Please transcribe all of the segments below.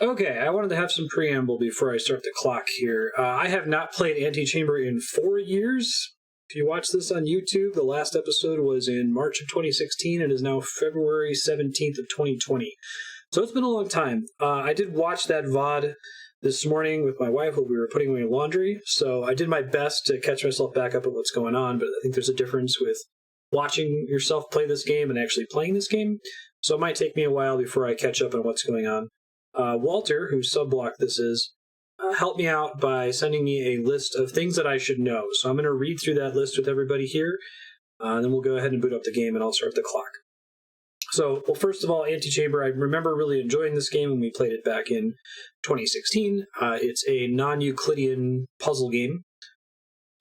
Okay, I wanted to have some preamble before I start the clock here. I have not played Antichamber in 4 years. If you watch this on YouTube, the last episode was in March of 2016 and is now February 17th of 2020. So it's been a long time. I did watch that VOD this morning with my wife while we were putting away laundry, so I did my best to catch myself back up at what's going on, but I think there's a difference with watching yourself play this game and actually playing this game, so it might take me a while before I catch up on what's going on. Walter, whose subblock this is, helped me out by sending me a list of things that I should know. So I'm going to read through that list with everybody here, and then we'll go ahead and boot up the game, and I'll start the clock. So, well, first of all, Antichamber, I remember really enjoying this game when we played it back in 2016. It's a non-Euclidean puzzle game,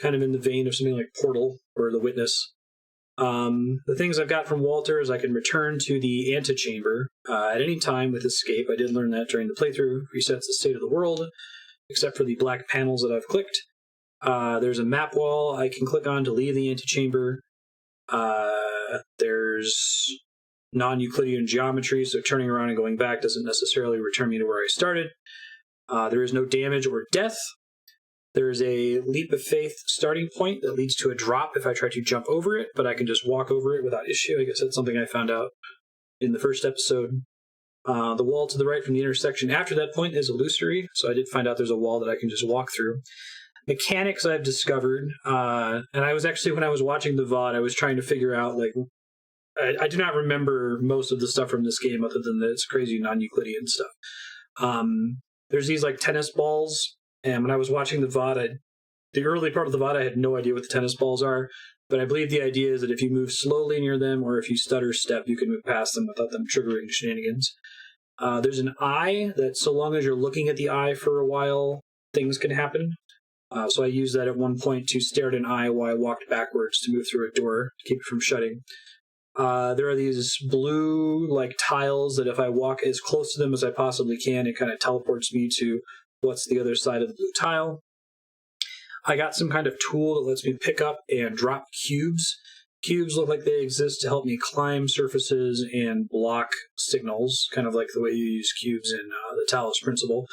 kind of in the vein of something like Portal or The Witness. The things I've got from Walter is I can return to the Antichamber at any time with escape. I did learn that during the playthrough. Resets the state of the world, except for the black panels that I've clicked. There's a map wall I can click on to leave the Antichamber. There's non-Euclidean geometry, so turning around and going back doesn't necessarily return me to where I started. There is no damage or death. There's a leap of faith starting point that leads to a drop if I try to jump over it, but I can just walk over it without issue. I guess that's something I found out in the first episode. The wall to the right from the intersection after that point is illusory, so I did find out there's a wall that I can just walk through. Mechanics I've discovered, and I was actually, when I was watching the VOD, I was trying to figure out, like, I do not remember most of the stuff from this game other than this crazy non-Euclidean stuff. There's these, like, tennis balls. And when I was watching the VOD, the early part of the VOD, I had no idea what the tennis balls are, but I believe the idea is that if you move slowly near them or if you stutter step, you can move past them without them triggering shenanigans. There's an eye that, so long as you're looking at the eye for a while, things can happen. So I used that at one point to stare at an eye while I walked backwards to move through a door to keep it from shutting. There are these blue, like, tiles that if I walk as close to them as I possibly can, it kind of teleports me to what's the other side of the blue tile. I got some kind of tool that lets me pick up and drop cubes. Cubes look like they exist to help me climb surfaces and block signals, kind of like the way you use cubes in the Talos Principle.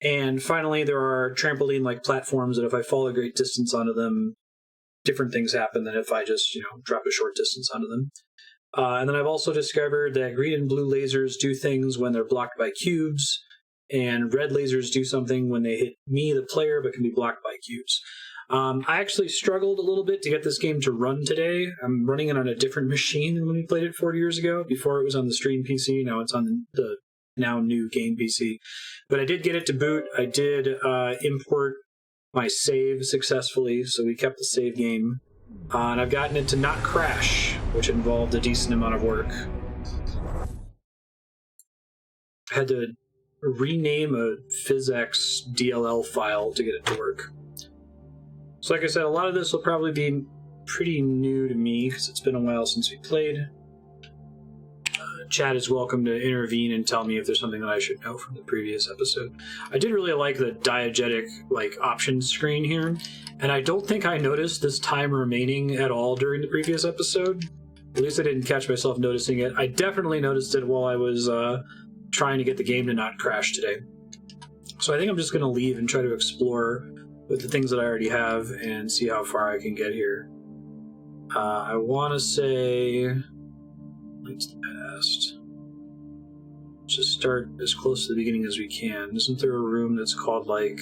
And finally, there are trampoline-like platforms that if I fall a great distance onto them, different things happen than if I just, drop a short distance onto them. And then I've also discovered that green and blue lasers do things when they're blocked by cubes, and red lasers do something when they hit me, the player, but can be blocked by cubes. I actually struggled a little bit to get this game to run today. I'm running it on a different machine than when we played it 4 years ago. Before it was on the stream PC, now it's on the now new game PC. But I did get it to boot. I did import my save successfully, so we kept the save game. And I've gotten it to not crash, which involved a decent amount of work. I had to rename a PhysX DLL file to get it to work. So like I said, a lot of this will probably be pretty new to me because it's been a while since we played. Chat is welcome to intervene and tell me if there's something that I should know from the previous episode. I did really like the diegetic options screen here, and I don't think I noticed this time remaining at all during the previous episode. At least I didn't catch myself noticing it. I definitely noticed it while I was trying to get the game to not crash today. So I think I'm just going to leave and try to explore with the things that I already have and see how far I can get here. I want to say... It's the past. Just start as close to the beginning as we can. Isn't there a room that's called, Leap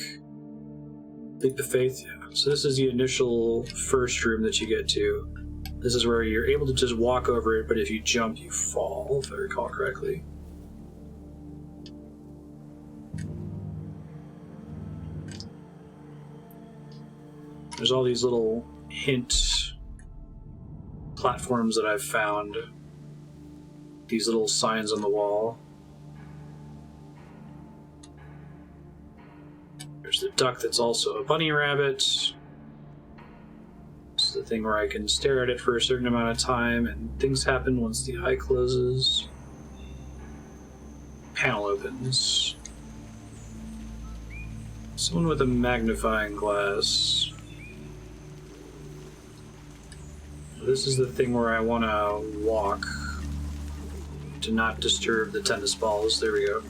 of Faith? Yeah. So this is the initial first room that you get to. This is where you're able to just walk over it, but if you jump, you fall, if I recall correctly. There's all these little hint platforms that I've found. These little signs on the wall. There's the duck that's also a bunny rabbit. This is the thing where I can stare at it for a certain amount of time, and things happen once the eye closes. Panel opens. Someone with a magnifying glass. This is the thing where I want to walk to not disturb the tennis balls. There we go.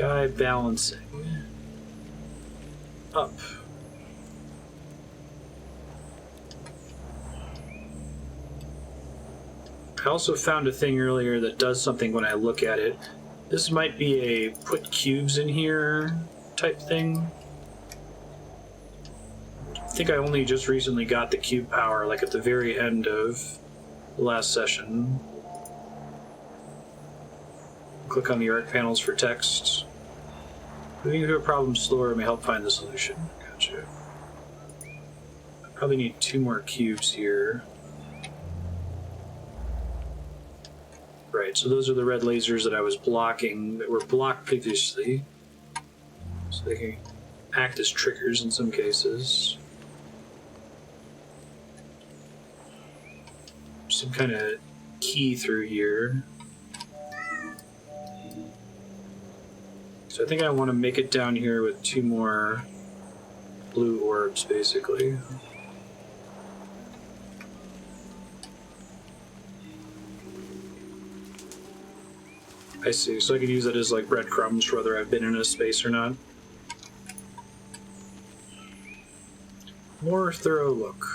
Guy balancing. Up. I also found a thing earlier that does something when I look at it. This might be a put cubes in here type thing. I think I only just recently got the cube power, like at the very end of the last session. Click on the arc panels for text. Moving through a problem slower may help find the solution. Gotcha. I probably need 2 more cubes here. Right, so those are the red lasers that I was blocking, that were blocked previously. So they can act as triggers in some cases. Some kind of key through here. So I think I want to make it down here with 2 more blue orbs, basically. I see, so I could use that as like breadcrumbs for whether I've been in a space or not. More thorough look.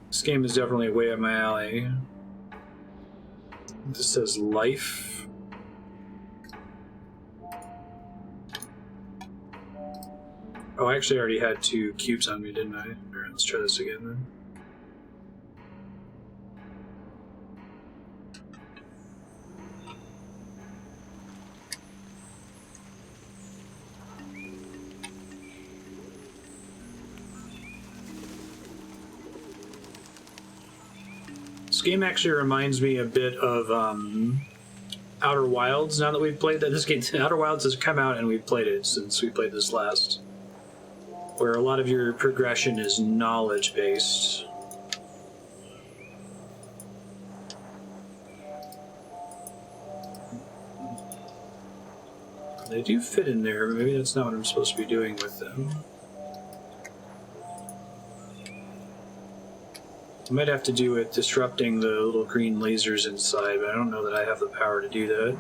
This game is definitely way up my alley. This says life. Oh, I actually already had 2 cubes on me, didn't I? Alright, let's try this again then. This game actually reminds me a bit of Outer Wilds, now that we've played that. This game, Outer Wilds has come out and we've played it since we played this last. Where a lot of your progression is knowledge-based. They do fit in there, but maybe that's not what I'm supposed to be doing with them. It might have to do with disrupting the little green lasers inside, but I don't know that I have the power to do that.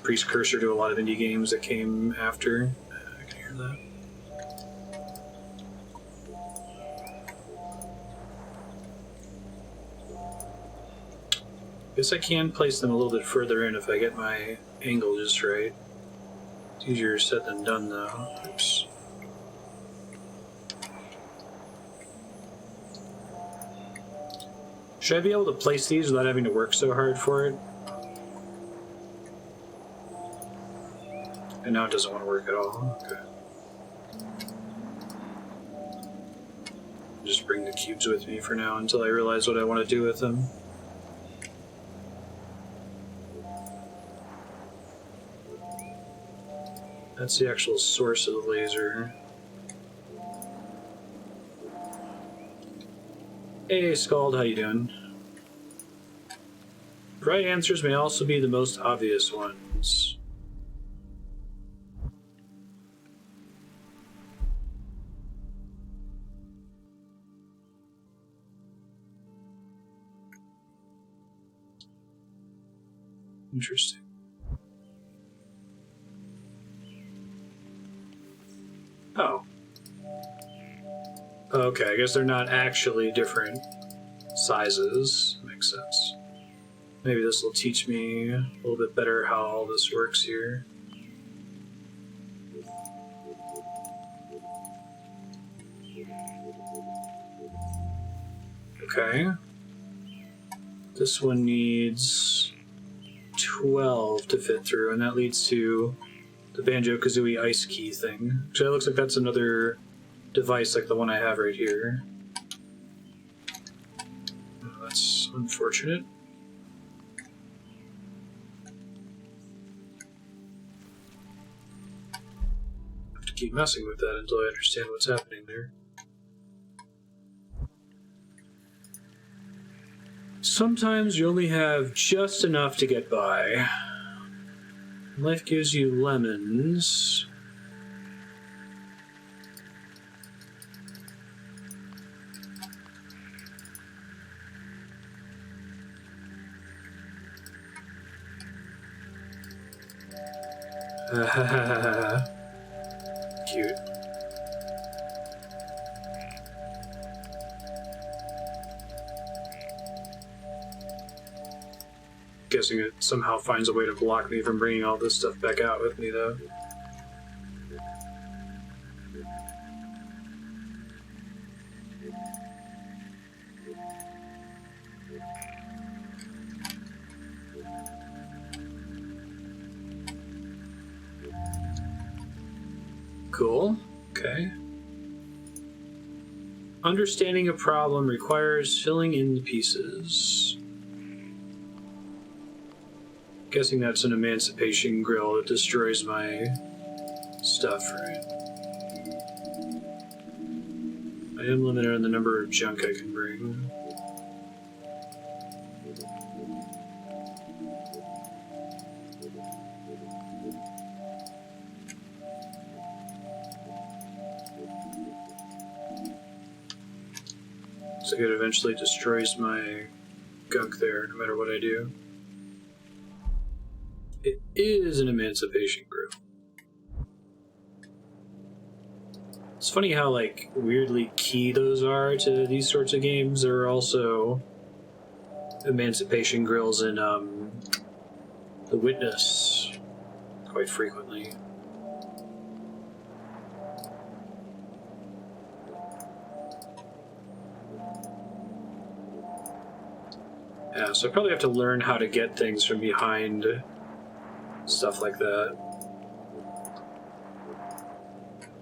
Precursor to a lot of indie games that came after. I can hear that. Guess I can place them a little bit further in if I get my angle just right. It's easier said than done though. Oops. Should I be able to place these without having to work so hard for it? And now it doesn't want to work at all. Okay. Just bring the cubes with me for now until I realize what I want to do with them. That's the actual source of the laser. Hey, Scald, how you doing? Right answers may also be the most obvious ones. Interesting. Oh. Okay, I guess they're not actually different sizes. Makes sense. Maybe this will teach me a little bit better how all this works here. Okay. This one needs 12 to fit through, and that leads to the Banjo-Kazooie ice key thing. Actually, it looks like that's another device like the one I have right here. Oh, that's unfortunate. I have to keep messing with that until I understand what's happening there. Sometimes you only have just enough to get by. Life gives you lemons. Cute. Guessing it somehow finds a way to block me from bringing all this stuff back out with me, though. Cool. Okay. Understanding a problem requires filling in the pieces. Guessing that's an emancipation grill that destroys my stuff, right? I am limited on the number of junk I can bring. So it eventually destroys my gunk there, no matter what I do. It is an emancipation grill. It's funny how, like, weirdly key those are to these sorts of games. There are also emancipation grills in The Witness quite frequently. Yeah, so I probably have to learn how to get things from behind stuff like that.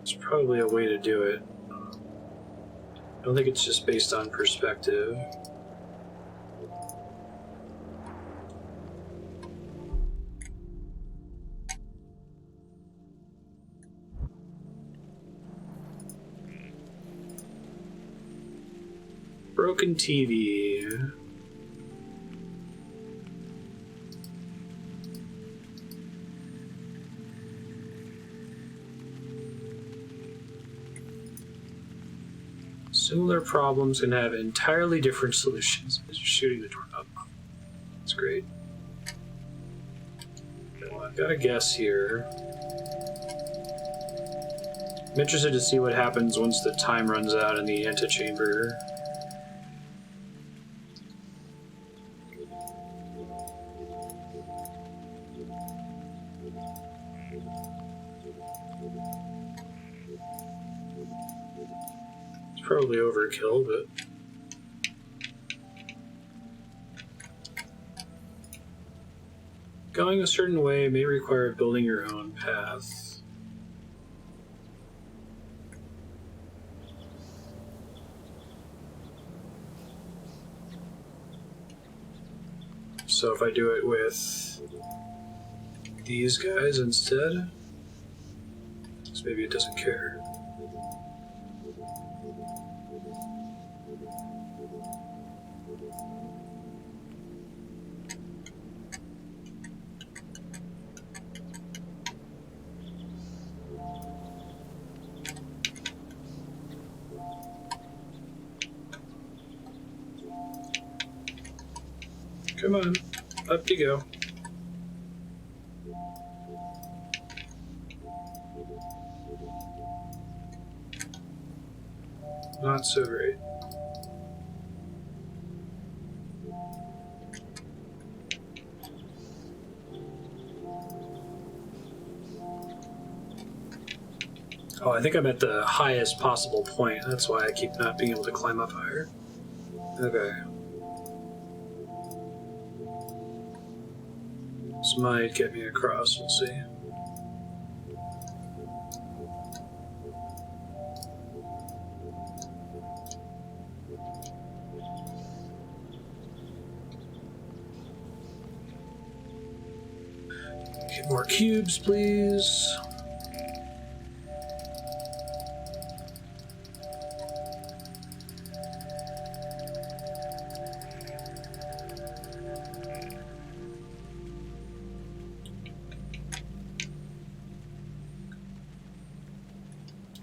It's probably a way to do it. I don't think it's just based on perspective. Broken TV. Similar problems can have entirely different solutions. As you're shooting the door up. That's great. Well, I've got a guess here. I'm interested to see what happens once the time runs out in the Antichamber. Probably overkill, but going a certain way may require building your own path. So if I do it with these guys instead, so maybe it doesn't care. Come on, up you go. Not so great. Oh, I think I'm at the highest possible point. That's why I keep not being able to climb up higher. Okay. This might get me across, we'll see. Get more cubes, please.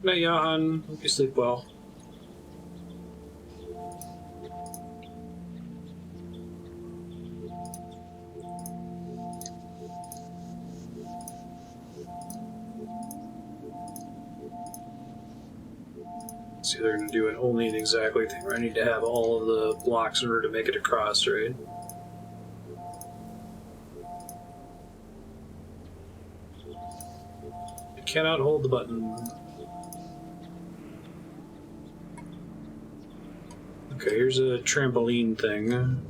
Night, Johan. Hope you sleep well. See, they're going to do an only and exactly thing where I need to have all of the blocks in order to make it across, right? I cannot hold the button. Okay, here's a trampoline thing.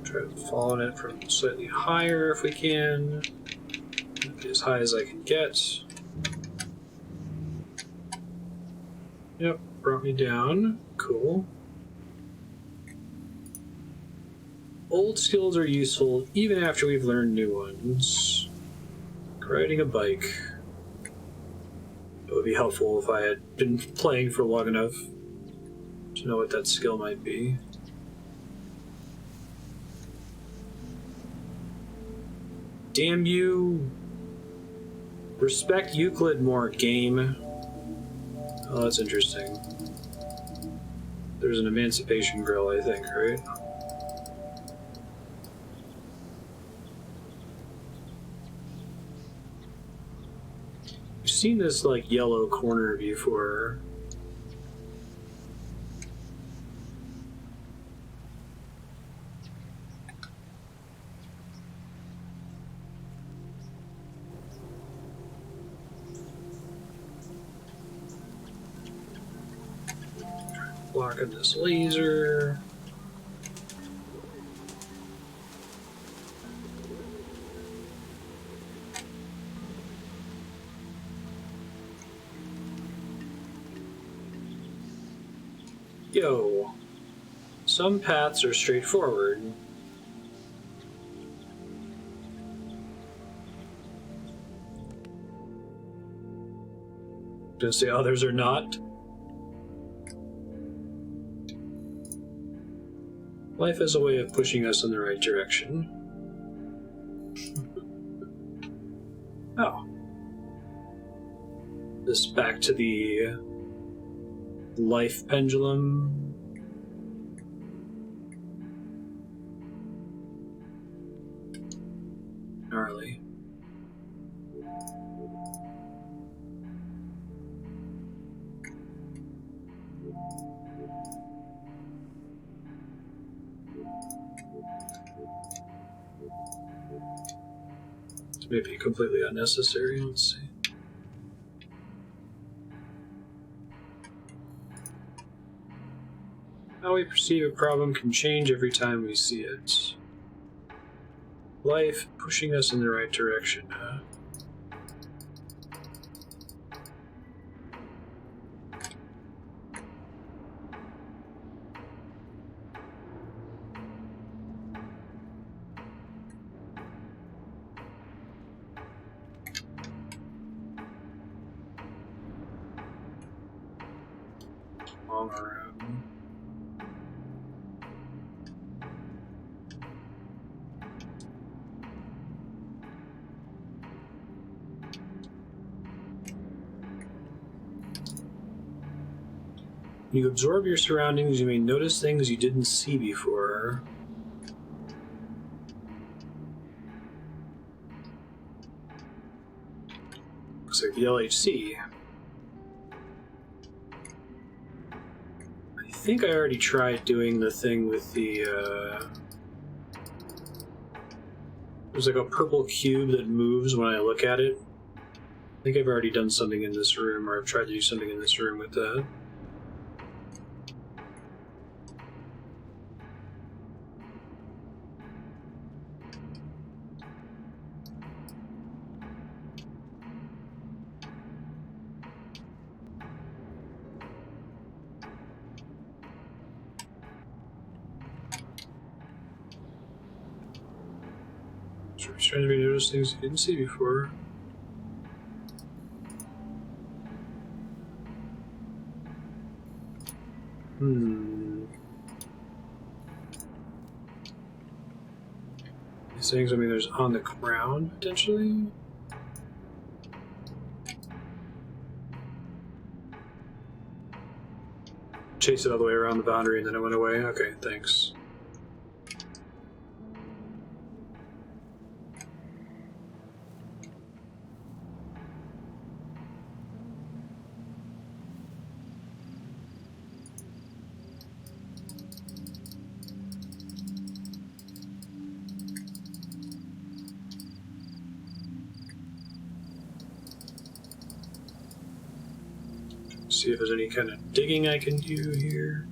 Try to fall on it from slightly higher if we can. Get as high as I can get. Yep, brought me down. Cool. Old skills are useful even after we've learned new ones. Riding a bike. It would be helpful if I had been playing for long enough to know what that skill might be. Damn you. Respect Euclid more, game. Oh, that's interesting. There's an emancipation grill, I think, right? I've seen this, like, yellow corner before. Blocking this laser. Yo, some paths are straightforward. Gonna say others are not. Life has a way of pushing us in the right direction. Oh. This back to the life pendulum. Gnarly. This may be completely unnecessary. Let's see. How we perceive a problem can change every time we see it. Life pushing us in the right direction, huh? Long around. When you absorb your surroundings, you may notice things you didn't see before. Looks like the LHC. I think I already tried doing the thing with the, there's like a purple cube that moves when I look at it. I think I've already done something in this room, or I've tried to do something in this room with that. It's trying to be notice things you didn't see before. These things, I mean, there's on the ground, potentially? Chase it all the way around the boundary and then it went away? Okay, thanks. See if there's any kind of digging I can do here.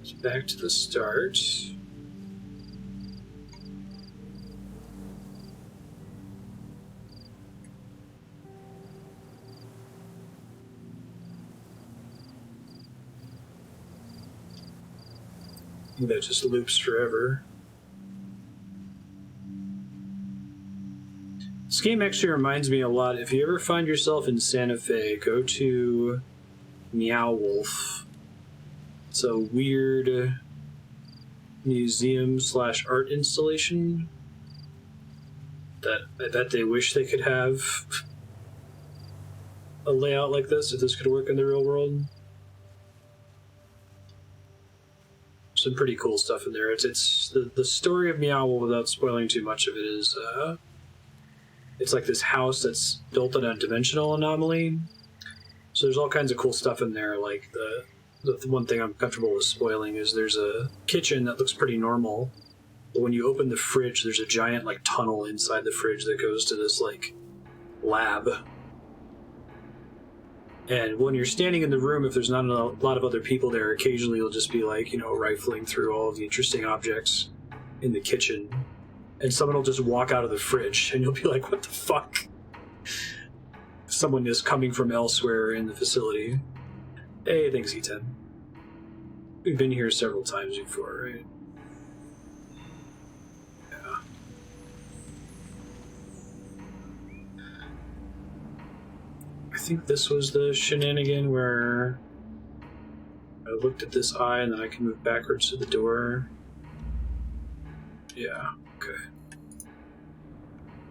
So back to the start. That just loops forever. This game actually reminds me a lot. If you ever find yourself in Santa Fe, go to Meow Wolf. It's a weird museum / art installation that I bet they wish they could have a layout like this if this could work in the real world. Some pretty cool stuff in there. It's the story of Meow Wolf, without spoiling too much of it, is it's like this house that's built on a dimensional anomaly. So there's all kinds of cool stuff in there. Like the one thing I'm comfortable with spoiling is there's a kitchen that looks pretty normal, but when you open the fridge, there's a giant like tunnel inside the fridge that goes to this like lab. And when you're standing in the room, if there's not a lot of other people there, occasionally you'll just be like, you know, rifling through all of the interesting objects in the kitchen. And someone will just walk out of the fridge, and you'll be like, what the fuck? Someone is coming from elsewhere in the facility. Hey, thanks, E10. We've been here several times before, right? Yeah. I think this was the shenanigan where I looked at this eye, and then I can move backwards to the door. Yeah, okay.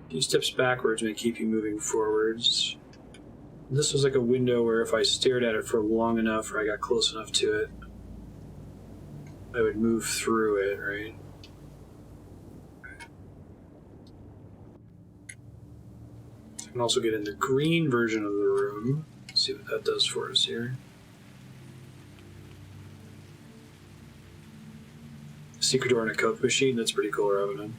A few steps backwards may keep you moving forwards. This was like a window where if I stared at it for long enough or I got close enough to it, I would move through it, right? I can also get in the green version of the room. See what that does for us here. Secret door and a Coke machine, that's pretty cool, Robin.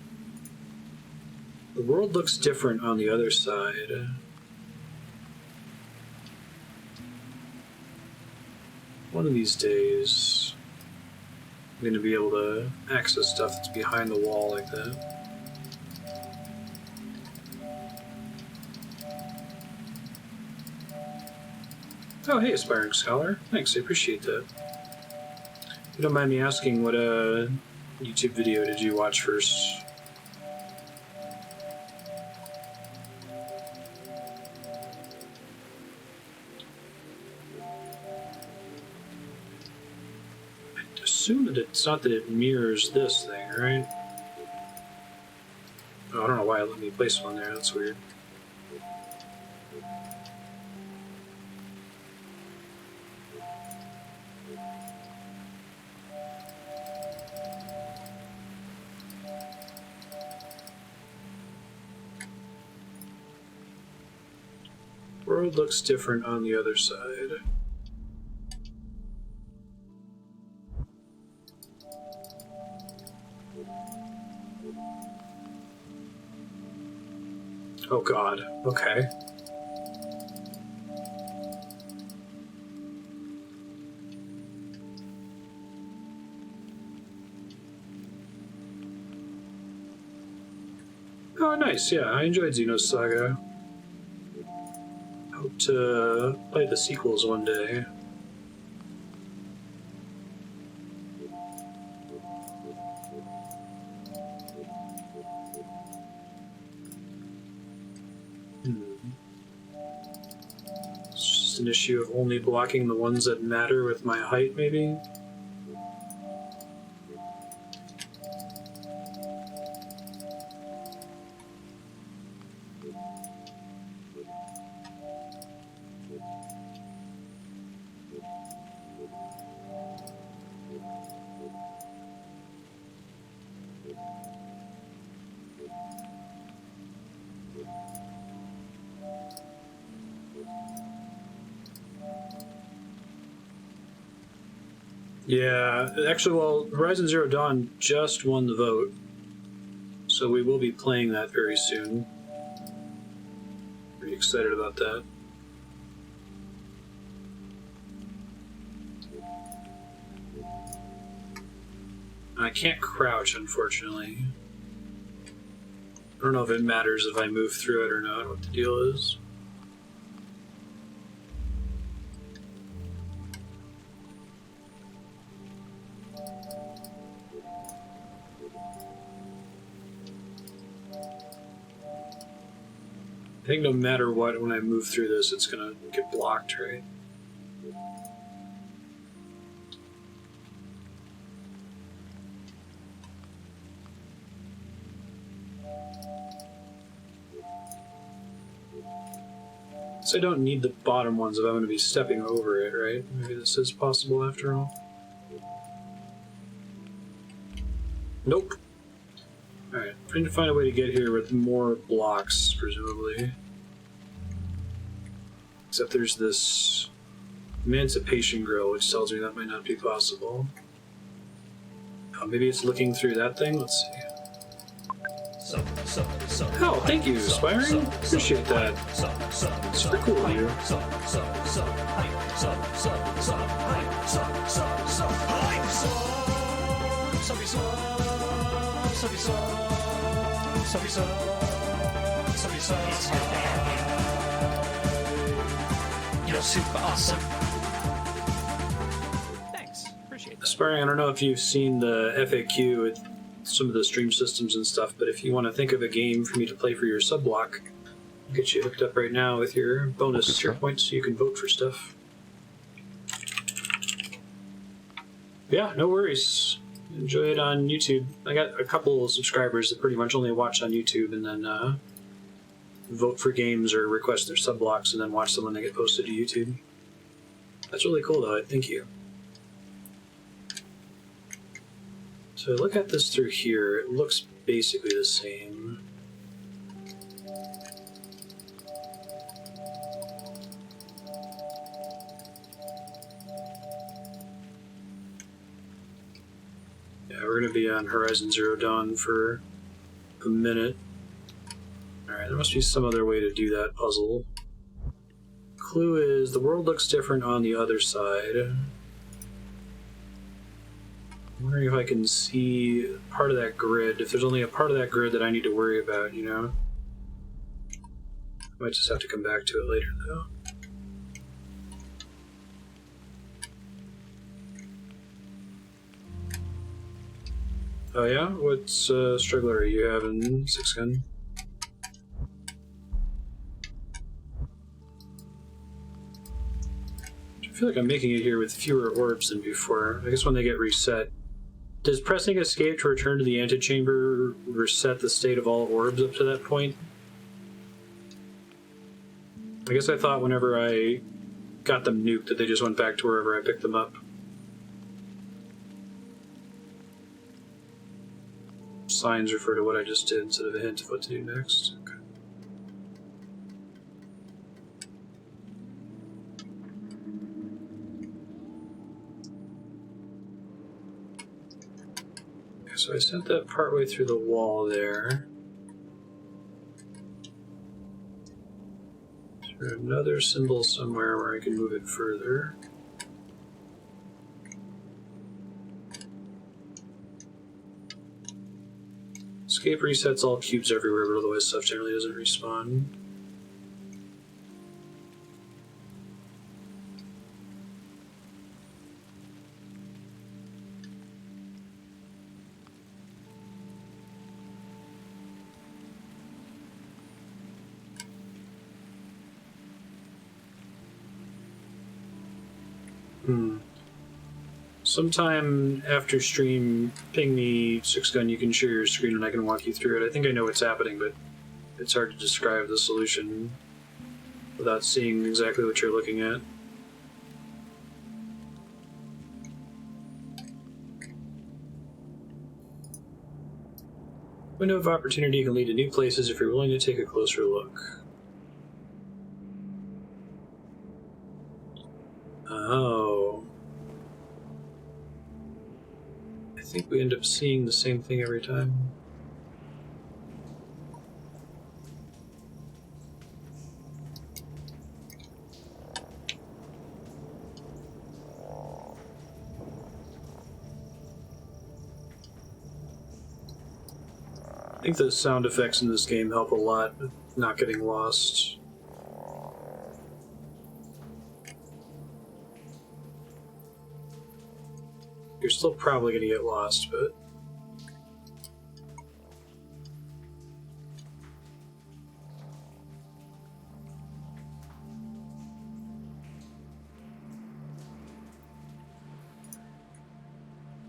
The world looks different on the other side. One of these days, I'm going to be able to access stuff that's behind the wall like that. Oh, hey, Aspiring Scholar. Thanks, I appreciate that. If you don't mind me asking, what YouTube video did you watch first? I assume that it's not that it mirrors this thing, right? Oh, I don't know why it let me place one there, that's weird. World looks different on the other side. Oh god, okay. Oh nice, yeah, I enjoyed Xenos Saga. Hope to play the sequels one day. just an issue of only blocking the ones that matter with my height, maybe? Yeah, actually, well, Horizon Zero Dawn just won the vote, so we will be playing that very soon. Pretty excited about that. I can't crouch, unfortunately. I don't know if it matters if I move through it or not, what the deal is. I think no matter what, when I move through this, it's gonna get blocked, right? So I don't need the bottom ones if I'm going to be stepping over it, right? Maybe this is possible after all. Nope. Alright, trying to find a way to get here with more blocks, presumably. Except there's this Emancipation Grill, which tells me that might not be possible. Oh, maybe it's looking through that thing? Let's see. Oh, thank you, Aspiring. Appreciate that. Super cool of you. You're super awesome. Thanks. Appreciate that. Aspiring, I don't know if you've seen the FAQ with some of the stream systems and stuff, but if you want to think of a game for me to play for your sub-block, I'll get you hooked up right now with your bonus tier points so you can vote for stuff. Yeah, no worries. Enjoy it on YouTube. I got a couple of subscribers that pretty much only watch on YouTube and then vote for games or request their sub-blocks and then watch them when they get posted to YouTube. That's really cool, though. Thank you. So look at this through here. It looks basically the same. Yeah, we're going to be on Horizon Zero Dawn for a minute. Alright, there must be some other way to do that puzzle. Clue is the world looks different on the other side. I'm wondering if I can see part of that grid, if there's only a part of that grid that I need to worry about, you know? I might just have to come back to it later, though. Oh yeah? What struggler are you having, Six Gun? I feel like I'm making it here with fewer orbs than before. I guess when they get reset. Does pressing escape to return to the Antichamber reset the state of all orbs up to that point? I guess I thought whenever I got them nuked that they just went back to wherever I picked them up. Signs refer to what I just did instead of a hint of what to do next. Okay. So I sent that partway through the wall there. Is there another symbol somewhere where I can move it further? Escape resets all cubes everywhere, but otherwise stuff generally doesn't respawn. Sometime after stream, ping me, Six Gun, you can share your screen and I can walk you through it. I think I know what's happening, but it's hard to describe the solution without seeing exactly what you're looking at. Window of opportunity can lead to new places if you're willing to take a closer look. Oh. I think we end up seeing the same thing every time. I think the sound effects in this game help a lot with not getting lost. You're still probably going to get lost, but...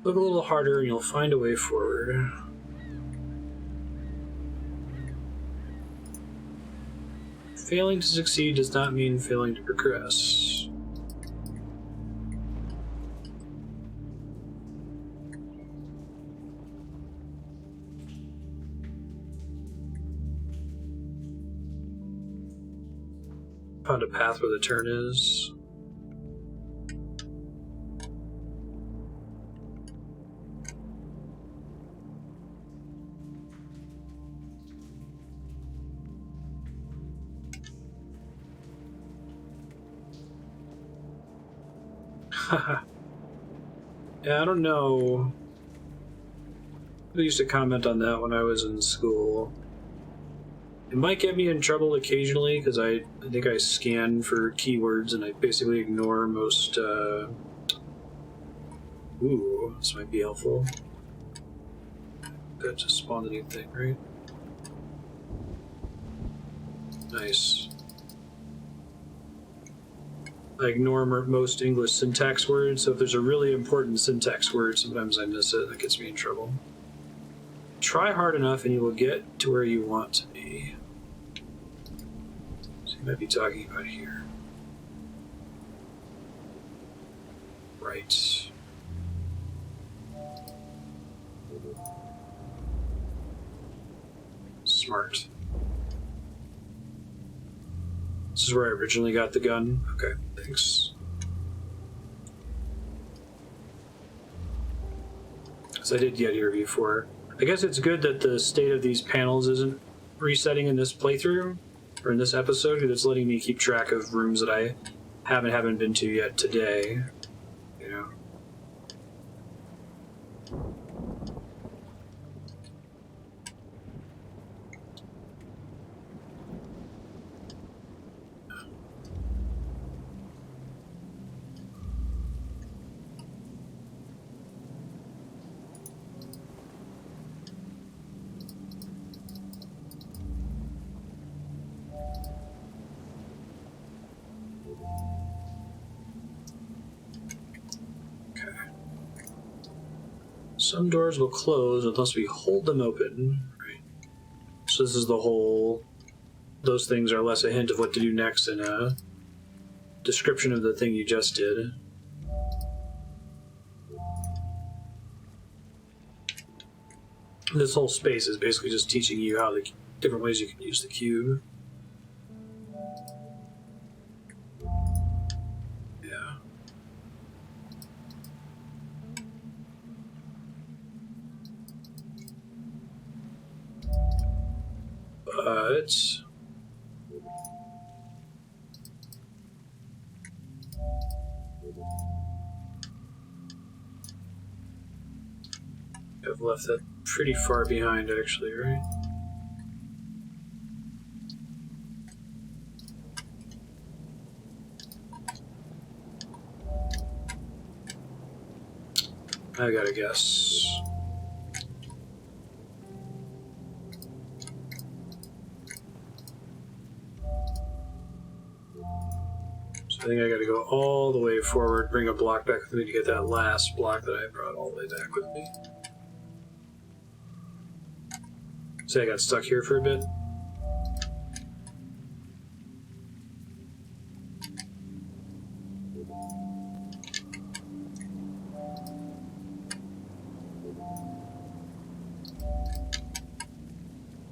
look a little harder and you'll find a way forward. Failing to succeed does not mean failing to progress. Found a path where the turn is. Yeah, I don't know. I used to comment on that when I was in school. It might get me in trouble occasionally because I think I scan for keywords and I basically ignore most. Ooh, this might be helpful. That just spawned a new thing, right? Nice. I ignore most English syntax words, so if there's a really important syntax word, sometimes I miss it. That gets me in trouble. Try hard enough and you will get to where you want to be. So you might be talking about here. Right. Smart. This is where I originally got the gun. Okay, thanks. Because I did get your review for. I guess it's good that the state of these panels isn't resetting in this playthrough, or in this episode, because it's letting me keep track of rooms that I haven't been to yet today. You know. Some doors will close unless we hold them open. Right. So this is the whole... Those things are less a hint of what to do next and a description of the thing you just did. This whole space is basically just teaching you how the different ways you can use the cube. Yeah. But... I've left that pretty far behind, actually, right? I gotta guess. So I think I gotta go all the way forward, bring a block back with me to get that last block that I brought all the way back with me. So I got stuck here for a bit.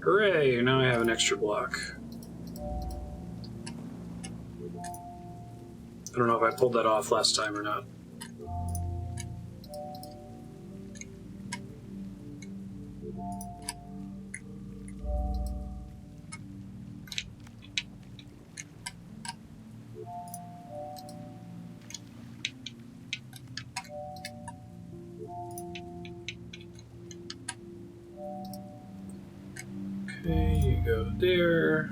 Hooray! Now I have an extra block. I don't know if I pulled that off last time or not. Okay, you go there.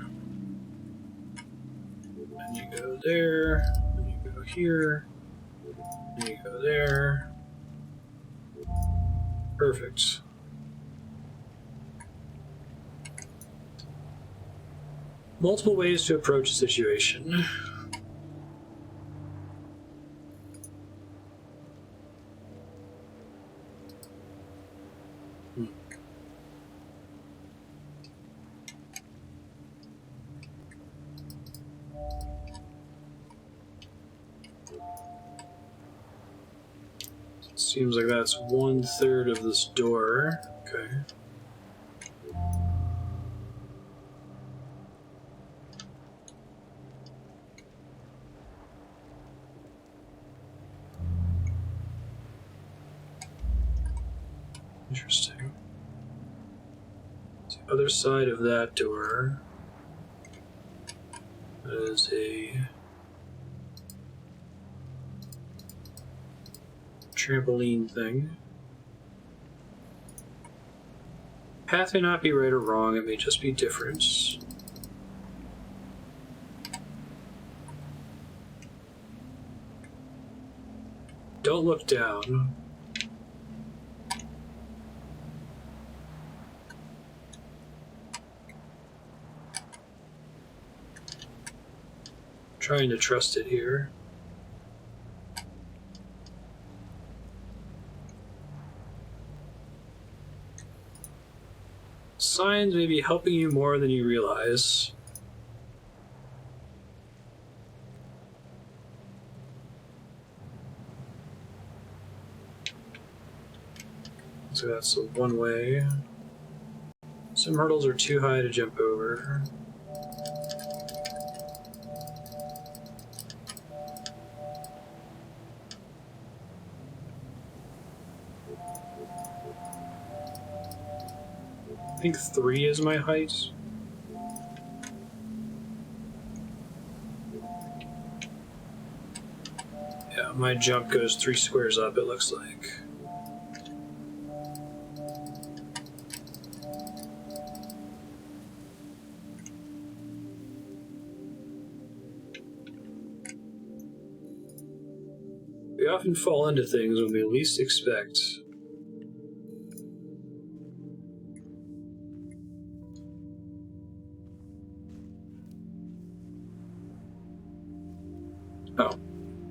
And you go there. And you go here. And you go there. Perfect. Multiple ways to approach a situation. Seems like that's 1/3 of this door. Okay. Interesting. The other side of that door is a trampoline thing. Path may not be right or wrong, it may just be different. Don't look down. Trying to trust it here. Signs may be helping you more than you realize. So that's the one way. Some hurdles are too high to jump over. I think 3 is my height. Yeah, my jump goes 3 squares up, it looks like. We often fall into things when we least expect. Oh,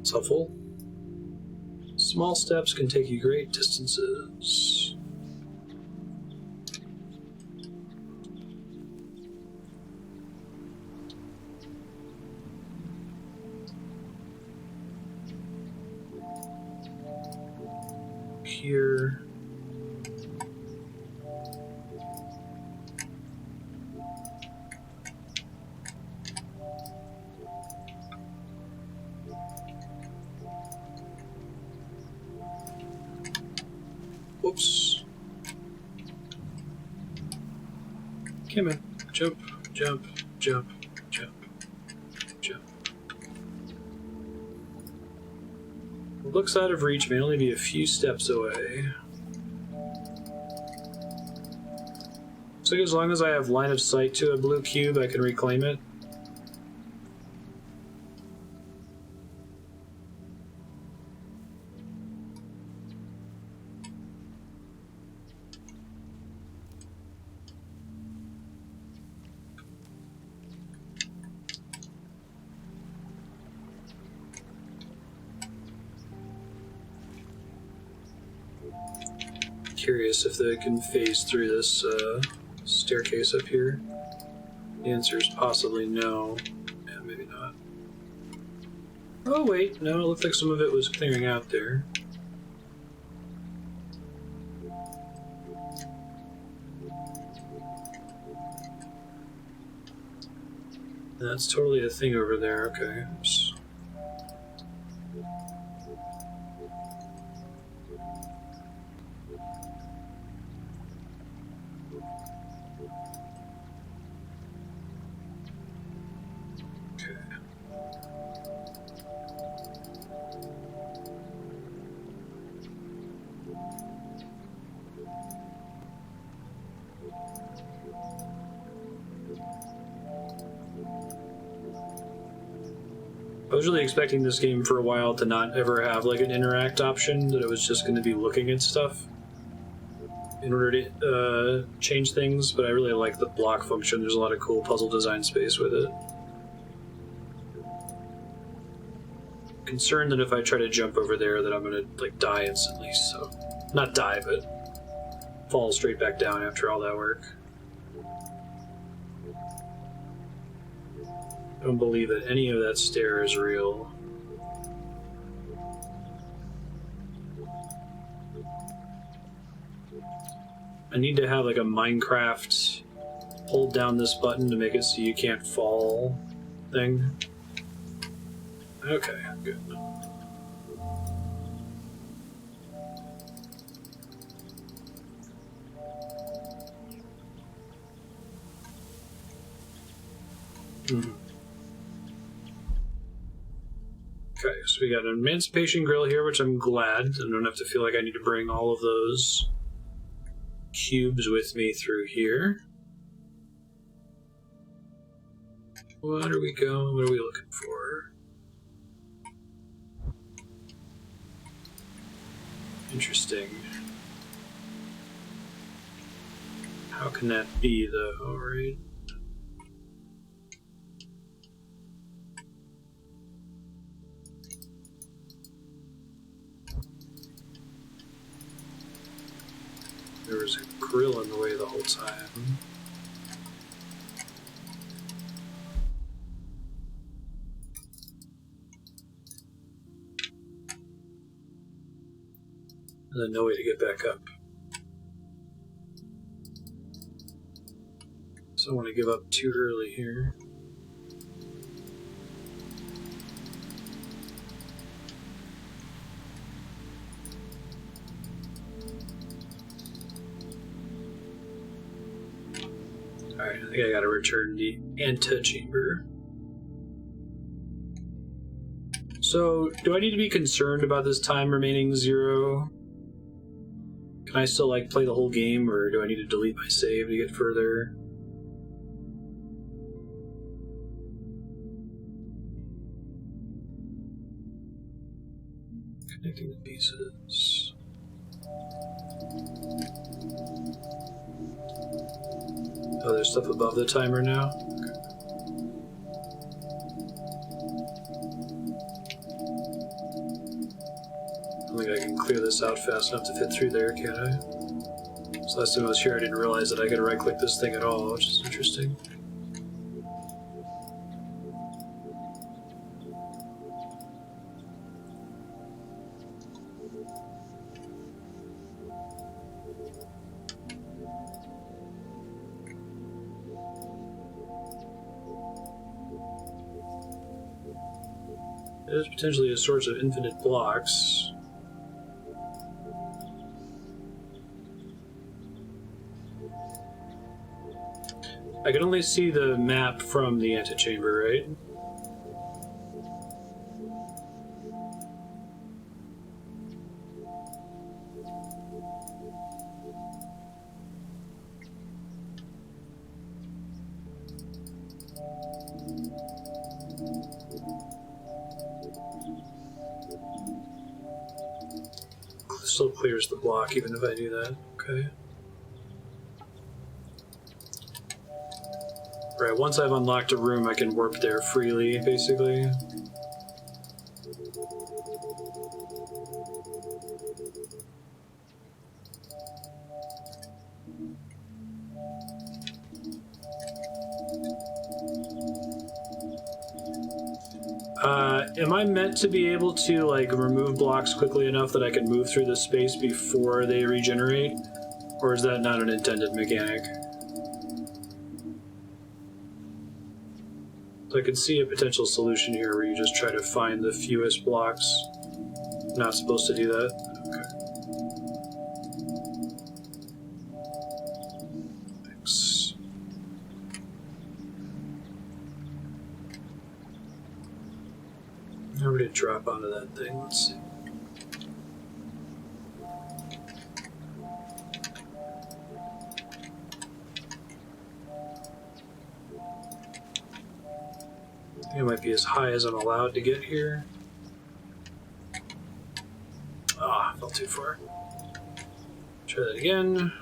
it's helpful. Small steps can take you great distances. Here. Whoops. Come on. Jump, jump, jump, jump, jump. What looks out of reach may only be a few steps away. So as long as I have line of sight to a blue cube, I can reclaim it. Curious if they can phase through this staircase up here. The answer is possibly no. Yeah, maybe not. Oh wait, no, it looked like some of it was clearing out there. That's totally a thing over there, okay. Oops. I was really expecting this game for a while to not ever have like an interact option, that it was just going to be looking at stuff in order to change things, but I really like the block function. There's a lot of cool puzzle design space with it. Concerned that if I try to jump over there that I'm going to like die instantly, so not die, but fall straight back down after all that work. I don't believe that any of that stair is real. I need to have like a Minecraft hold down this button to make it so you can't fall thing. Okay, good. Okay, so we got an Emancipation Grill here, which I'm glad. I don't have to feel like I need to bring all of those cubes with me through here. What are we going? What are we looking for? Interesting. How can that be, though? Alright. There was a grill in the way the whole time. And then no way to get back up. So I don't want to give up too early here. Alright, I think I gotta return the Antichamber. So, do I need to be concerned about this time remaining 0? Can I still, like, play the whole game, or do I need to delete my save to get further? Connecting the pieces. Oh, there's stuff above the timer now? Okay. I don't think I can clear this out fast enough to fit through there, can I? So last time I was here I didn't realize that I could right-click this thing at all, which is interesting. There's potentially a source of infinite blocks. I can only see the map from the antechamber, right? Still clears the block even if I do that. Okay. Right, once I've unlocked a room, I can warp there freely, basically. Am I meant to be able to, like, remove blocks quickly enough that I can move through the space before they regenerate? Or is that not an intended mechanic? So I could see a potential solution here where you just try to find the fewest blocks. Not supposed to do that? Okay. Thanks. How did it drop onto that thing? Let's see. I think it might be as high as I'm allowed to get here. Ah, fell too far. Try that again.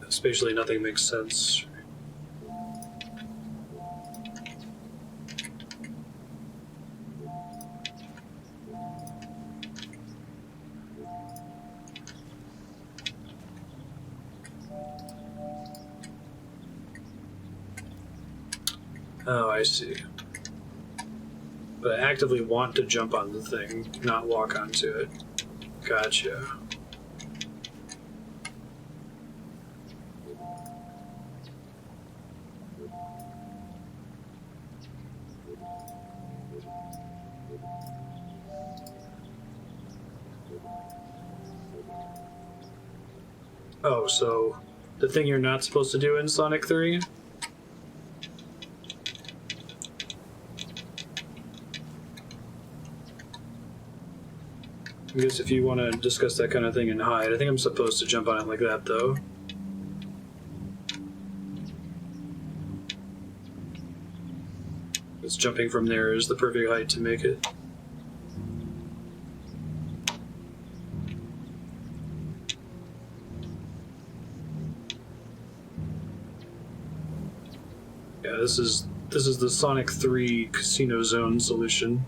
Spatially, nothing makes sense. Oh, I see. But I actively want to jump on the thing, not walk onto it. Gotcha. Oh, so the thing you're not supposed to do in Sonic 3? I guess if you want to discuss that kind of thing and hide, I think I'm supposed to jump on it like that, though. Because jumping from there is the perfect height to make it. Yeah, this is the Sonic 3 Casino Zone solution.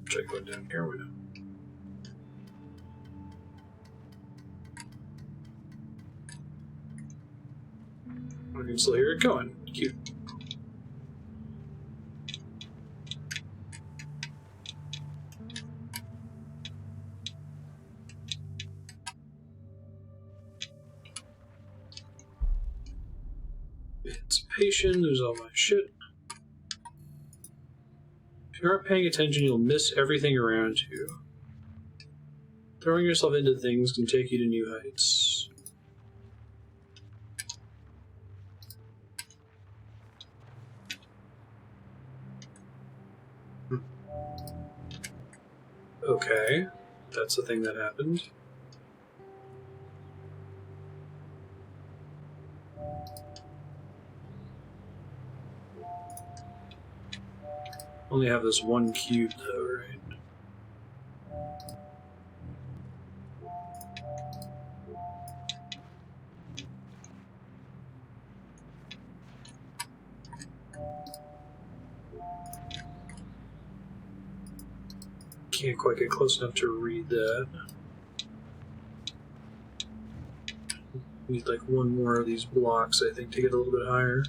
Try going down here. We know. I can still hear it going. Cute. Anticipation, there's all my shit. If you aren't paying attention, you'll miss everything around you. Throwing yourself into things can take you to new heights. Okay, that's the thing that happened. Only have this one cube though, right? Can't quite get close enough to read that. Need like one more of these blocks, I think, to get a little bit higher.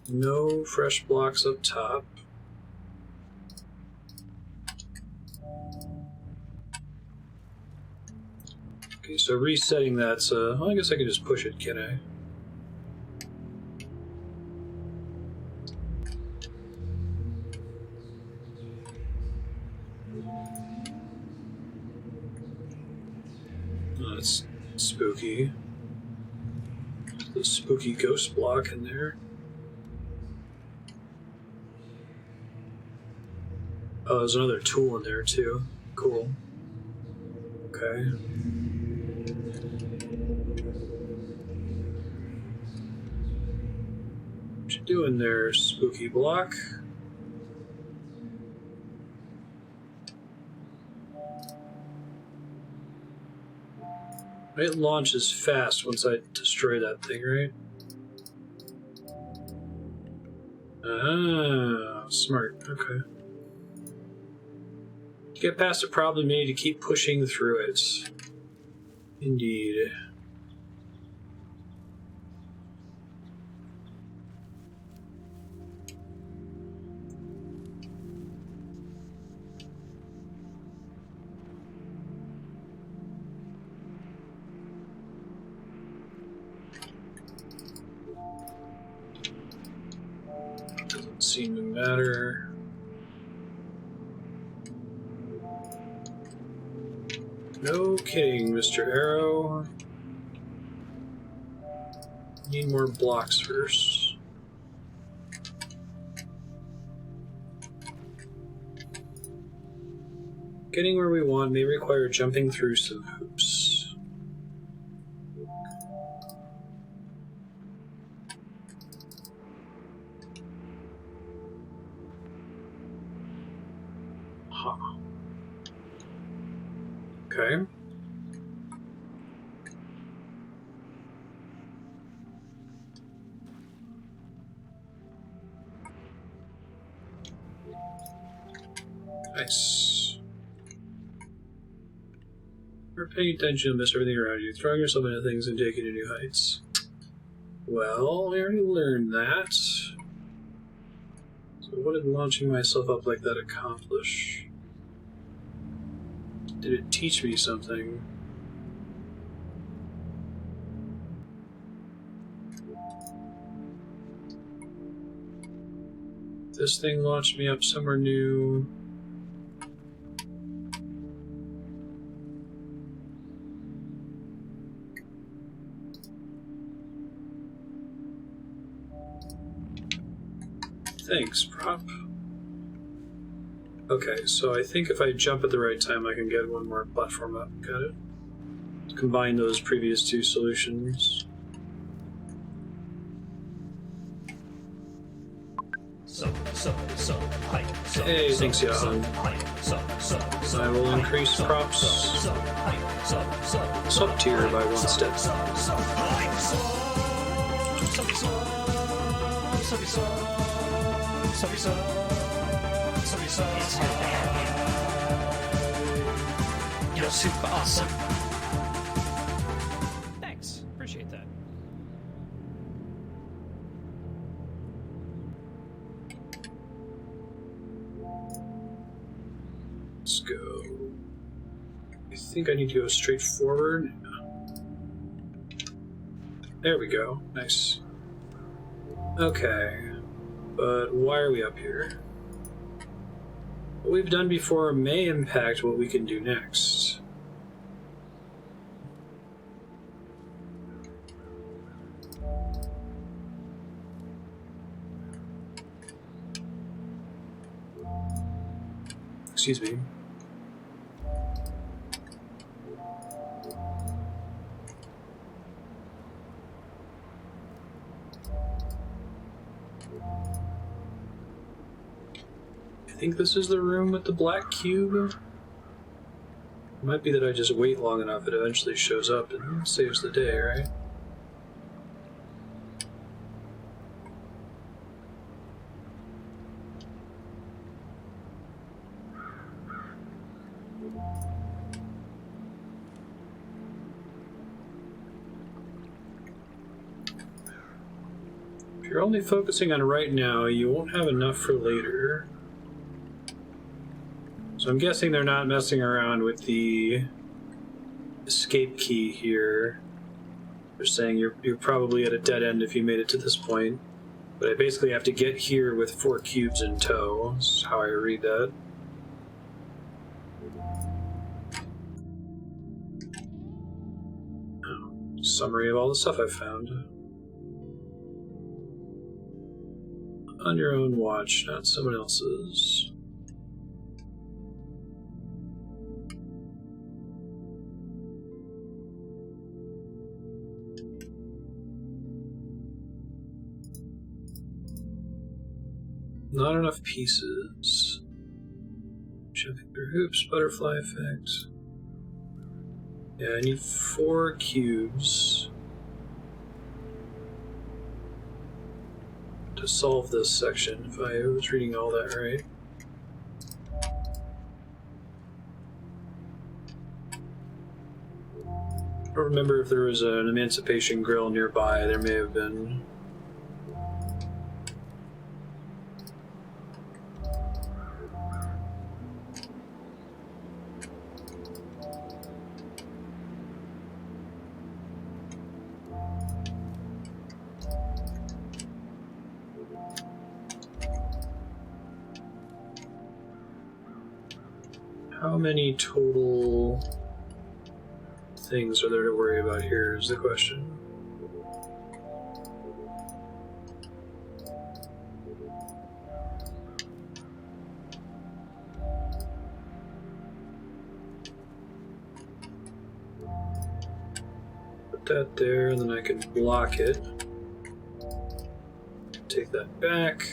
No fresh blocks up top. Okay, so resetting that's well, I guess I can just push it, can I? Oh, that's spooky. The spooky ghost block in there. Oh, there's another tool in there too. Cool. Okay. What you doing there, spooky block? It launches fast once I destroy that thing, right? Ah, smart. Okay. To get past a problem, you need to keep pushing through it. Indeed. Doesn't seem to matter. No kidding, Mr. Arrow. Need more blocks first. Getting where we want may require jumping through some hoops. Huh. Okay. Nice. You're paying attention to miss everything around you, throwing yourself into things and taking to new heights. Well, I already learned that. So what did launching myself up like that accomplish? Did it teach me something? This thing launched me up somewhere new. Thanks, prop. Okay, so I think if I jump at the right time, I can get one more platform up. Got it? Combine those previous two solutions. Hey, thanks, Yahan. I will increase props sub tier by 1 step. You're super awesome. Thanks. Appreciate that. Let's go. I think I need to go straight forward. There we go. Nice. Okay. But why are we up here? What we've done before may impact what we can do next. Excuse me. I think this is the room with the black cube. It might be that I just wait long enough, it eventually shows up and saves the day, right? If you're only focusing on right now, you won't have enough for later. So I'm guessing they're not messing around with the escape key here. They're saying you're probably at a dead end if you made it to this point. But I basically have to get here with 4 cubes in tow. That's how I read that. Summary of all the stuff I found. On your own watch, not someone else's. Not enough pieces. Jumping through hoops, butterfly effect. Yeah, I need 4 cubes to solve this section, if I was reading all that right. I don't remember if there was an Emancipation Grill nearby. There may have been. How many total things are there to worry about here is the question. Put that there, and then I can block it. Take that back.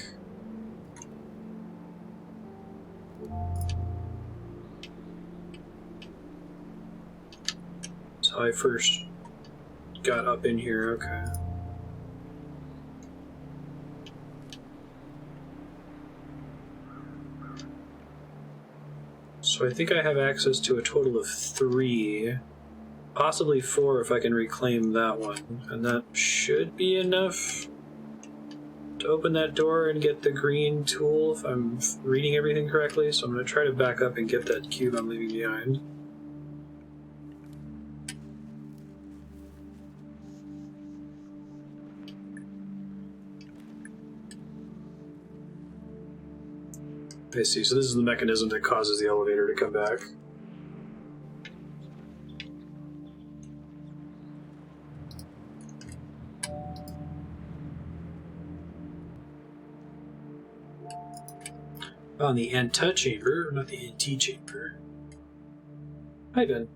That's how I first got up in here, okay. So I think I have access to a total of 3, possibly 4 if I can reclaim that one, and that should be enough to open that door and get the green tool if I'm reading everything correctly. So I'm going to try to back up and get that cube I'm leaving behind. I see, so this is the mechanism that causes the elevator to come back. On the Antichamber, not the Antichamber. Hi, Ben.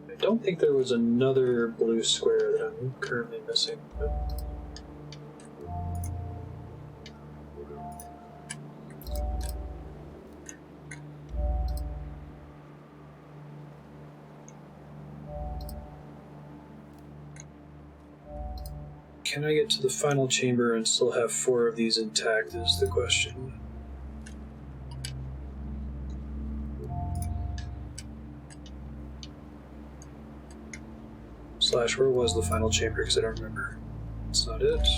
I don't think there was another blue square that I'm currently missing, but... Can I get to the final chamber and still have 4 of these intact is the question. Slash, where was the final chamber? Because I don't remember. That's not it.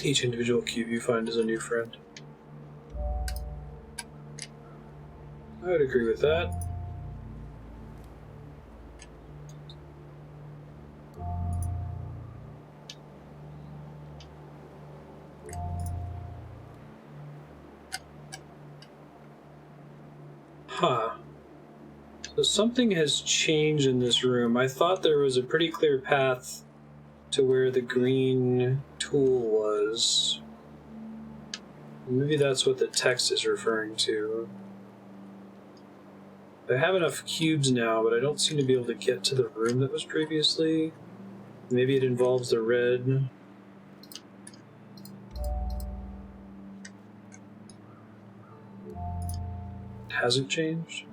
Each individual cube you find is a new friend. I would agree with that. Huh. So something has changed in this room. I thought there was a pretty clear path to where the green tool was. Maybe that's what the text is referring to. I have enough cubes now, but I don't seem to be able to get to the room that was previously. Maybe it involves the red. It hasn't changed.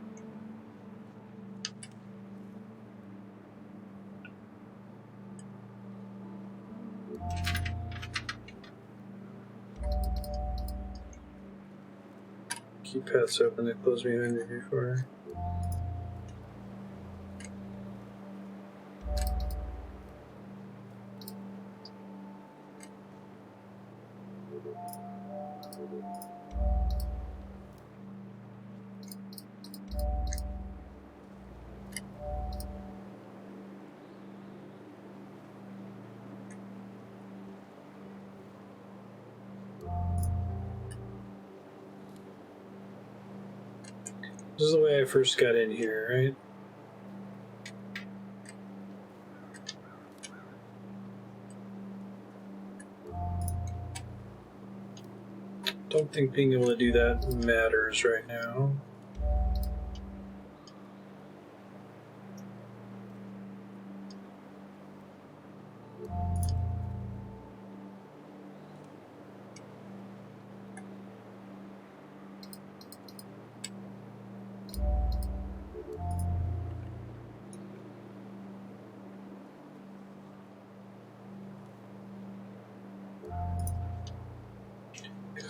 Keep paths open that close behind me before. This is the way I first got in here, right? Don't think being able to do that matters right now.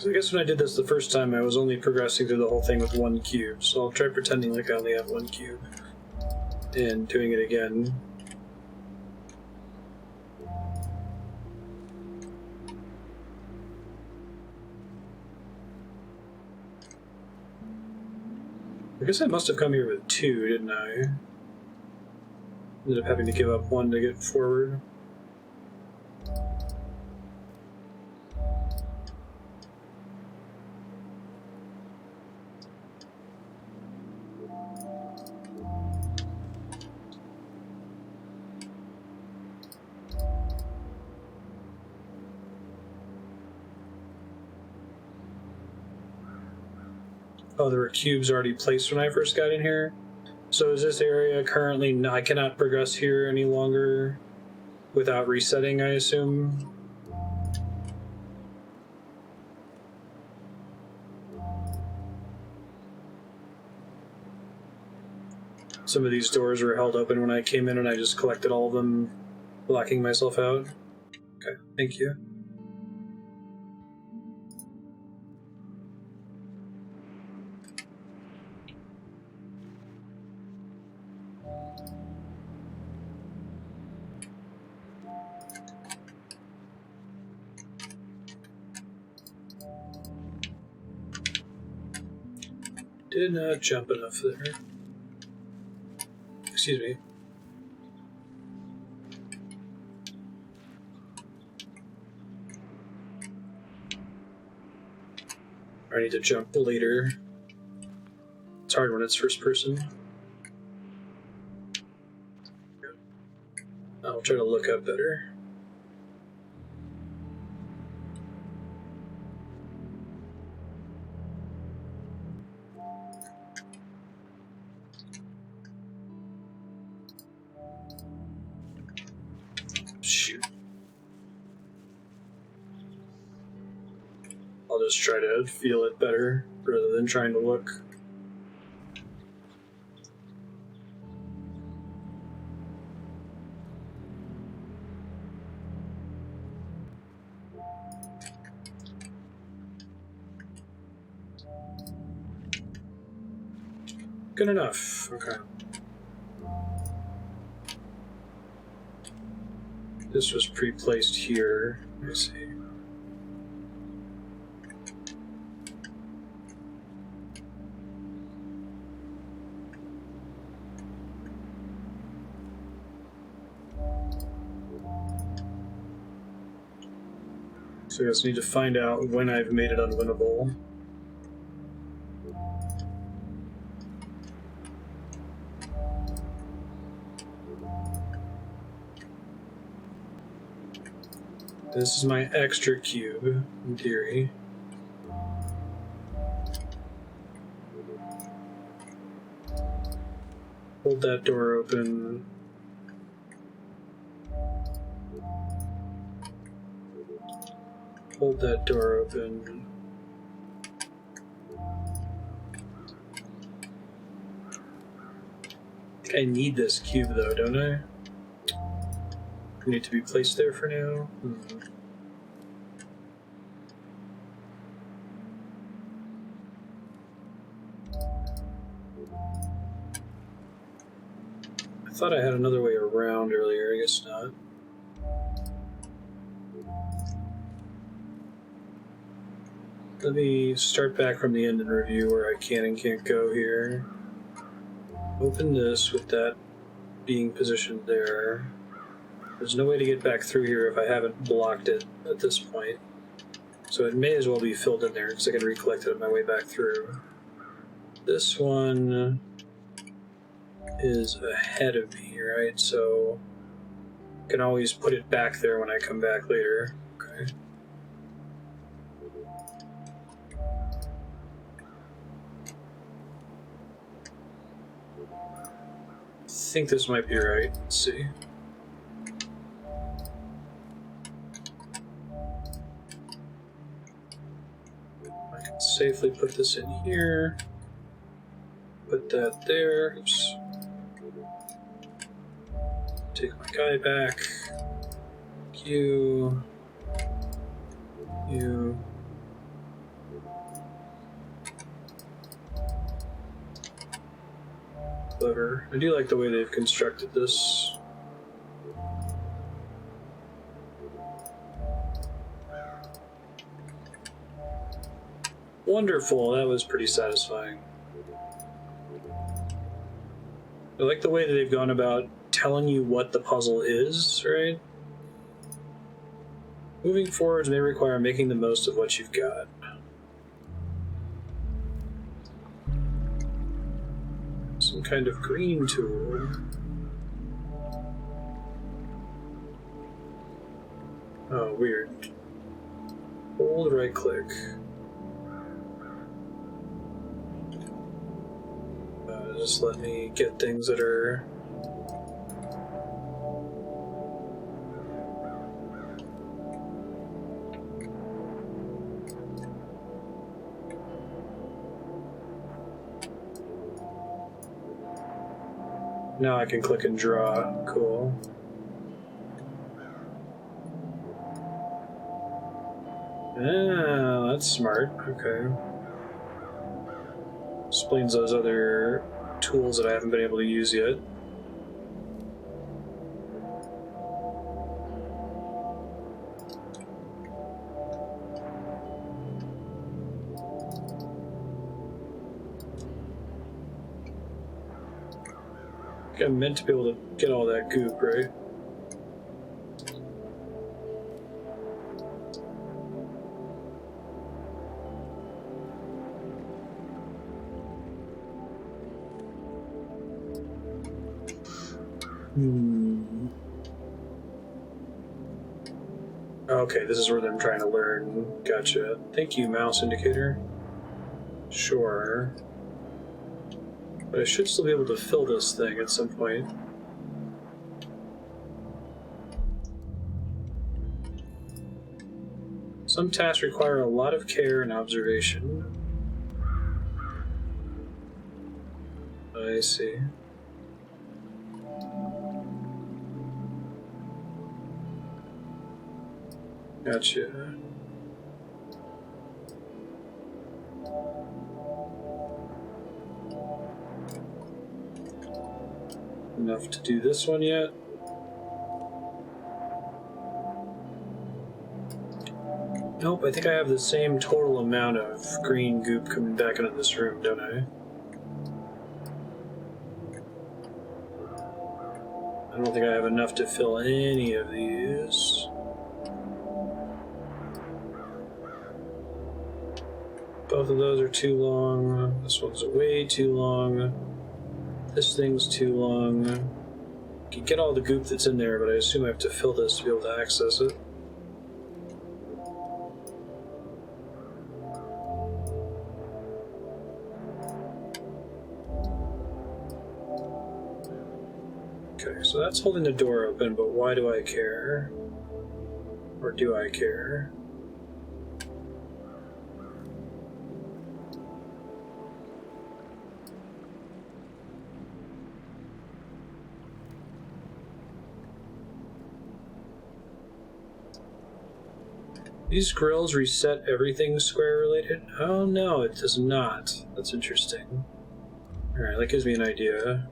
I guess when I did this the first time, I was only progressing through the whole thing with one cube, so I'll try pretending like I only have one cube and doing it again. I guess I must have come here with two, didn't I? Ended up having to give up one to get forward. Oh, there were cubes already placed when I first got in here. So is this area currently... I cannot progress here any longer without resetting, I assume? Some of these doors were held open when I came in and I just collected all of them, blocking myself out. Okay, thank you. Did not jump enough there. Excuse me. I need to jump later. It's hard when it's first person. I'll try to look up better. Shoot. I'll just try to feel it better rather than trying to look. Good enough. Okay. This was pre-placed here. Let me see. So I guess I need to find out when I've made it unwinnable. This is my extra cube, in theory. Hold that door open. Hold that door open. I think I need this cube though, don't I? Need to be placed there for now. I thought I had another way around earlier, I guess not. Let me start back from the end and review where I can and can't go here. Open this with that being positioned there. There's no way to get back through here if I haven't blocked it at this point. So it may as well be filled in there because I can recollect it on my way back through. this one is ahead of me, right? So I can always put it back there when I come back later. Okay. I think this might be right. Let's see. I can safely put this in here. Put that there. Oops. Take my guy back. You. Clever. I do like the way they've constructed this. Wonderful, that was pretty satisfying. I like the way that they've gone about telling you what the puzzle is, right? Moving forwards may require making the most of what you've got. Some kind of green tool. Oh, weird. Hold right click. Just let me get things that are... Now I can click and draw. Cool. Ah, that's smart. Okay. Explains those other tools that I haven't been able to use yet. I'm meant to be able to get all that goop, right? Okay, this is where I'm trying to learn. Gotcha. Thank you, mouse indicator. Sure. But I should still be able to fill this thing at some point. Some tasks require a lot of care and observation. I see. Gotcha. Enough to do this one yet? Nope, I think I have the same total amount of green goop coming back into this room, don't I? I don't think I have enough to fill any of these. Both of those are too long. This one's way too long. This thing's too long. I can get all the goop that's in there, but I assume I have to fill this to be able to access it. Okay, so that's holding the door open, but why do I care? Or do I care? These grills reset everything square related? Oh no, it does not. That's interesting. Alright, that gives me an idea.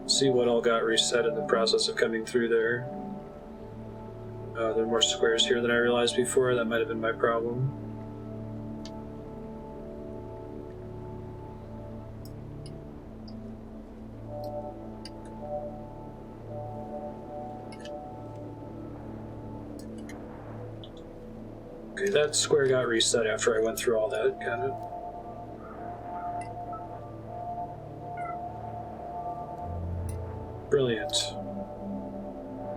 See what all got reset in the process of coming through there. There are more squares here than I realized before. That might have been my problem. Okay, that square got reset after I went through all that. Got it. Brilliant.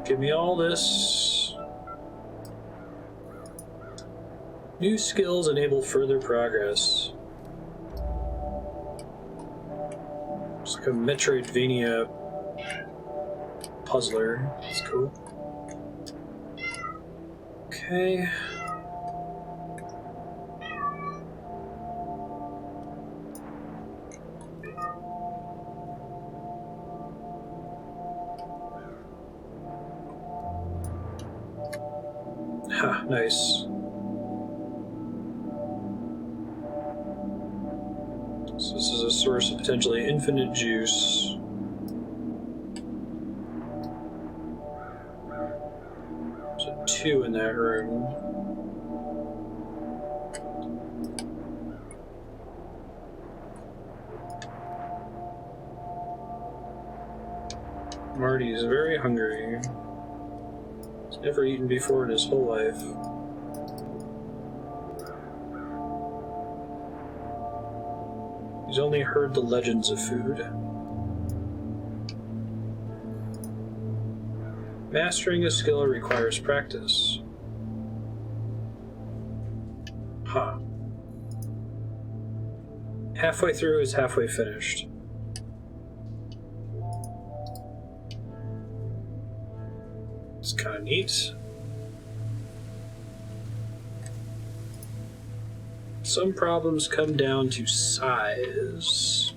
Give me all this. New skills enable further progress. It's like a Metroidvania puzzler. That's cool. Okay. Ha, nice. So this is a source of potentially infinite juice. So 2 in that room. Marty is very hungry. He's never eaten before in his whole life. He's only heard the legends of food. Mastering a skill requires practice. Huh. Halfway through is halfway finished. It's kind of neat. Some problems come down to size.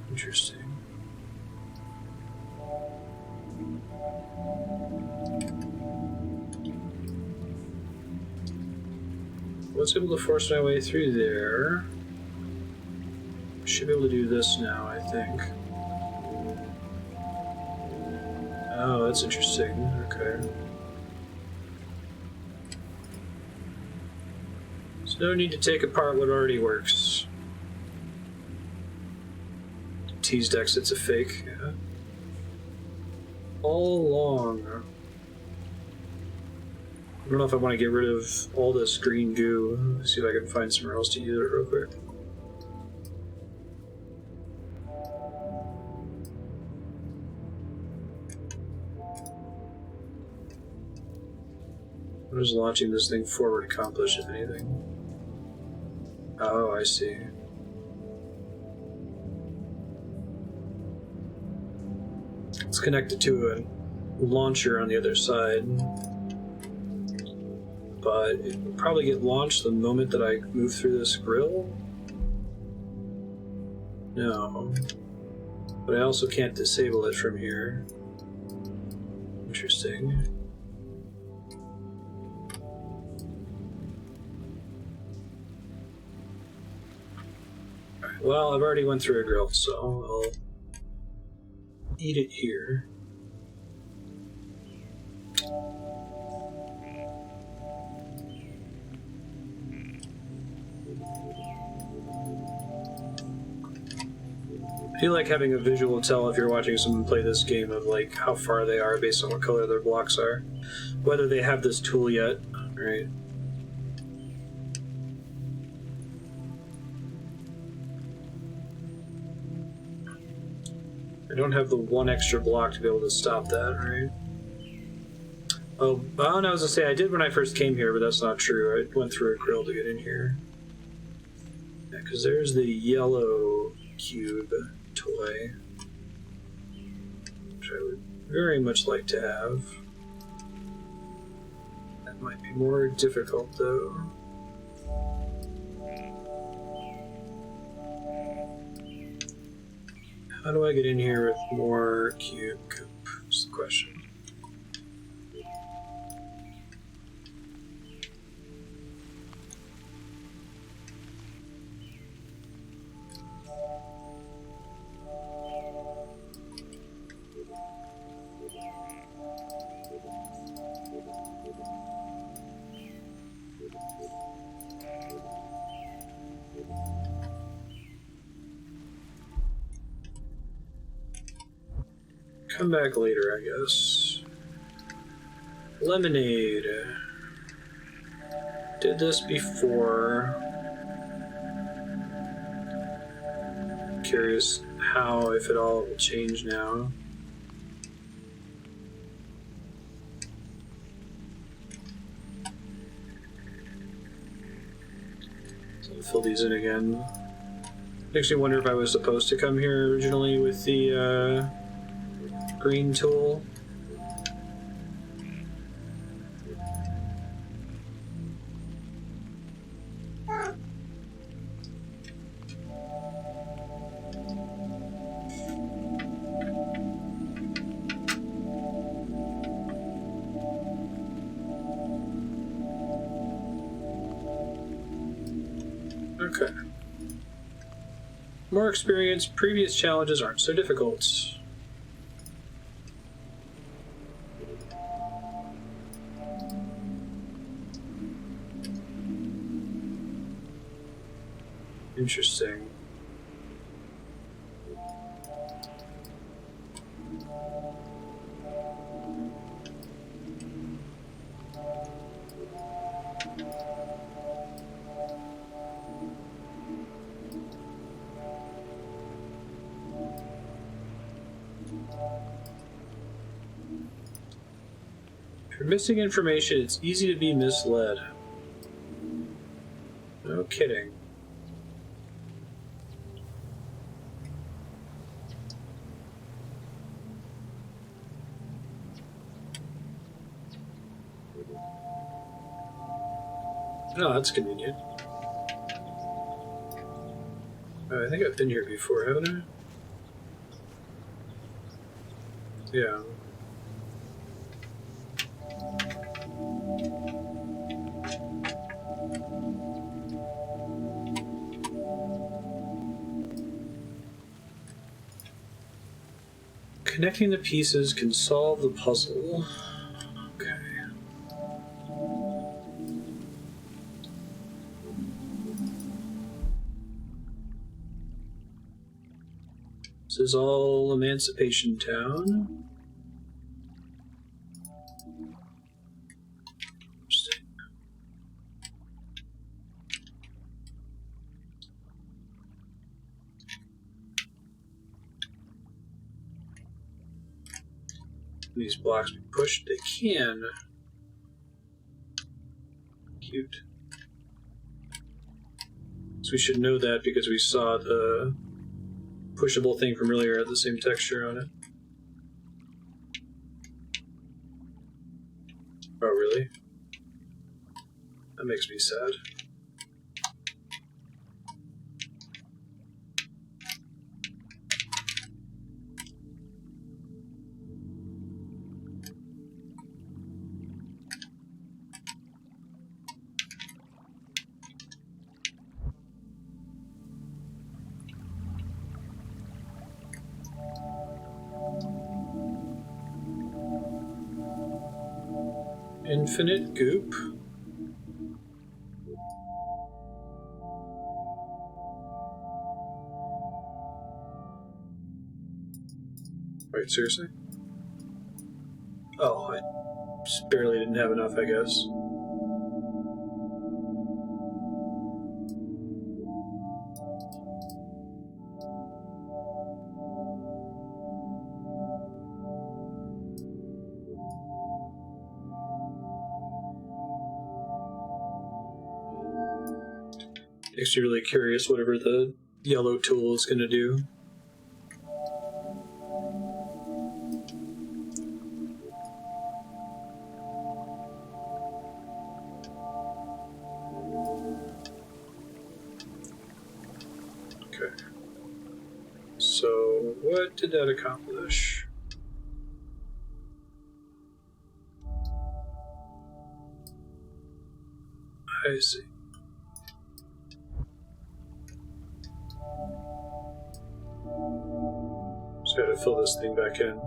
Interesting. I was able to force my way through there. Should be able to do this now, I think. Oh, that's interesting. Okay. There's no need to take apart what already works. Teased exit's a fake, yeah. All along. I don't know if I want to get rid of all this green goo. Let's see if I can find somewhere else to use it real quick. What does launching this thing forward accomplish, if anything? Oh, I see. It's connected to a launcher on the other side. But it will probably get launched the moment that I move through this grill? No. But I also can't disable it from here. Interesting. Alright, well, I've already went through a grill, so I'll eat it here. I feel like having a visual tell if you're watching someone play this game of like how far they are based on what color their blocks are. Whether they have this tool yet, right? I don't have the one extra block to be able to stop that, right? Oh, no, I was gonna say I did when I first came here, but that's not true. I went through a grill to get in here. Yeah, because there's the yellow cube toy, which I would very much like to have. That might be more difficult, though. How do I get in here with more cube goop? Is the question. Come back later, I guess. Lemonade. Did this before. Curious how, if at all, it will change now. So I'll fill these in again. Makes me wonder if I was supposed to come here originally with the green tool. Okay. More experience, previous challenges aren't so difficult. Interesting. If you're missing information, it's easy to be misled. No kidding. Oh, that's convenient. Oh, I think I've been here before, haven't I? Yeah. Connecting the pieces can solve the puzzle. Okay. This is all Emancipation Town. Interesting. These blocks be pushed? They can. Cute. So we should know that because we saw the pushable thing from earlier had the same texture on it. Oh, really? That makes me sad. Infinite goop. Wait, seriously? Oh, I just barely didn't have enough, I guess. Makes me really curious whatever the yellow tool is going to do. Okay. So, what did that accomplish? I see. Just gotta fill this thing back in.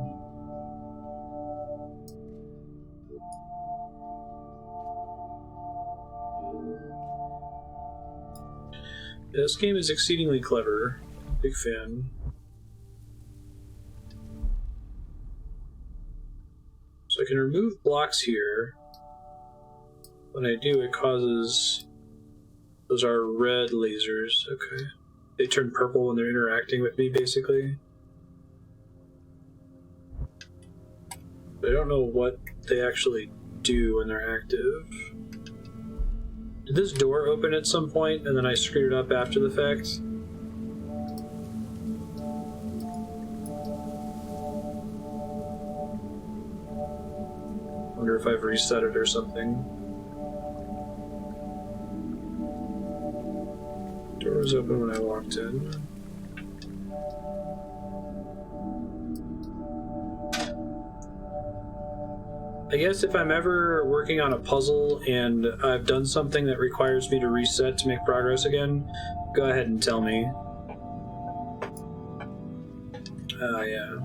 This game is exceedingly clever. Big fan. I can remove blocks here. When I do, it causes... Those are red lasers. Okay. They turn purple when they're interacting with me, basically. But I don't know what they actually do when they're active. Did this door open at some point and then I screwed it up after the fact? Wonder if I've reset it or something. Door was open when I walked in. I guess if I'm ever working on a puzzle and I've done something that requires me to reset to make progress again, go ahead and tell me. Yeah.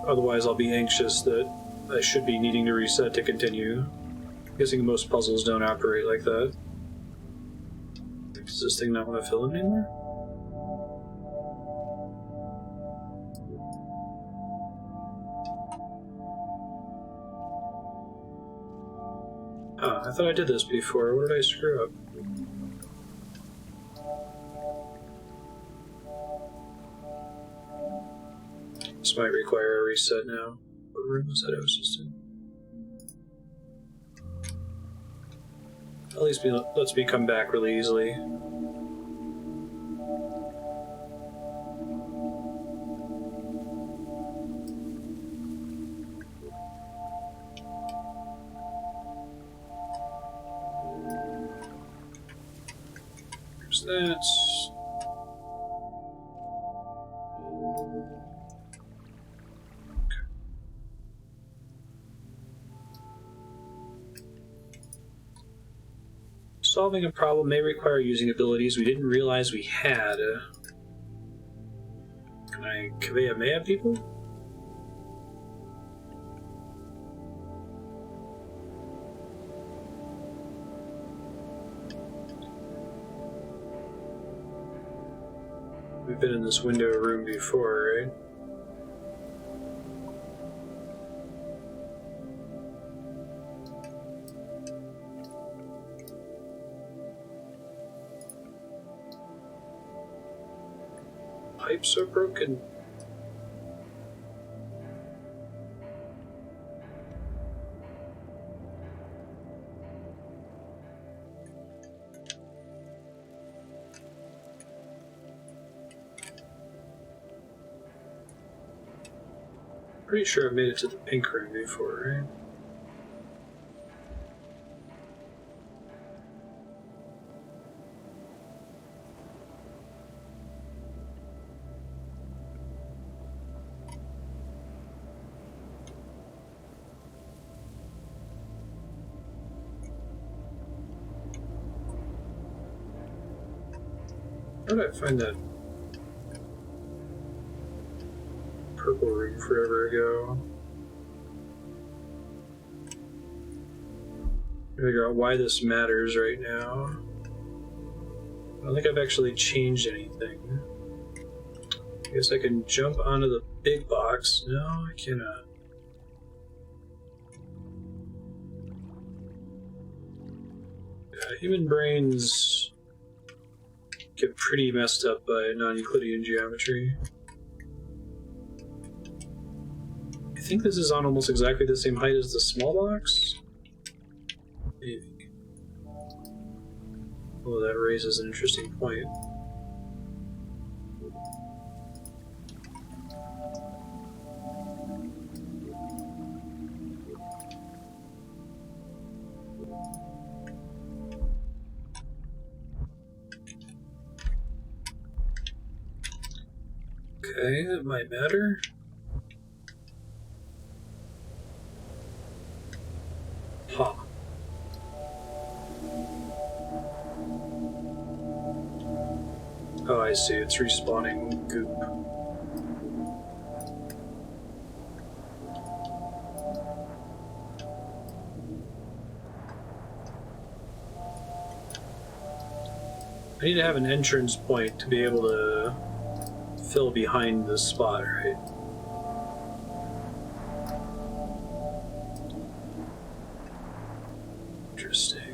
Otherwise, I'll be anxious that I should be needing to reset to continue. I'm guessing most puzzles don't operate like that. Does this thing not want to fill in anymore? Oh, I thought I did this before. What did I screw up? This might require a reset now. What room was that I was just in? At least lets me come back really easily. There's that. Solving a problem may require using abilities we didn't realize we had. Can I Kamehameha people? We've been in this window room before, right? Pipes are broken. Pretty sure I've made it to the pink room before, right? How did I find that purple room forever ago? Figure out why this matters right now. I don't think I've actually changed anything. I guess I can jump onto the big box. No, I cannot. Yeah, human brains get pretty messed up by non-Euclidean geometry. I think this is on almost exactly the same height as the small box. Maybe. Oh, that raises an interesting point. Okay, that might matter. Huh. Oh, I see. It's respawning goop. I need to have an entrance point to be able to fill behind this spot, right? Interesting.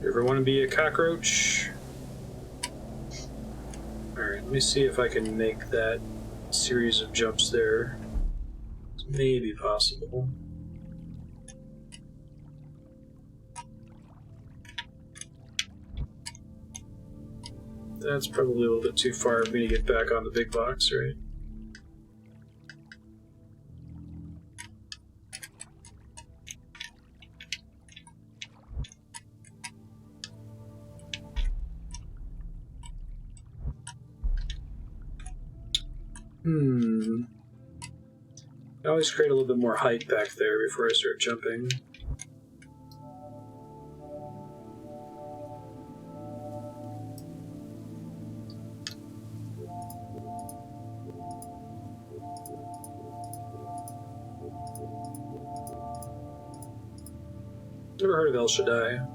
You ever want to be a cockroach? Alright, let me see if I can make that series of jumps there. It's maybe possible. That's probably a little bit too far for me to get back on the big box, right? I always create a little bit more height back there before I start jumping. Never heard of El Shaddai.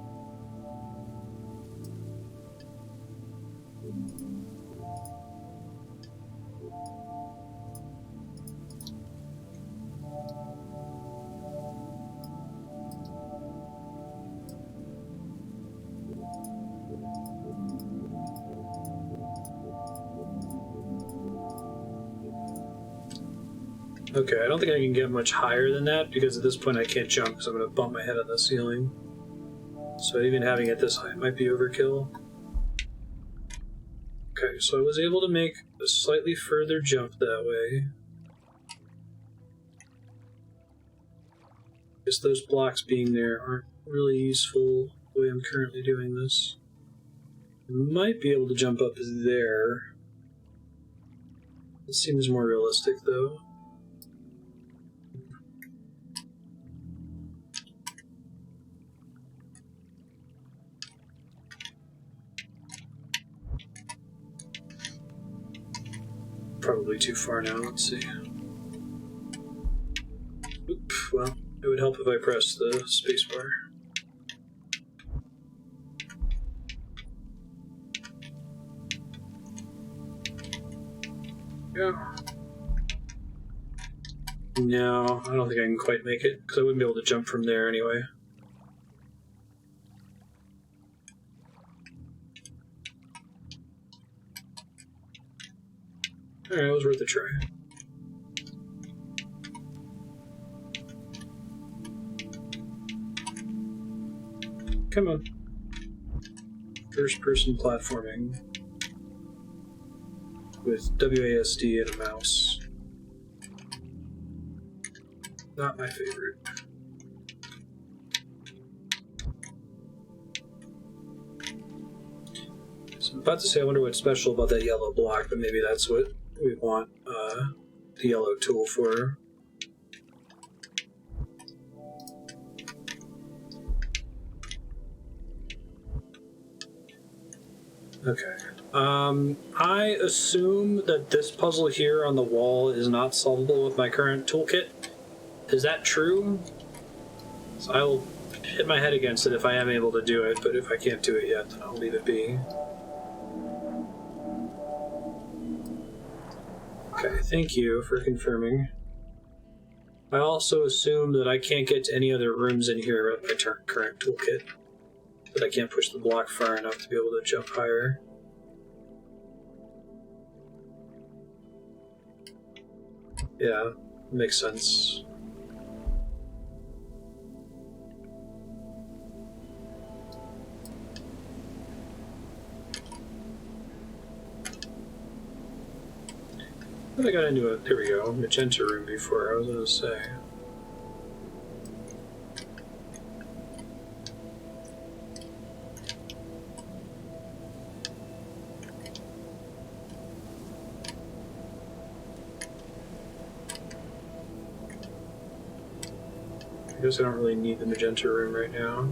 Okay, I don't think I can get much higher than that because at this point I can't jump because I'm going to bump my head on the ceiling. So even having it this high might be overkill. Okay, so I was able to make a slightly further jump that way. Guess those blocks being there aren't really useful the way I'm currently doing this. I might be able to jump up there. It seems more realistic though. Probably too far now, let's see. Oop, well, it would help if I pressed the spacebar. Yeah. No, I don't think I can quite make it, because I wouldn't be able to jump from there anyway. Alright, it was worth a try. Come on. First-person platforming with WASD and a mouse. Not my favorite. So I'm about to say I wonder what's special about that yellow block, but maybe that's what we want the yellow tool for. Okay. I assume that this puzzle here on the wall is not solvable with my current toolkit. Is that true? So I will hit my head against it if I am able to do it, but if I can't do it yet, then I'll leave it be. Okay, thank you for confirming. I also assume that I can't get to any other rooms in here with my current toolkit. That I can't push the block far enough to be able to jump higher. Yeah, makes sense. I got into a, there we go, magenta room before, I was gonna say. I guess I don't really need the magenta room right now.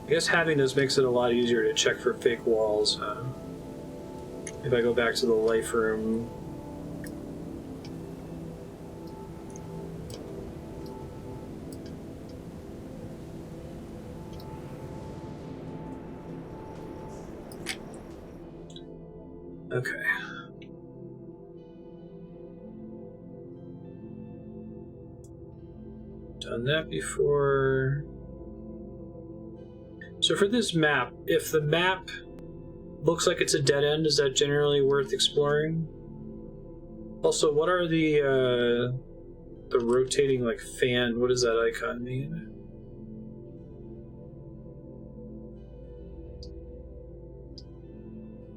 I guess having this makes it a lot easier to check for fake walls, huh? If I go back to the life room. Okay. Done that before. So for this map, if the map looks like it's a dead end, is that generally worth exploring? Also, what are the rotating like fan? What does that icon mean?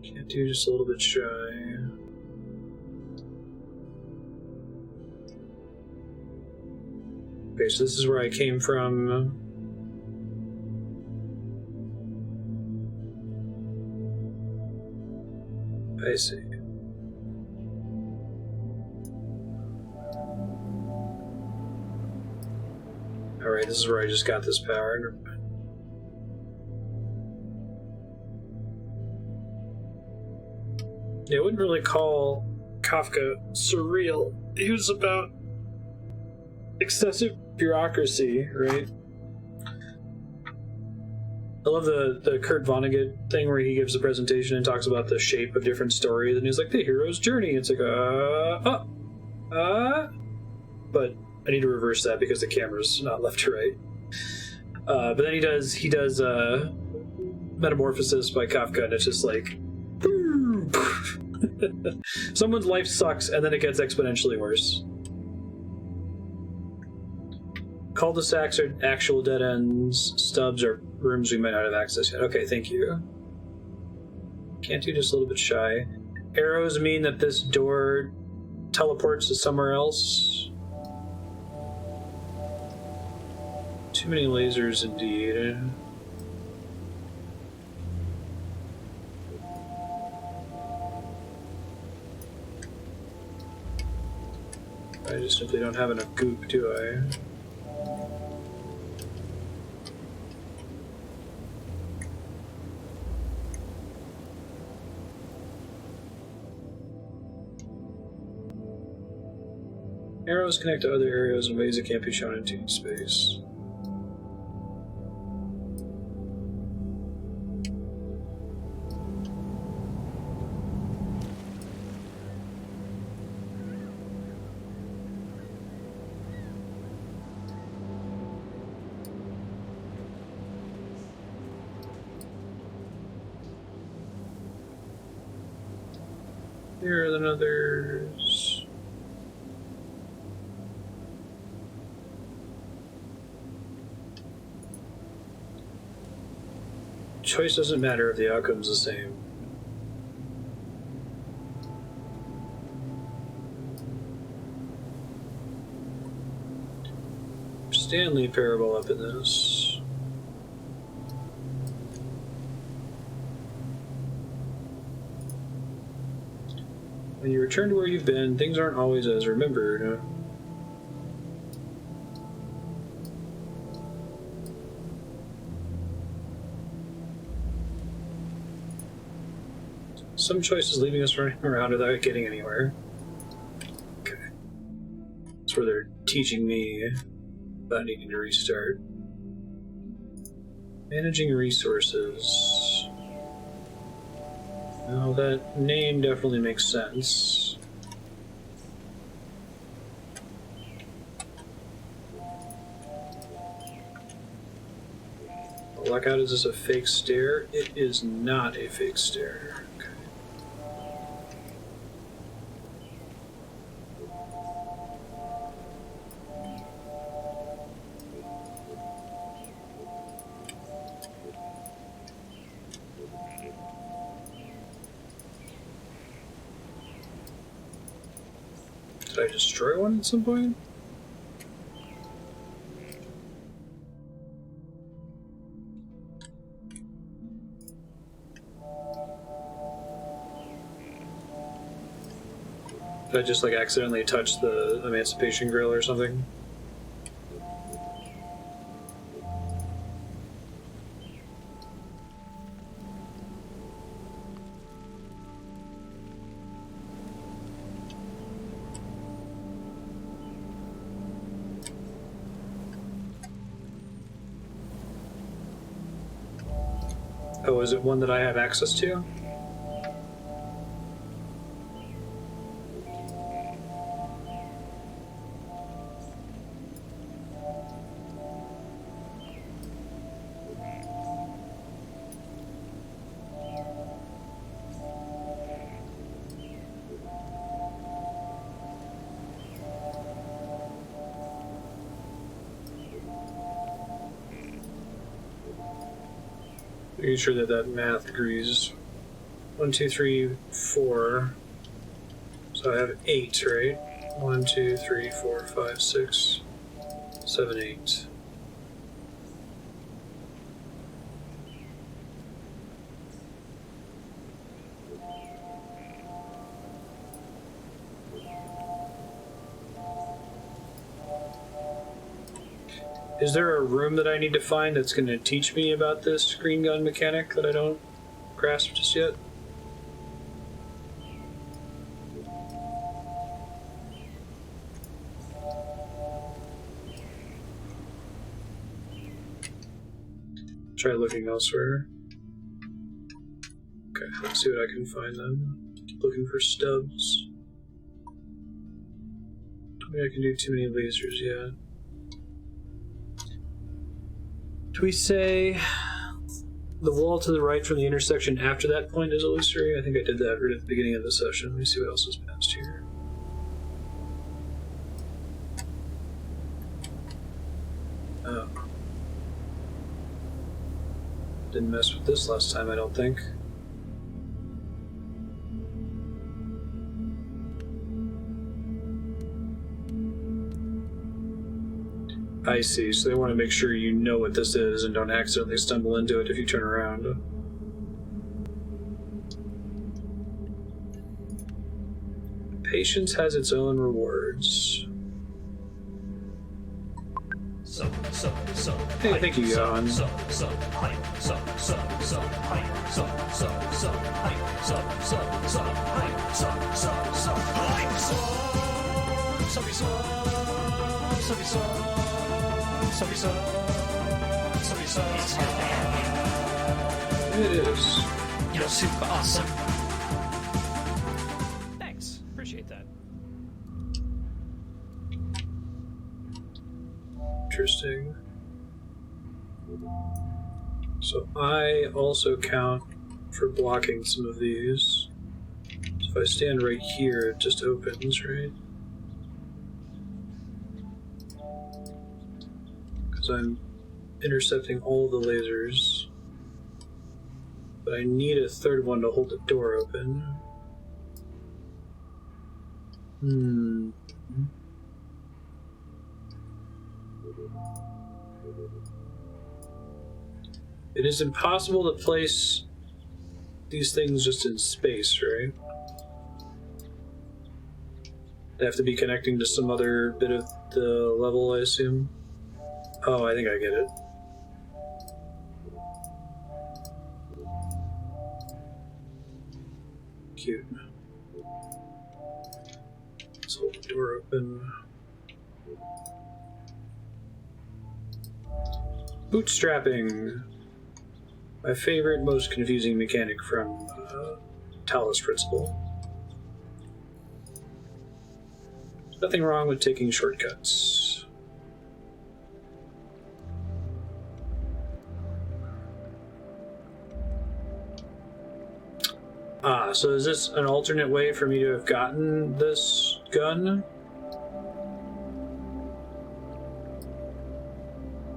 Can't do just a little bit shy. Okay, so this is where I came from. I see. Alright, this is where I just got this power. Yeah, I wouldn't really call Kafka surreal. He was about excessive bureaucracy, right? I love the Kurt Vonnegut thing where he gives a presentation and talks about the shape of different stories, and he's like, the hero's journey. It's like, but I need to reverse that because the camera's not left to right. But then he does Metamorphosis by Kafka, and it's just like, someone's life sucks, and then it gets exponentially worse. Cul-de-sacs are actual dead ends. Stubs are rooms we might not have access yet. Okay, thank you. Can't do just a little bit shy. Arrows mean that this door teleports to somewhere else. Too many lasers, indeed. I just simply don't have enough goop, do I? Arrows connect to other arrows in ways that can't be shown in 2D space. Here are the others. Choice doesn't matter if the outcome's the same. Stanley parable up in this. When you return to where you've been, things aren't always as remembered. Some choices leaving us running around without getting anywhere. Okay. That's where they're teaching me about needing to restart. Managing resources. Well, that name definitely makes sense. Blackout, is this a fake stair? It is not a fake stair. Okay. Did I destroy one at some point? Did I just like accidentally touch the Emancipation Grill or something? Oh, is it one that I have access to? Making sure that that math agrees. 1, 2, 3, 4. So I have 8, right? 1, 2, 3, 4, 5, 6, 7, 8. Is there a room that I need to find that's going to teach me about this screen gun mechanic that I don't grasp just yet? Try looking elsewhere. Okay, let's see what I can find then. Looking for stubs. Don't think I can do too many lasers yet. Do we say the wall to the right from the intersection after that point is illusory? I think I did that right at the beginning of the session. Let me see what else is passed here. Oh. Didn't mess with this last time, I don't think. I see, so they want to make sure you know what this is and don't accidentally stumble into it if you turn around. Patience has its own rewards. Hey, thank you, Jan. It is. You're super awesome. Thanks. Appreciate that. Interesting. So I also count for blocking some of these. So if I stand right here, it just opens, right? Because I'm intercepting all the lasers. But I need a third one to hold the door open. It is impossible to place these things just in space, right? They have to be connecting to some other bit of the level, I assume. Oh, I think I get it. Cute. Let's hold the door open. Bootstrapping. My favorite, most confusing mechanic from Talos Principle. Nothing wrong with taking shortcuts. Ah, so is this an alternate way for me to have gotten this gun?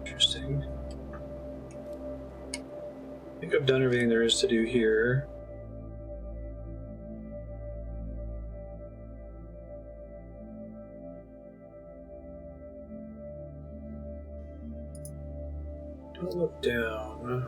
Interesting. I think I've done everything there is to do here. Don't look down.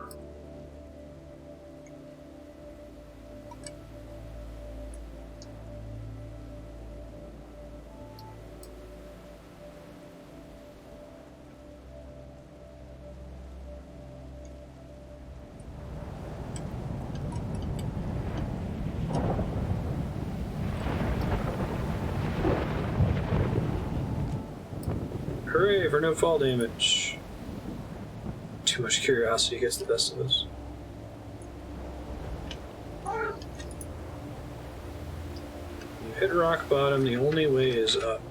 Hooray for no fall damage. Too much curiosity gets the best of us. You hit rock bottom, the only way is up.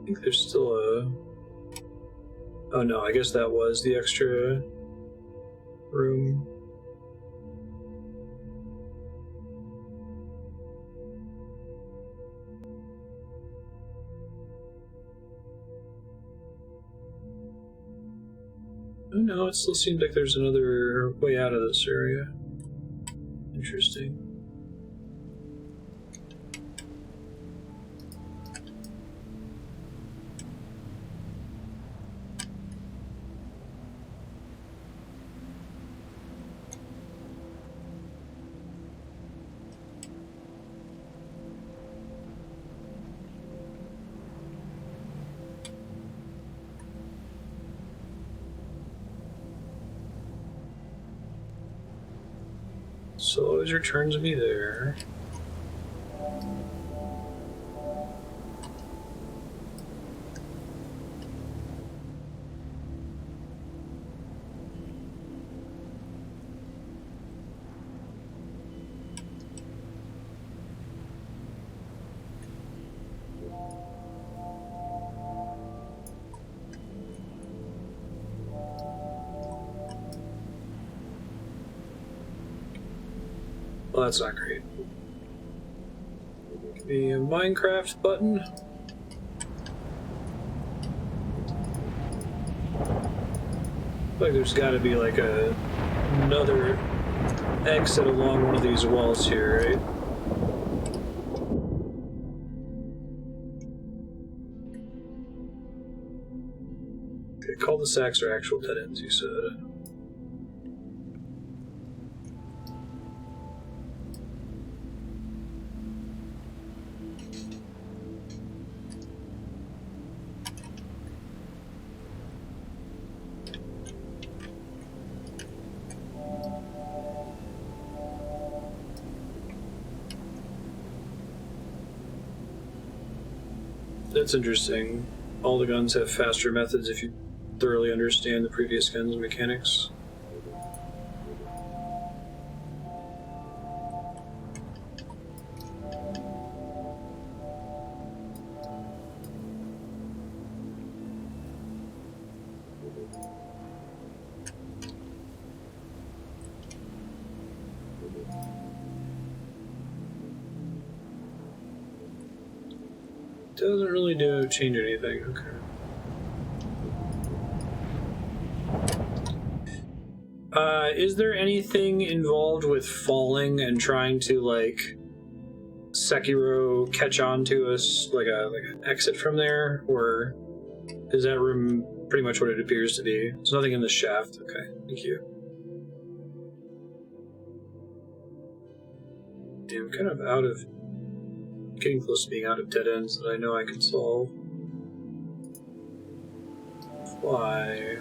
I think there's still a... Oh no, I guess that was the extra room. Oh no, it still seems like there's another way out of this area. Interesting. So always returns me there. Well, that's not great. Give me a Minecraft button. Like there's got to be like another exit along one of these walls here, right? Okay, cul-de-sacs are actual dead ends, you said. That's interesting. All the guns have faster methods if you thoroughly understand the previous gun's mechanics. Doesn't really change anything, okay. Is there anything involved with falling and trying to, like, Sekiro catch on to us, like an exit from there? Or is that room pretty much what it appears to be? There's nothing in the shaft. Okay, thank you. Yeah, I'm kind of getting close to being out of dead ends that I know I can solve. Why?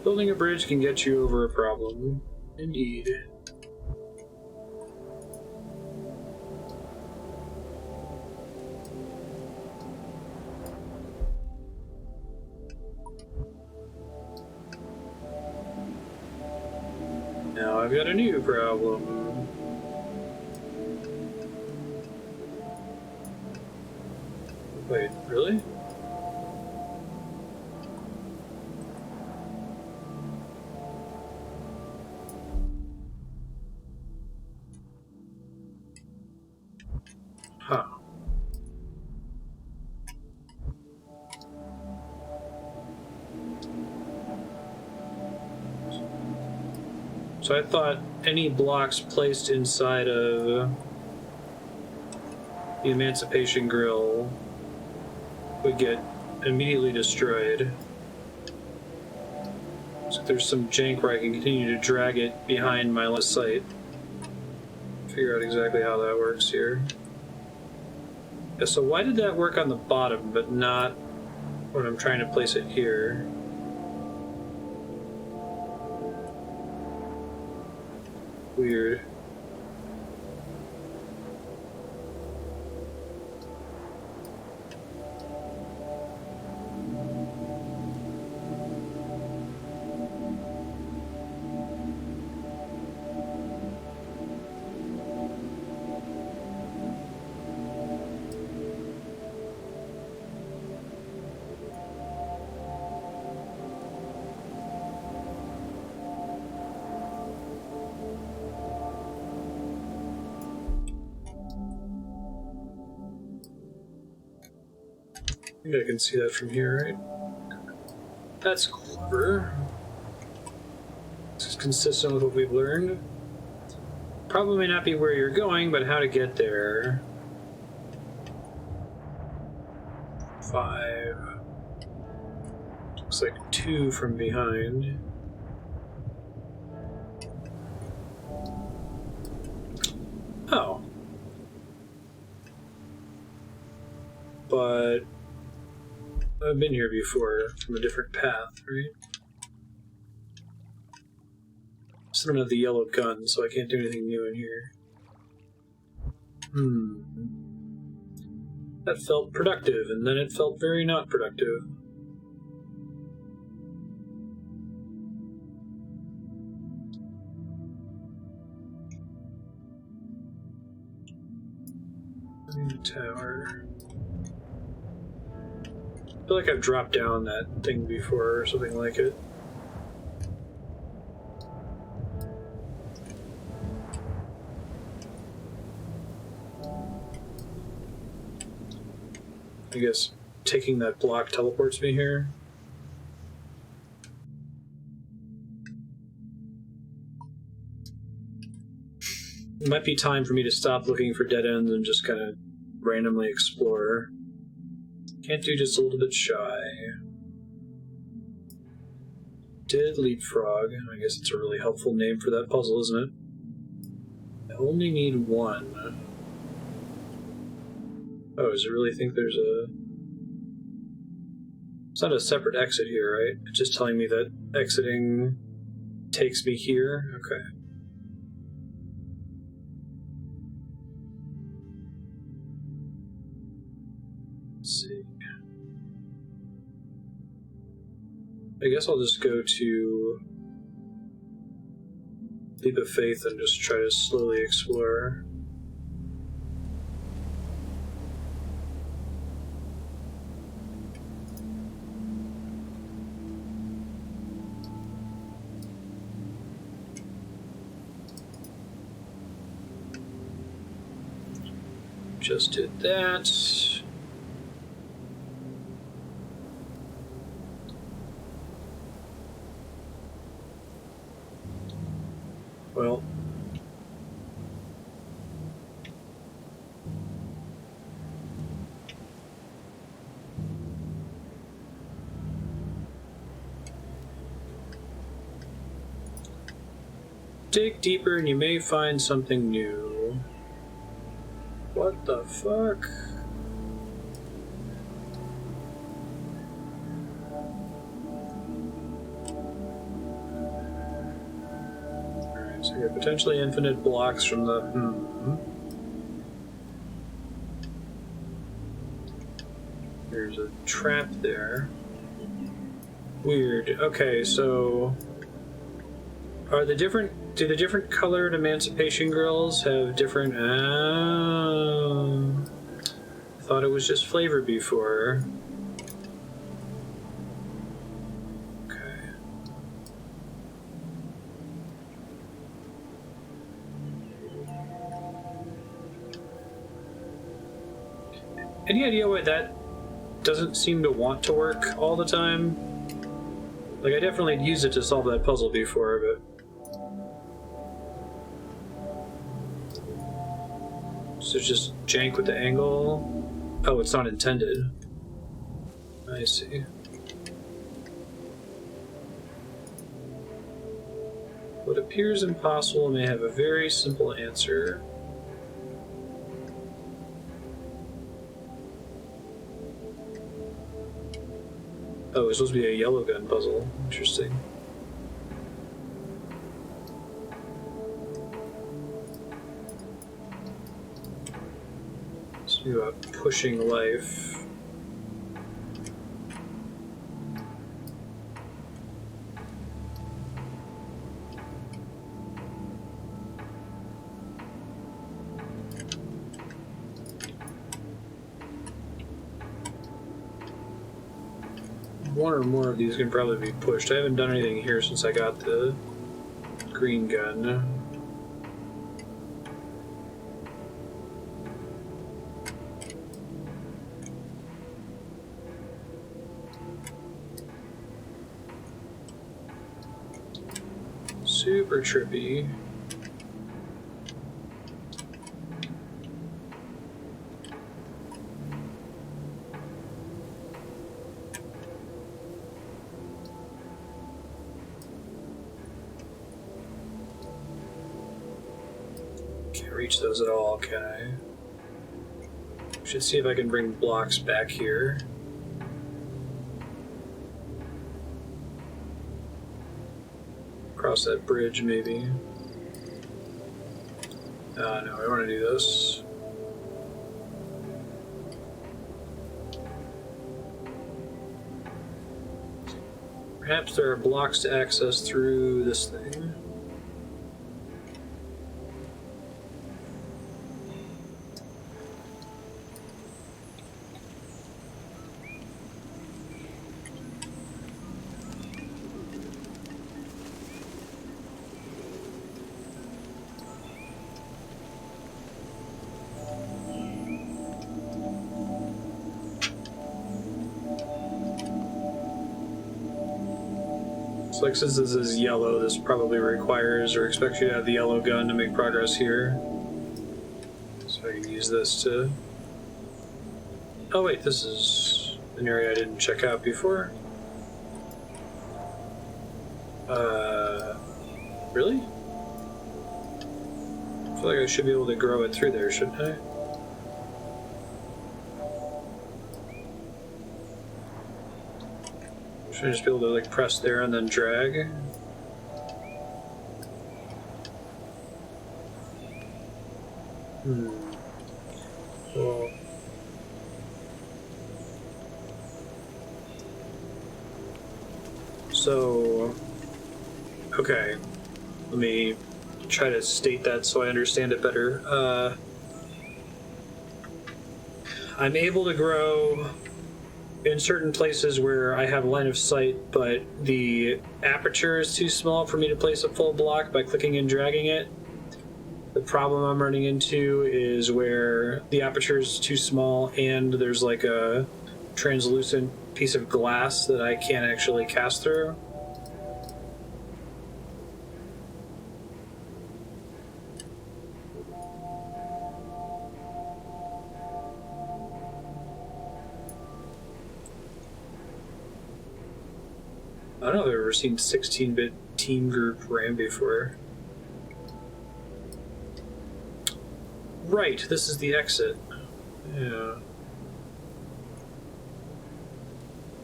Building a bridge can get you over a problem. Indeed. Now I've got a new problem. Wait, really? So I thought any blocks placed inside of the Emancipation Grill would get immediately destroyed. So there's some jank where I can continue to drag it behind my line of sight. Figure out exactly how that works here. Yeah, so why did that work on the bottom, but not when I'm trying to place it here? Weird. I think I can see that from here, right? That's clever. This is consistent with what we've learned. Probably may not be where you're going, but how to get there. 5. Looks like 2 from behind. Oh. But I've been here before from a different path, right? Still don't have the yellow gun, so I can't do anything new in here. That felt productive, and then it felt very not productive. Tower. I feel like I've dropped down that thing before or something like it. I guess taking that block teleports me here. It might be time for me to stop looking for dead ends and just kind of randomly explore. Can't do just a little bit shy. Did leapfrog. I guess it's a really helpful name for that puzzle, isn't it? I only need 1. Oh, does it really think there's a... It's not a separate exit here, right? It's just telling me that exiting takes me here? Okay. Let's see. I guess I'll just go to Leap of Faith and just try to slowly explore. Just did that. Well, dig deeper and you may find something new. What the fuck? Alright, so you have potentially infinite blocks from the... There's a trap there. Weird. Okay, so... do the different colored Emancipation Grills have different... I thought it was just flavored before. Okay. Any idea why that doesn't seem to want to work all the time? Like, I definitely used it to solve that puzzle before, but... So it's just jank with the angle. Oh, it's not intended. I see. What appears impossible may have a very simple answer. Oh, it's supposed to be a yellow gun puzzle. Interesting. It's about pushing life. One or more of these can probably be pushed. I haven't done anything here since I got the green gun. Super trippy. Can't reach those at all, can I? Should see if I can bring blocks back here. Across that bridge, maybe. No, I want to do this. Perhaps there are blocks to access through this thing. So, like, since this is yellow, this probably requires or expects you to have the yellow gun to make progress here. So I can use this to... Oh wait, this is an area I didn't check out before. Really? I feel like I should be able to grow it through there, shouldn't I? Should I just be able to, like, press there and then drag? Well... So... Okay. Let me try to state that so I understand it better. I'm able to grow in certain places where I have line of sight, but the aperture is too small for me to place a full block by clicking and dragging it. The problem I'm running into is where the aperture is too small and there's like a translucent piece of glass that I can't actually cast through. I don't know if I've ever seen 16-bit team group RAM before. Right, this is the exit. Yeah.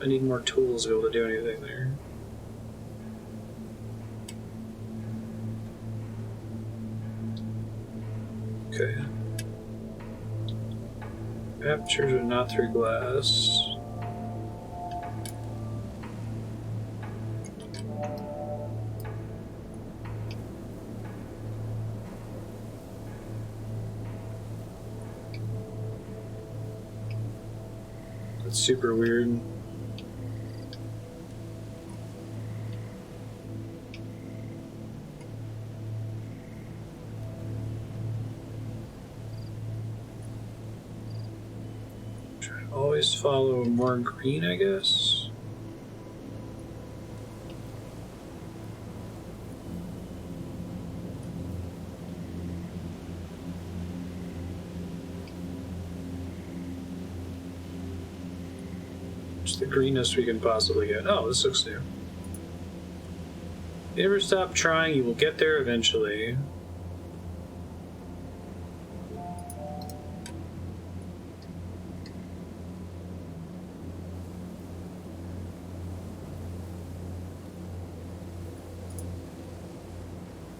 I need more tools to be able to do anything there. Okay. Apertures are not through glass. That's super weird. Always follow more green, I guess. It's the greenest we can possibly get. Oh, this looks new. If you never stop trying, you will get there eventually.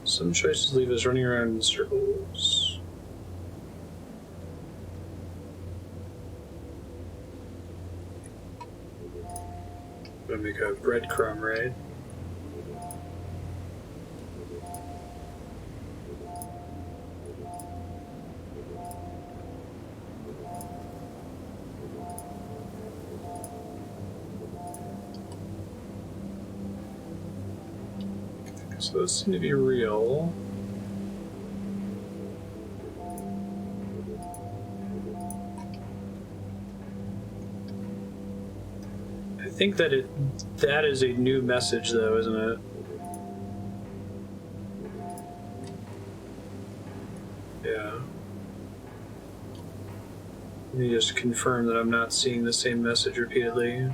Some choices leave us running around in circles. Gonna make a breadcrumb raid. So those seem to be real. I think that that is a new message though, isn't it? Yeah. Let me just confirm that I'm not seeing the same message repeatedly.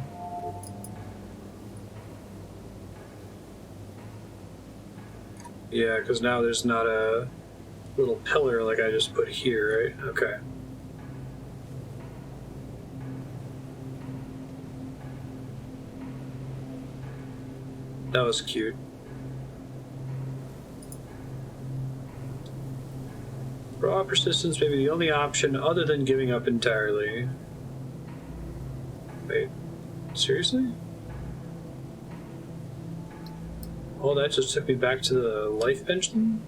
Yeah, because now there's not a little pillar like I just put here, right? Okay. That was cute. Raw persistence may be the only option other than giving up entirely. Wait, seriously? Oh, that just took me back to the life pension?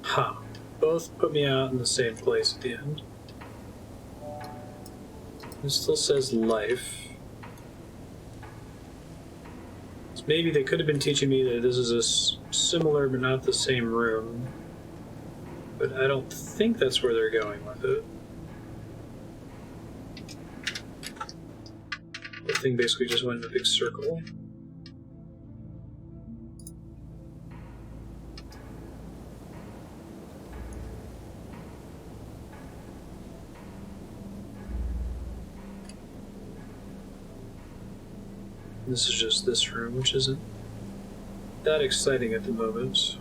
Huh. Both put me out in the same place at the end. It still says life. So maybe they could have been teaching me that this is a similar but not the same room. But I don't think that's where they're going with it. The thing basically just went in a big circle. This is just this room, which isn't that exciting at the moment.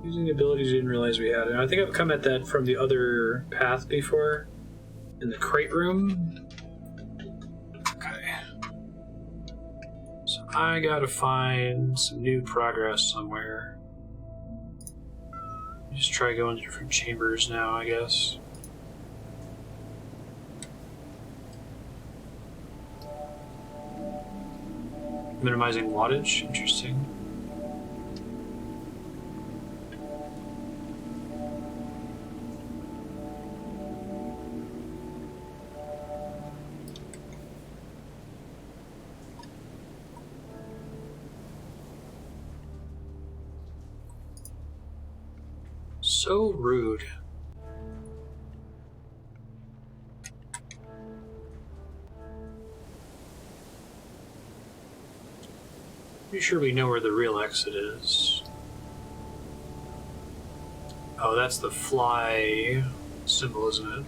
Using abilities you didn't realize we had. And I think I've come at that from the other path before. In the crate room. Okay. So I gotta find some new progress somewhere. Just try going to different chambers now, I guess. Minimizing wattage, interesting. So rude. Pretty sure we know where the real exit is. Oh, that's the fly symbol, isn't it?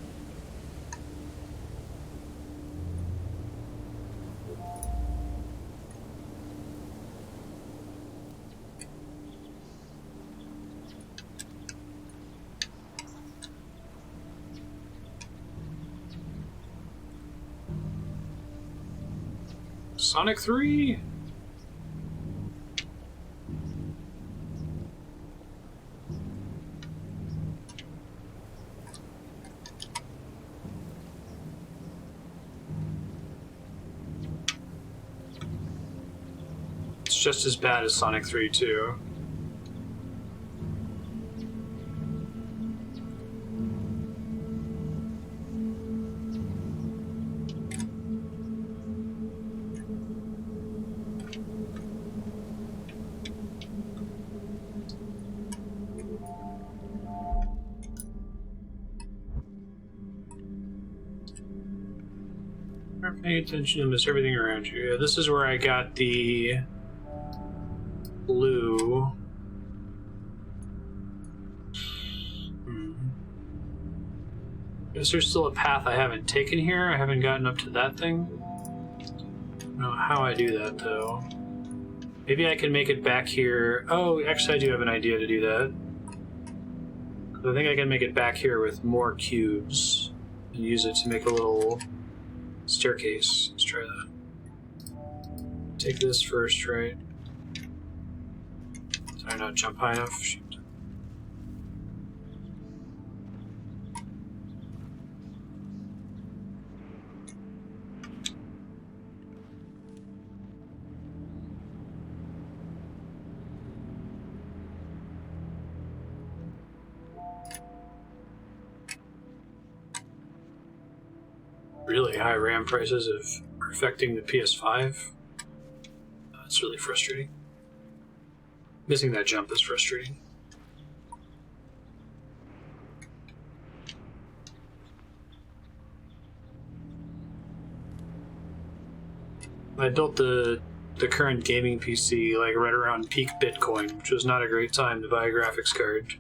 Sonic 3? just as bad as Sonic 3 too. Pay attention to miss everything around you. This is where I got the blue. Guess there's still a path I haven't taken here. I haven't gotten up to that thing. I don't know how I do that though. Maybe I can make it back here. Oh, actually I do have an idea to do that. I think I can make it back here with more cubes and use it to make a little staircase. Let's try that. Take this first, right? Did I not jump high enough? Shoot. Really high RAM prices are affecting the PS5. That's really frustrating. Missing that jump is frustrating. I built the current gaming PC like right around peak Bitcoin, which was not a great time to buy a graphics card.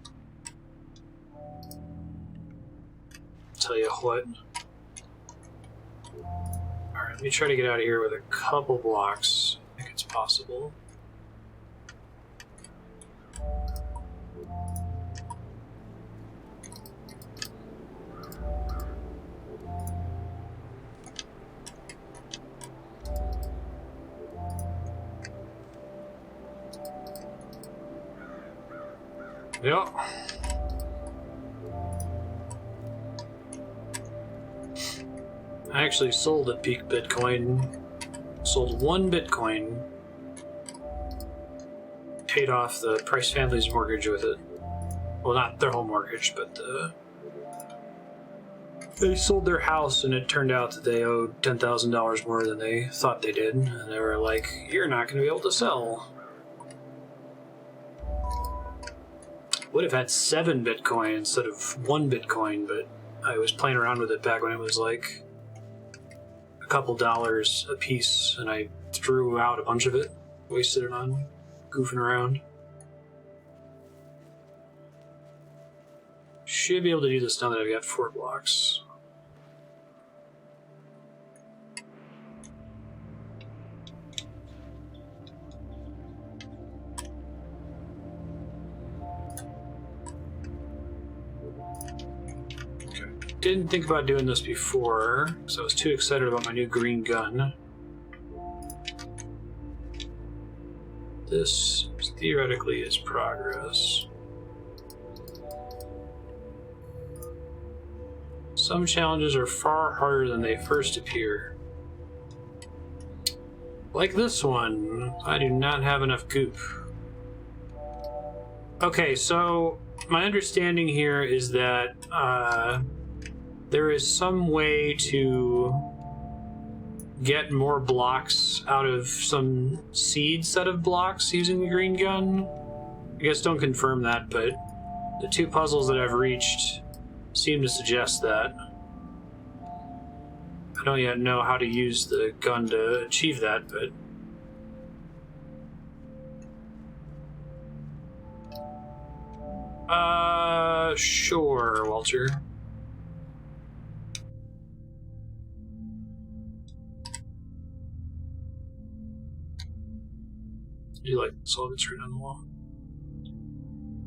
Tell you what. Alright, let me try to get out of here with a couple blocks. I think it's possible. Yep. I actually sold at peak Bitcoin. Sold 1 Bitcoin. Paid off the Price family's mortgage with it. Well, not their whole mortgage, but they sold their house, and it turned out that they owed $10,000 more than they thought they did. And they were like, "You're not going to be able to sell." Would have had 7 Bitcoin instead of 1 Bitcoin, but I was playing around with it back when it was like a couple dollars a piece, and I threw out a bunch of it, wasted it on goofing around. Should be able to do this now that I've got 4 blocks. Didn't think about doing this before, because I was too excited about my new green gun. This theoretically is progress. Some challenges are far harder than they first appear. Like this one, I do not have enough goop. Okay, so my understanding here is that there is some way to get more blocks out of some seed set of blocks using the green gun. I guess don't confirm that, but the 2 puzzles that I've reached seem to suggest that. I don't yet know how to use the gun to achieve that, but sure, Walter. Do you like this one that's written on the wall?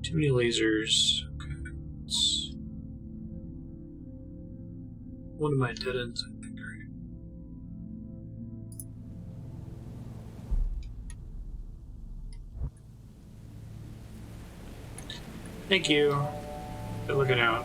Too many lasers. Okay. It's one of my dead ends, I think. Right? Thank you. Good looking out.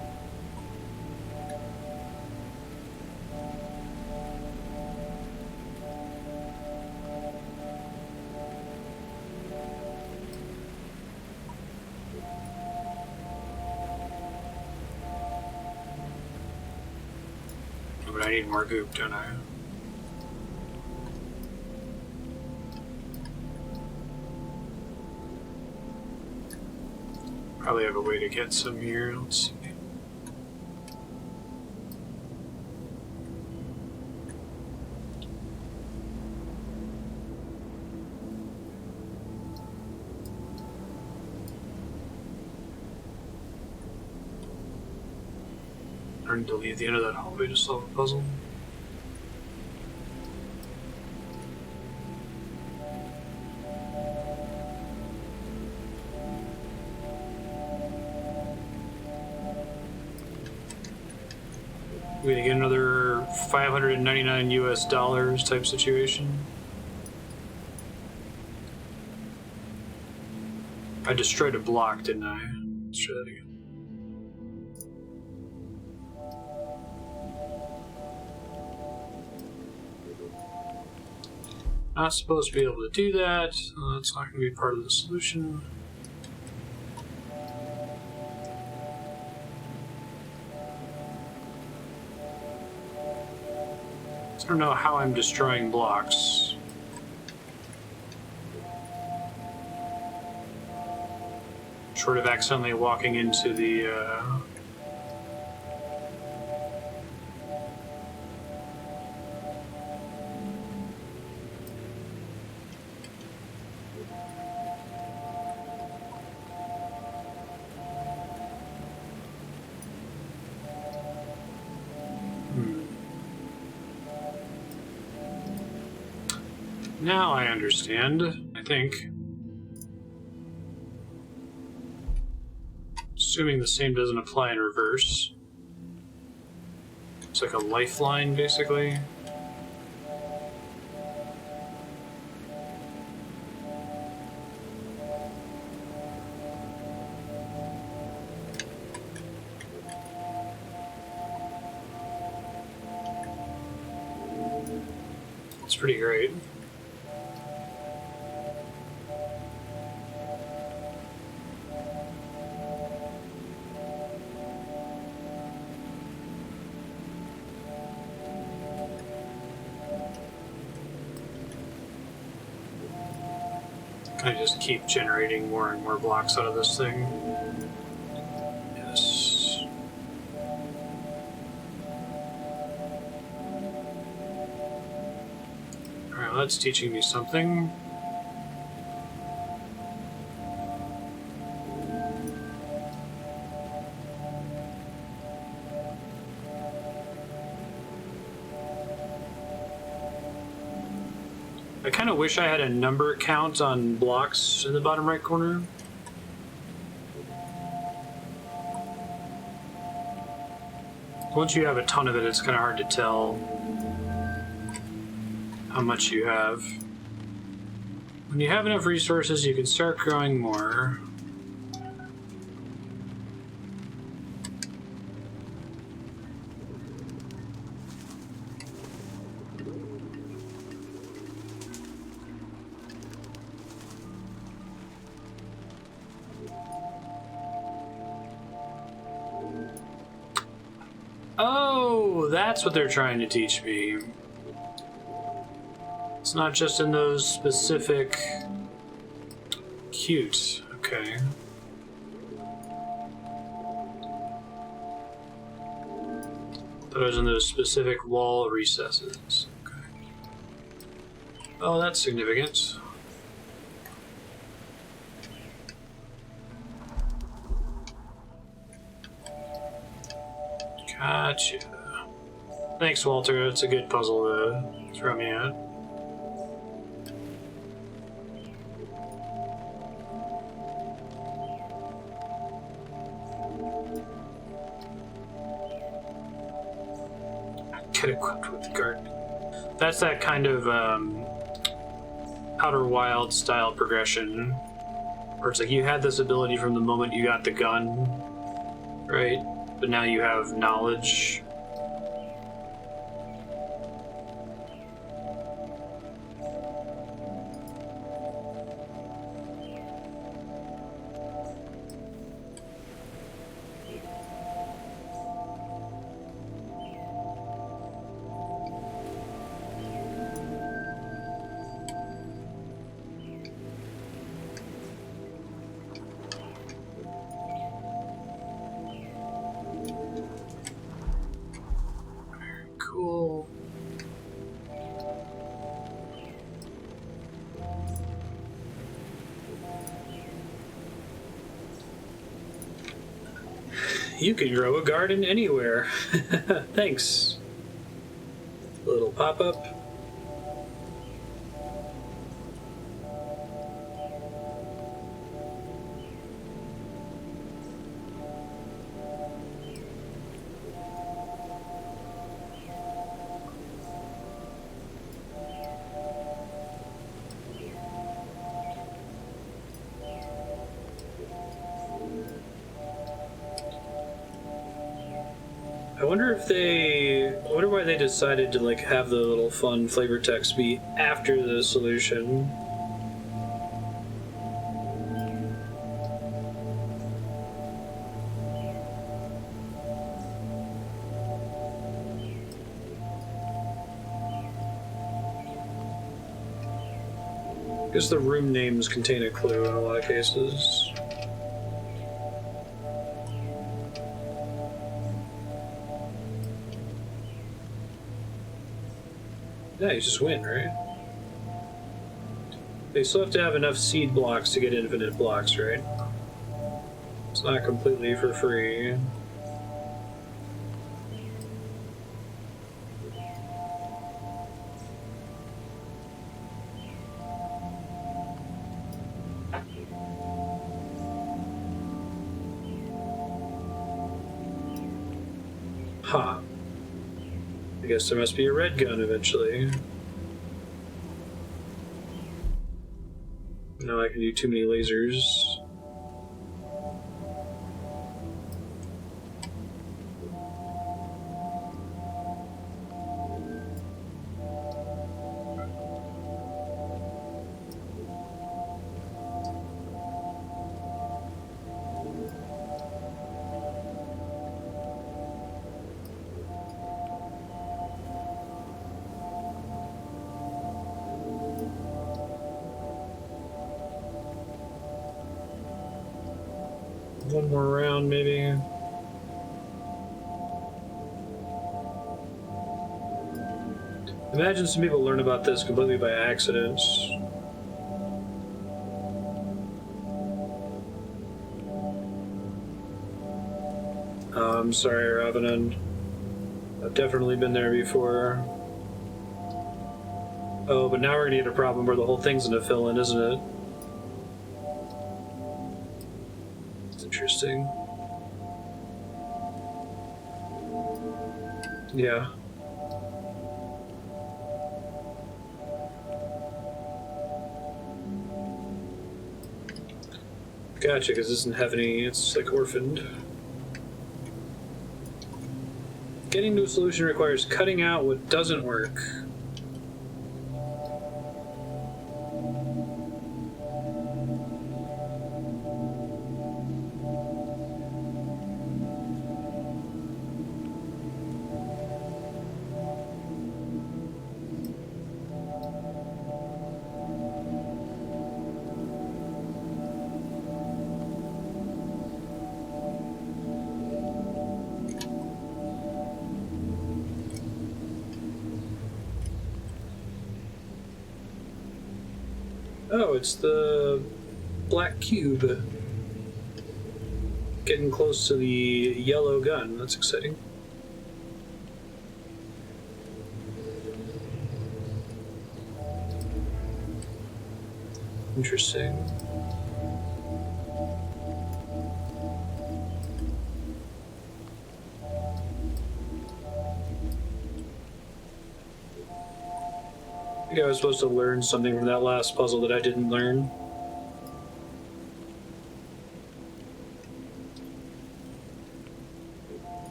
But I need more goop, don't I? Probably have a way to get some here. Let's see. I need to leave the end of that hallway to solve a puzzle. We're gonna get another 599 US dollars type situation. I destroyed a block, didn't I? Let's try that again. Not supposed to be able to do that. That's not going to be part of the solution. I don't know how I'm destroying blocks. Short of accidentally walking into the Now I understand, I think. Assuming the same doesn't apply in reverse. It's like a lifeline, basically. It's pretty great. I just keep generating more and more blocks out of this thing. Yes. Alright, well, that's teaching me something. I kind of wish I had a number count on blocks in the bottom right corner. Once you have a ton of it, it's kind of hard to tell how much you have. When you have enough resources, you can start growing more. Oh, that's what they're trying to teach me. It's not just in those specific... Cute. Okay. Thought it was in those specific wall recesses. Okay. Oh, that's significant. Gotcha. Thanks, Walter. It's a good puzzle to throw me at. Get equipped with the garden. That's that kind of Outer Wild style progression, where it's like you had this ability from the moment you got the gun, right? But now you have knowledge. You can grow a garden anywhere. Thanks. Little pop-up. I wonder why they decided to like have the little fun flavor text be after the solution. I guess the room names contain a clue in a lot of cases. Yeah, you just win, right? They still have to have enough seed blocks to get infinite blocks, right? It's not completely for free. Huh. I guess there must be a red gun eventually. No, I can do too many lasers. One more round, maybe. Imagine some people learn about this completely by accident. I'm sorry, Ravenant. I've definitely been there before. Oh, but now we're gonna get a problem where the whole thing's gonna fill in, isn't it? Interesting. Yeah. Gotcha, because this doesn't have any, it's like orphaned. Getting to a solution requires cutting out what doesn't work. Oh, it's the black cube. Getting close to the yellow gun. That's exciting. Interesting. I think I was supposed to learn something from that last puzzle that I didn't learn.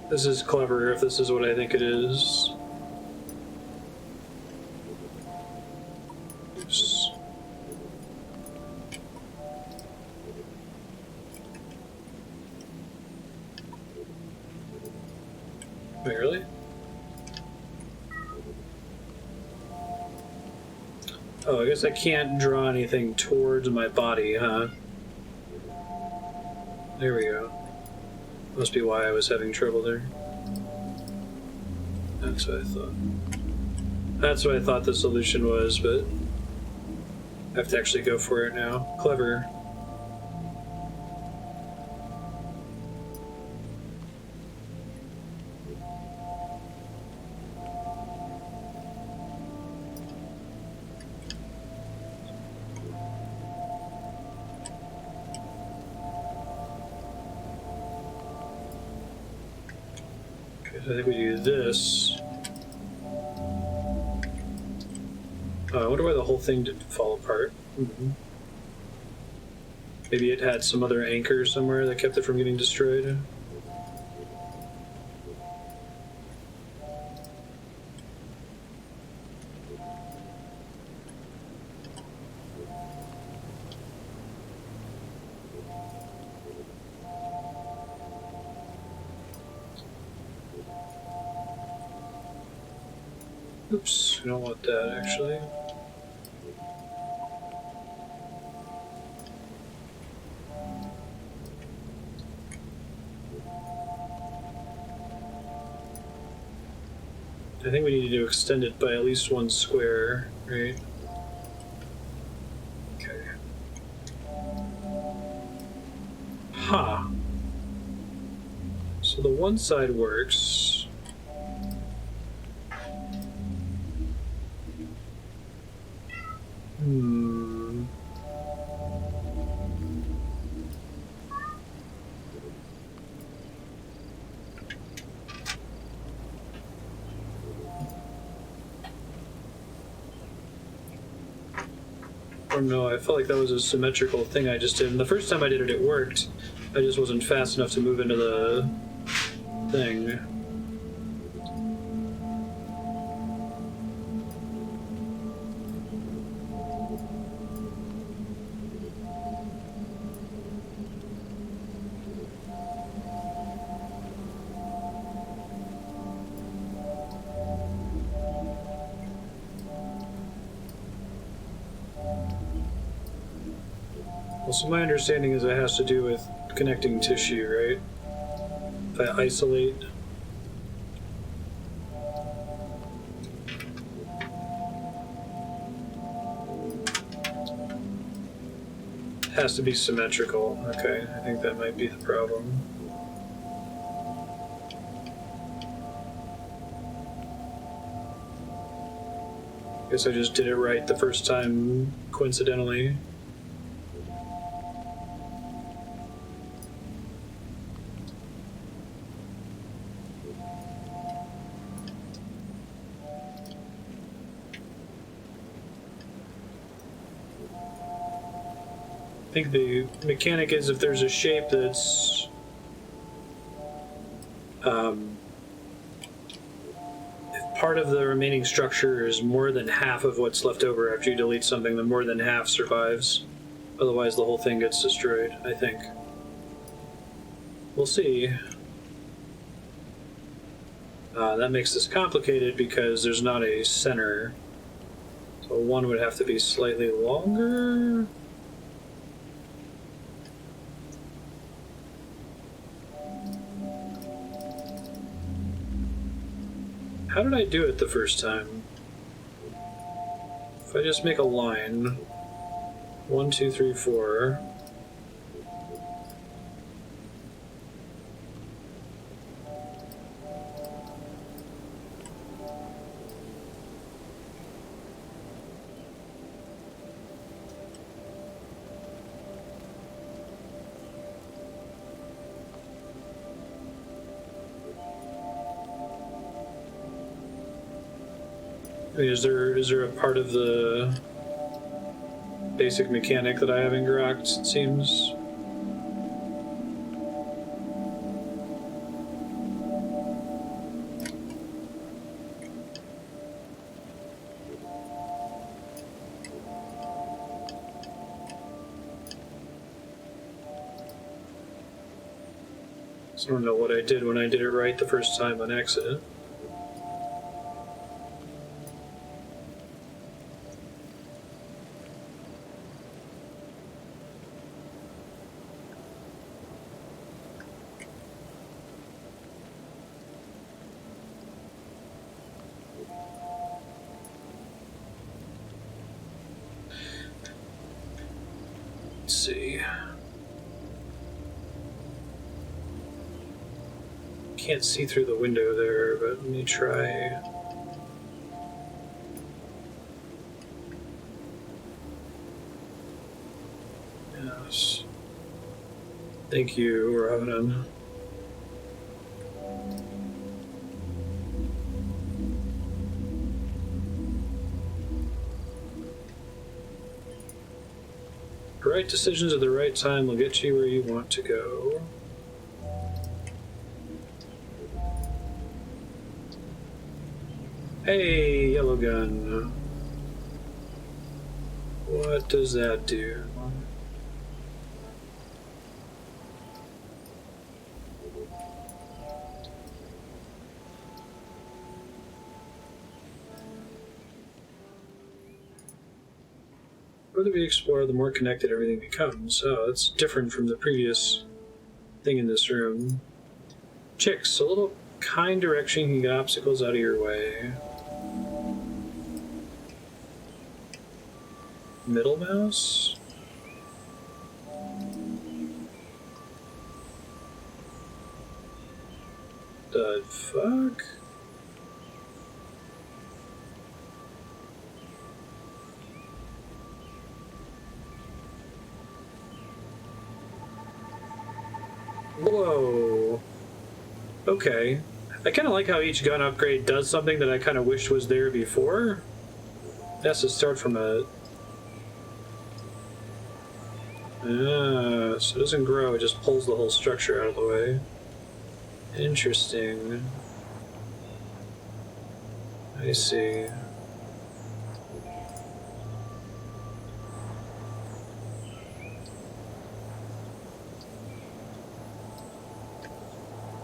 This is clever if this is what I think it is. Oops. Wait, really? Oh, I guess I can't draw anything towards my body, huh? There we go. Must be why I was having trouble there. That's what I thought. That's what I thought the solution was, but I have to actually go for it now. Clever. I think we do this. Oh, I wonder why the whole thing didn't fall apart. Maybe it had some other anchor somewhere that kept it from getting destroyed. Oops, I don't want that actually. I think we need to extend it by at least 1 square, right? Okay. Ha! So the one side works. Or no, I felt like that was a symmetrical thing I just did. And the first time I did it, it worked. I just wasn't fast enough to move into the thing. Well, so my understanding is it has to do with connecting tissue, right? If I isolate. It has to be symmetrical. Okay, I think that might be the problem. Guess I just did it right the first time, coincidentally. I think the mechanic is if there's a shape that's if part of the remaining structure is more than half of what's left over after you delete something, then more than half survives. Otherwise the whole thing gets destroyed, I think. We'll see. That makes this complicated because there's not a center. So one would have to be slightly longer. How did I do it the first time? If I just make a line, 1, 2, 3, 4. I mean, is there a part of the basic mechanic that I haven't grokked, it seems? So I don't know what I did when I did it right the first time on accident. Let's see. Can't see through the window there, but let me try. Yes. Thank you, Robin. right decisions at the right time will get you where you want to go. Hey, yellow gun. What does that do? The further we explore, the more connected everything becomes. Oh, that's different from the previous thing in this room. Chicks, a little kind direction can get obstacles out of your way. Middle mouse? The fuck? Whoa. Okay. I kind of like how each gun upgrade does something that I kind of wished was there before. It has to start from a... so it doesn't grow, it just pulls the whole structure out of the way. Interesting. I see.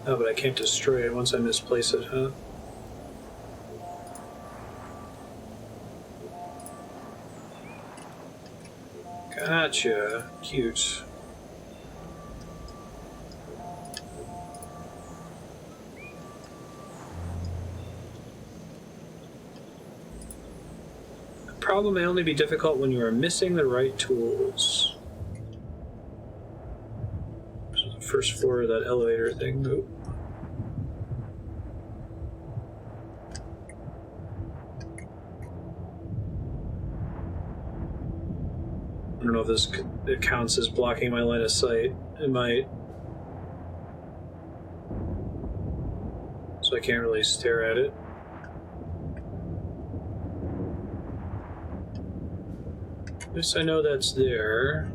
Oh, but I can't destroy it once I misplace it, huh? Gotcha. Cute. The problem may only be difficult when you are missing the right tools. This is the first floor of that elevator thing. Nope. I don't know if this counts as blocking my line of sight. It might. So I can't really stare at it. At least I know that's there.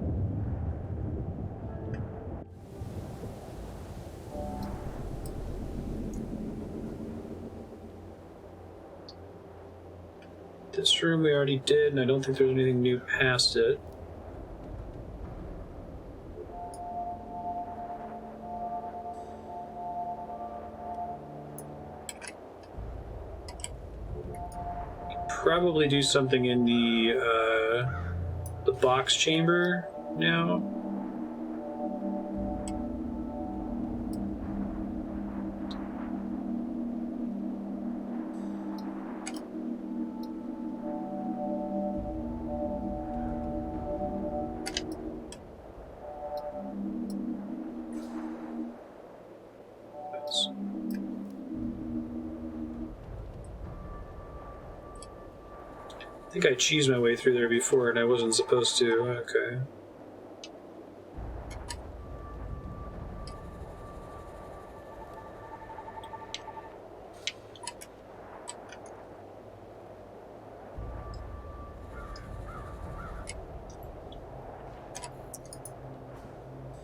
This room we already did, and I don't think there's anything new past it. Probably do something in the box chamber now. I think I cheesed my way through there before and I wasn't supposed to. Okay.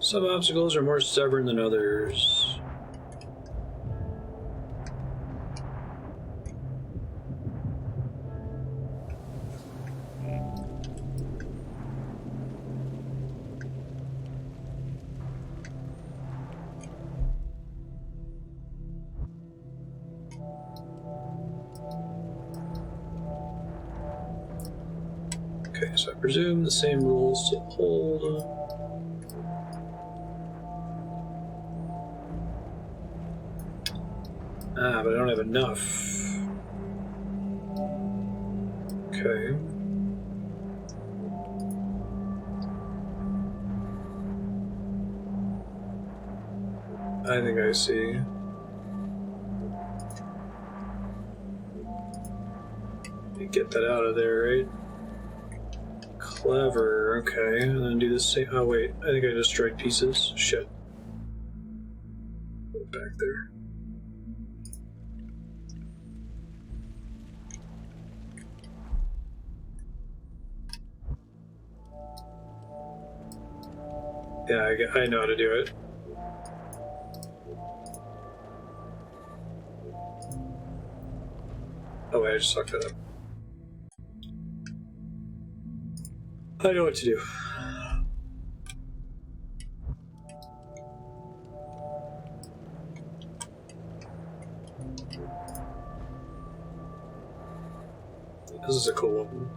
Some obstacles are more stubborn than others. Okay, so I presume the same rules still hold. Ah, but I don't have enough. Okay. I think I see. You get that out of there, right? Clever, okay. And then do the same. Oh, wait. I think I destroyed pieces. Shit. Back there. Yeah, I know how to do it. Oh wait, I just fucked that up. I know what to do. This is a cool one.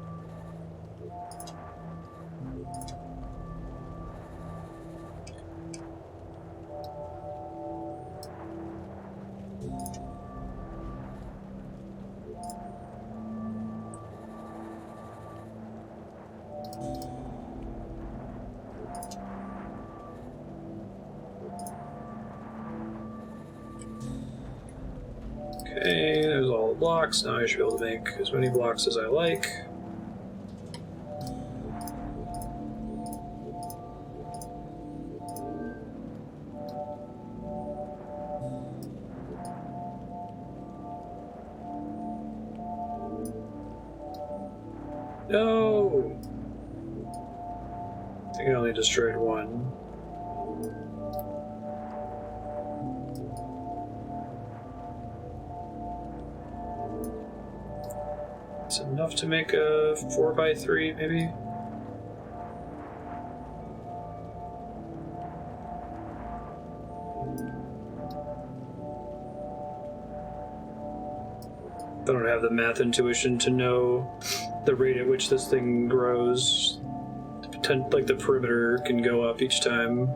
Okay, there's all the blocks. Now I should be able to make as many blocks as I like. No! I think I only destroyed one. It's enough to make a 4x3, maybe? I don't have the math intuition to know the rate at which this thing grows. Like the perimeter can go up each time.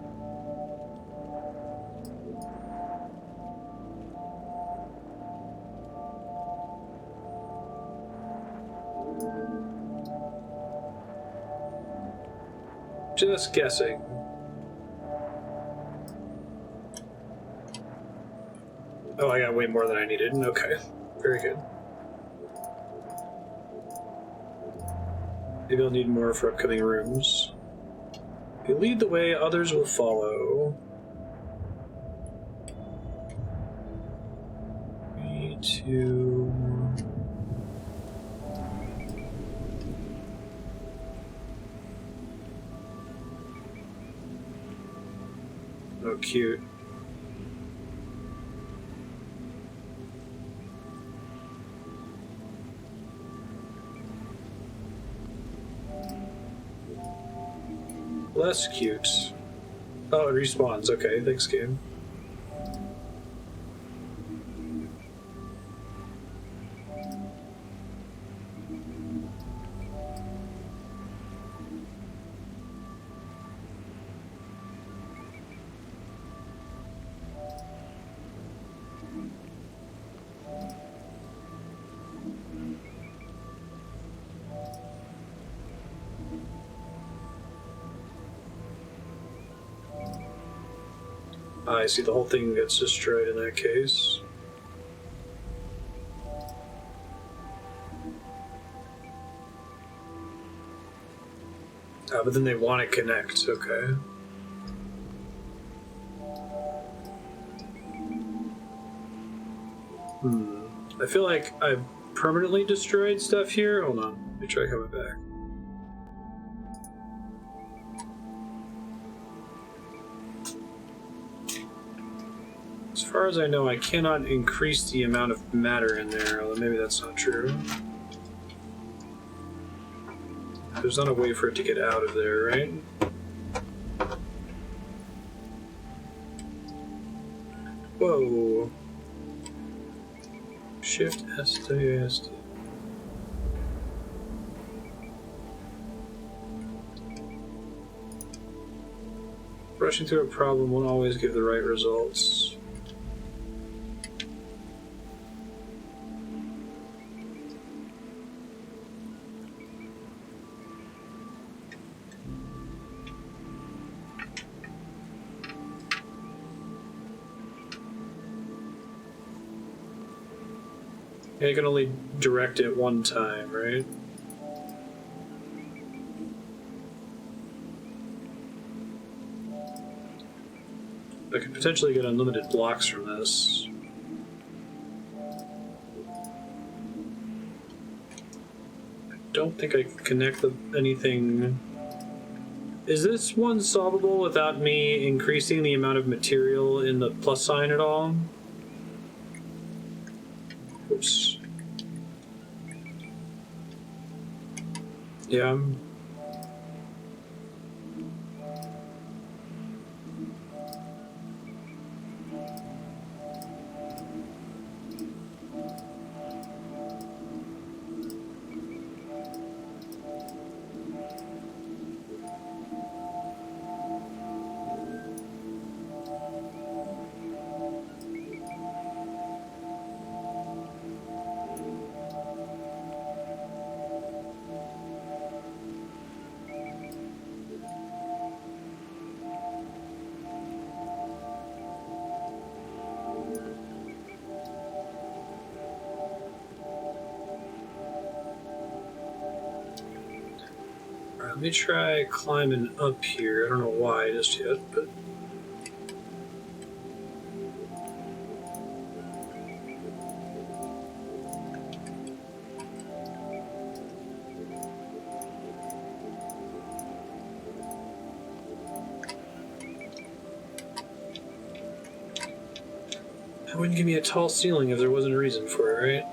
Just guessing. Oh, I got way more than I needed. Okay, very good. Maybe I'll need more for upcoming rooms. If you lead the way, others will follow. 3, 2... Oh, cute. Less cute. Oh, it respawns. Okay, thanks, game. I see, the whole thing gets destroyed in that case. But then they want to connect, okay. I feel like I've permanently destroyed stuff here. Hold on, let me try coming back. As far as I know, I cannot increase the amount of matter in there, although maybe that's not true. There's not a way for it to get out of there, right? Whoa. Shift S to S. Rushing through a problem won't always give the right results. Yeah, you can only direct it one time, right? I could potentially get unlimited blocks from this. I don't think I can connect anything Is this one solvable without me increasing the amount of material in the plus sign at all? Oops. Yeah. Let me try climbing up here. I don't know why just yet, but... That wouldn't give me a tall ceiling if there wasn't a reason for it, right?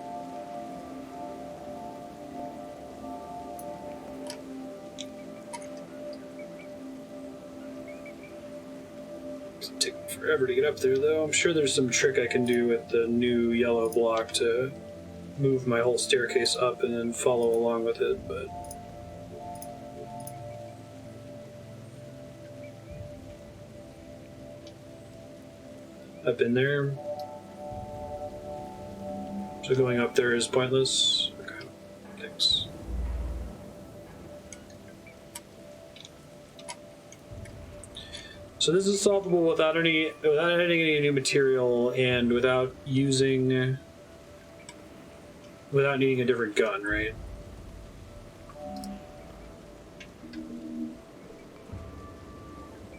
Forever to get up there, though. I'm sure there's some trick I can do with the new yellow block to move my whole staircase up and then follow along with it, but... I've been there. So going up there is pointless. Okay, thanks. So this is solvable without adding any new material and without needing a different gun, right?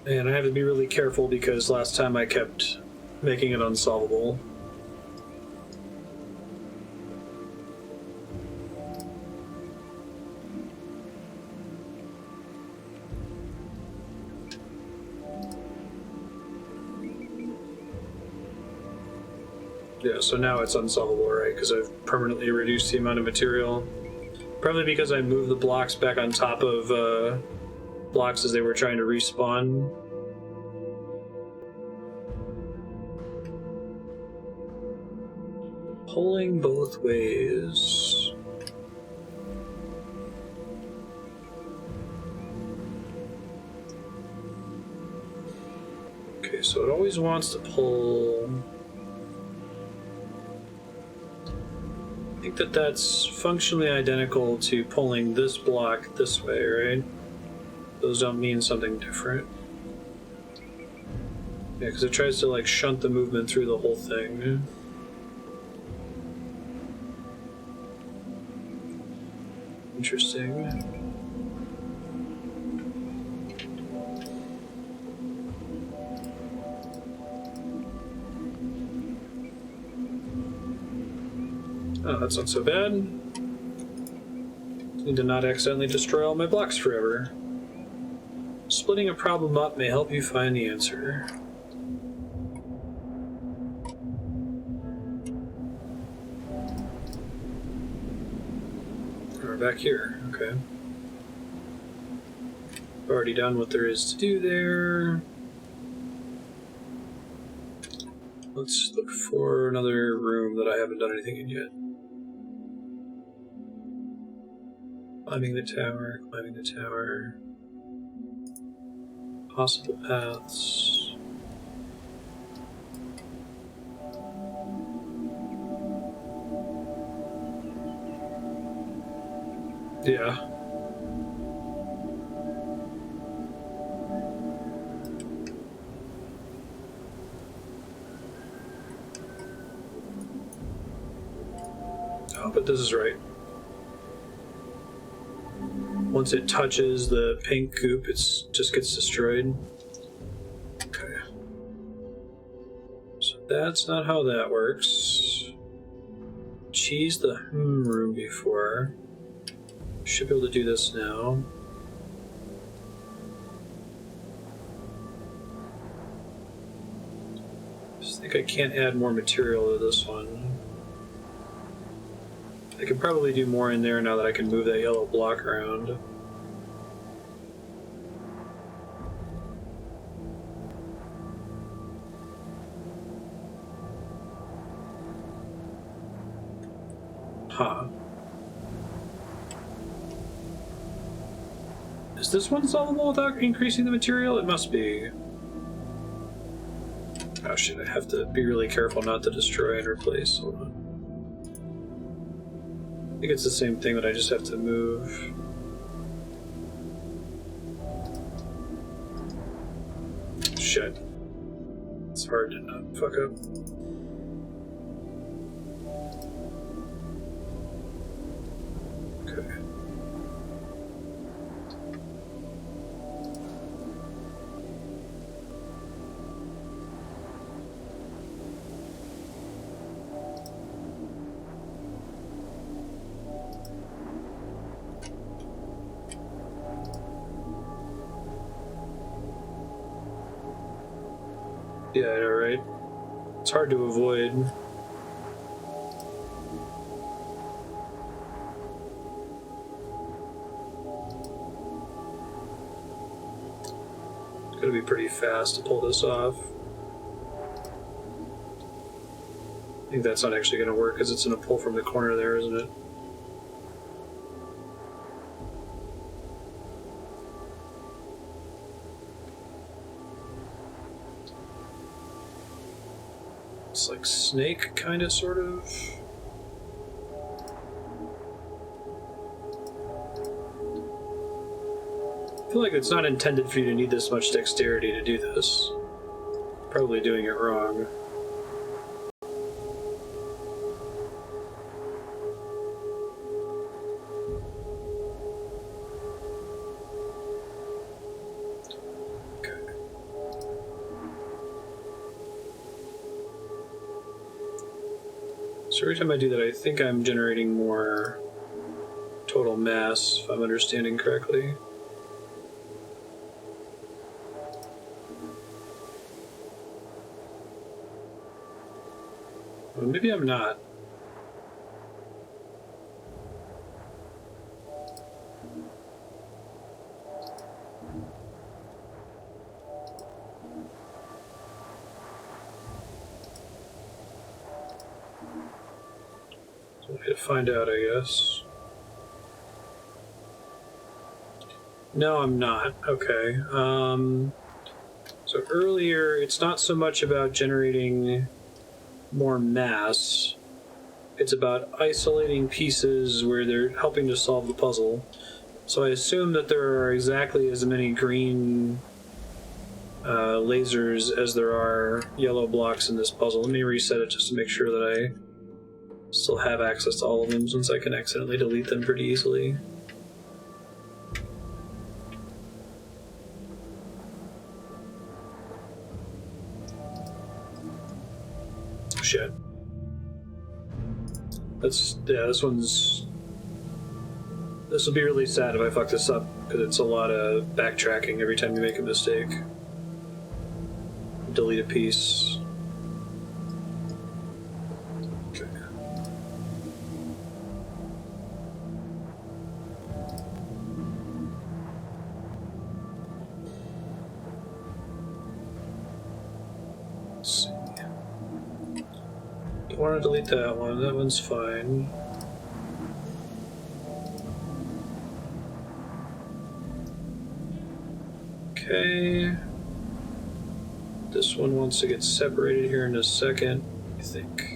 And I have to be really careful because last time I kept making it unsolvable. Yeah, so now it's unsolvable, right? Because I've permanently reduced the amount of material. Probably because I moved the blocks back on top of blocks as they were trying to respawn. Pulling both ways. Okay, so it always wants to pull... I think that's functionally identical to pulling this block this way, right? Those don't mean something different. Yeah, because it tries to like shunt the movement through the whole thing. Interesting. Oh, that's not so bad. Need to not accidentally destroy all my blocks forever. Splitting a problem up may help you find the answer. We're back here, okay. Already done what there is to do there. Let's look for another room that I haven't done anything in yet. Climbing the tower, climbing the tower. Possible paths. Yeah. Oh, but this is right. Once it touches the pink goop, it just gets destroyed. Okay. So that's not how that works. Cheese the room before. Should be able to do this now. think I can't add more material to this one. I could probably do more in there now that I can move that yellow block around. Huh. Is this one solvable without increasing the material? It must be. Oh shit, I have to be really careful not to destroy and replace. Hold on. I think it's the same thing, but I just have to move. Shit. It's hard to not fuck up. Okay. Yeah, I know, right? It's hard to avoid. It's gonna be pretty fast to pull this off. I think that's not actually gonna work because it's gonna pull from the corner there, isn't it? It's like snake, kind of, sort of. I feel like it's not intended for you to need this much dexterity to do this. Probably doing it wrong. So every time I do that, I think I'm generating more total mass, if I'm understanding correctly. Well, maybe I'm not. To find out, I guess. No, I'm not. Okay. So earlier, it's not so much about generating more mass. It's about isolating pieces where they're helping to solve the puzzle. So I assume that there are exactly as many green lasers as there are yellow blocks in this puzzle. Let me reset it just to make sure that I still have access to all of them, since I can accidentally delete them pretty easily. Shit. This one's... This will be really sad if I fuck this up, because it's a lot of backtracking every time you make a mistake. Delete a piece. Okay. Let's see. Don't want to delete that one. That one's fine. Okay. This one wants to get separated here in a second, I think.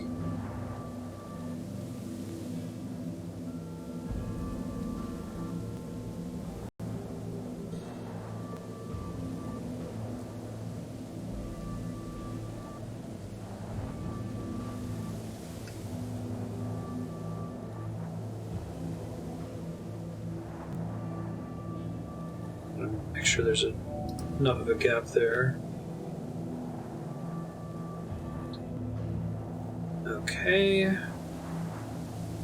Make sure there's enough of a gap there. Okay.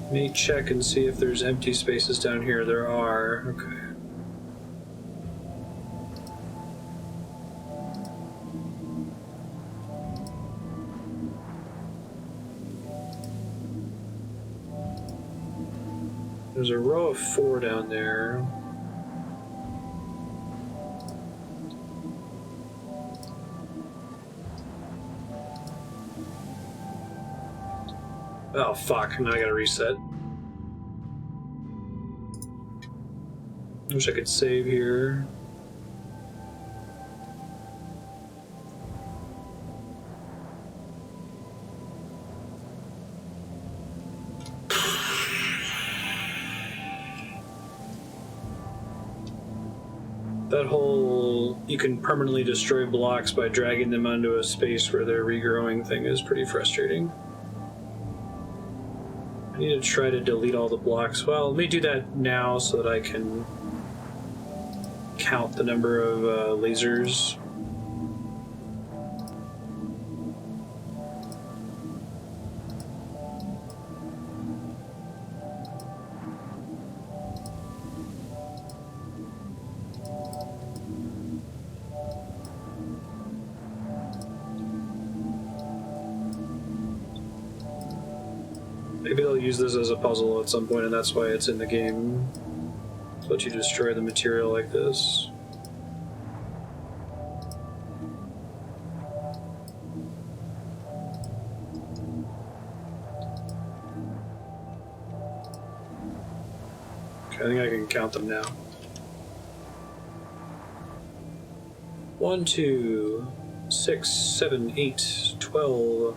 Let me check and see if there's empty spaces down here. There are. Okay. There's a row of 4 down there. Oh fuck, now I gotta reset. Wish I could save here. That whole you can permanently destroy blocks by dragging them onto a space where they're regrowing thing is pretty frustrating. I need to try to delete all the blocks. Well, let me do that now so that I can count the number of lasers. Maybe they'll use this as a puzzle at some point, and that's why it's in the game. So that you destroy the material like this. Okay, I think I can count them now. 1, 2, 6, 7, 8, 12,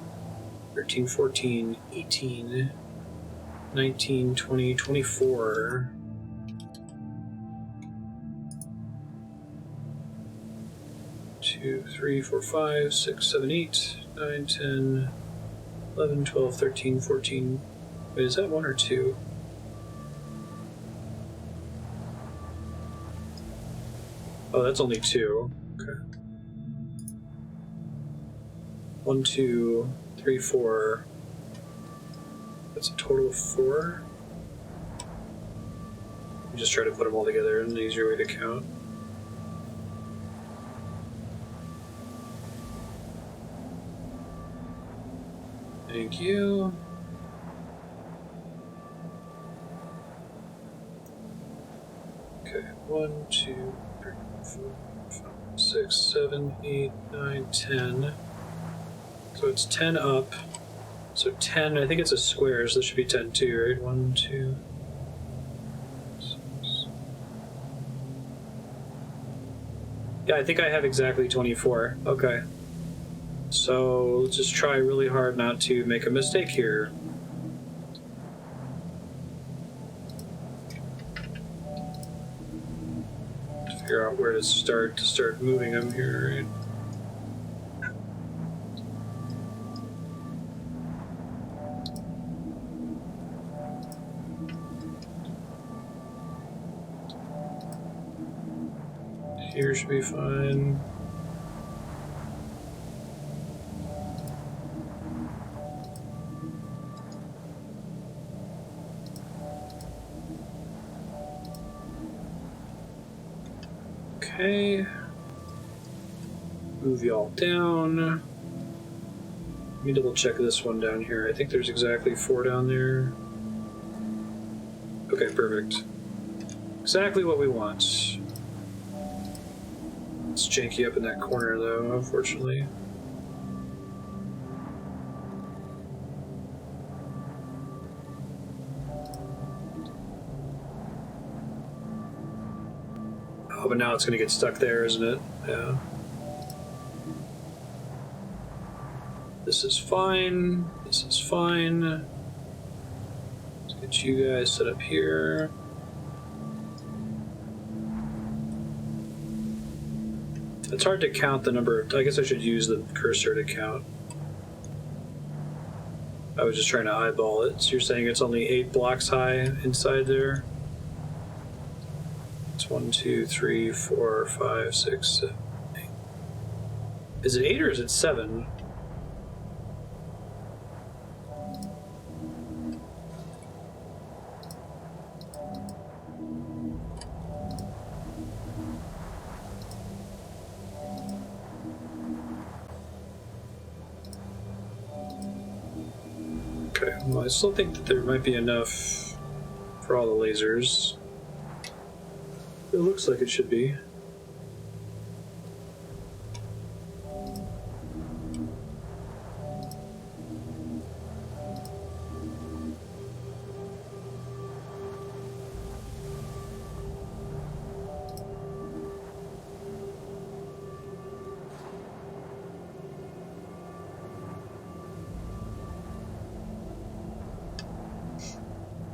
13, 14, 18, 19, 20, 24. 2, 3, 4, 5, 6, 7, 8, 9, 10, 11, 12, 13, 14. Wait, is that 1 or 2? Oh, that's only 2. Okay. 1, 2, 3, 4. That's a total of 4. You just try to put them all together in an easier way to count. Thank you. Okay, 1, 2, 3, 4, 5, 6, 7, 8, 9, 10. So it's 10 up. So 10, I think it's a square, so this should be 10 too, right? 1, 2, 6. Yeah, I think I have exactly 24. Okay. So let's just try really hard not to make a mistake here. To figure out where to start moving them here, right? Here should be fine. Okay. Move y'all down. Let me double check this one down here. I think there's exactly 4 down there. Okay, perfect. Exactly what we want. It's janky up in that corner though, unfortunately. Oh, but now it's going to get stuck there, isn't it? Yeah. This is fine. This is fine. Let's get you guys set up here. It's hard to count the number. I guess I should use the cursor to count. I was just trying to eyeball it. So you're saying it's only 8 blocks high inside there? It's 1, 2, 3, 4, 5, 6, 7, 8. Is it 8 or is it 7? Okay, well, I still think that there might be enough for all the lasers. It looks like it should be.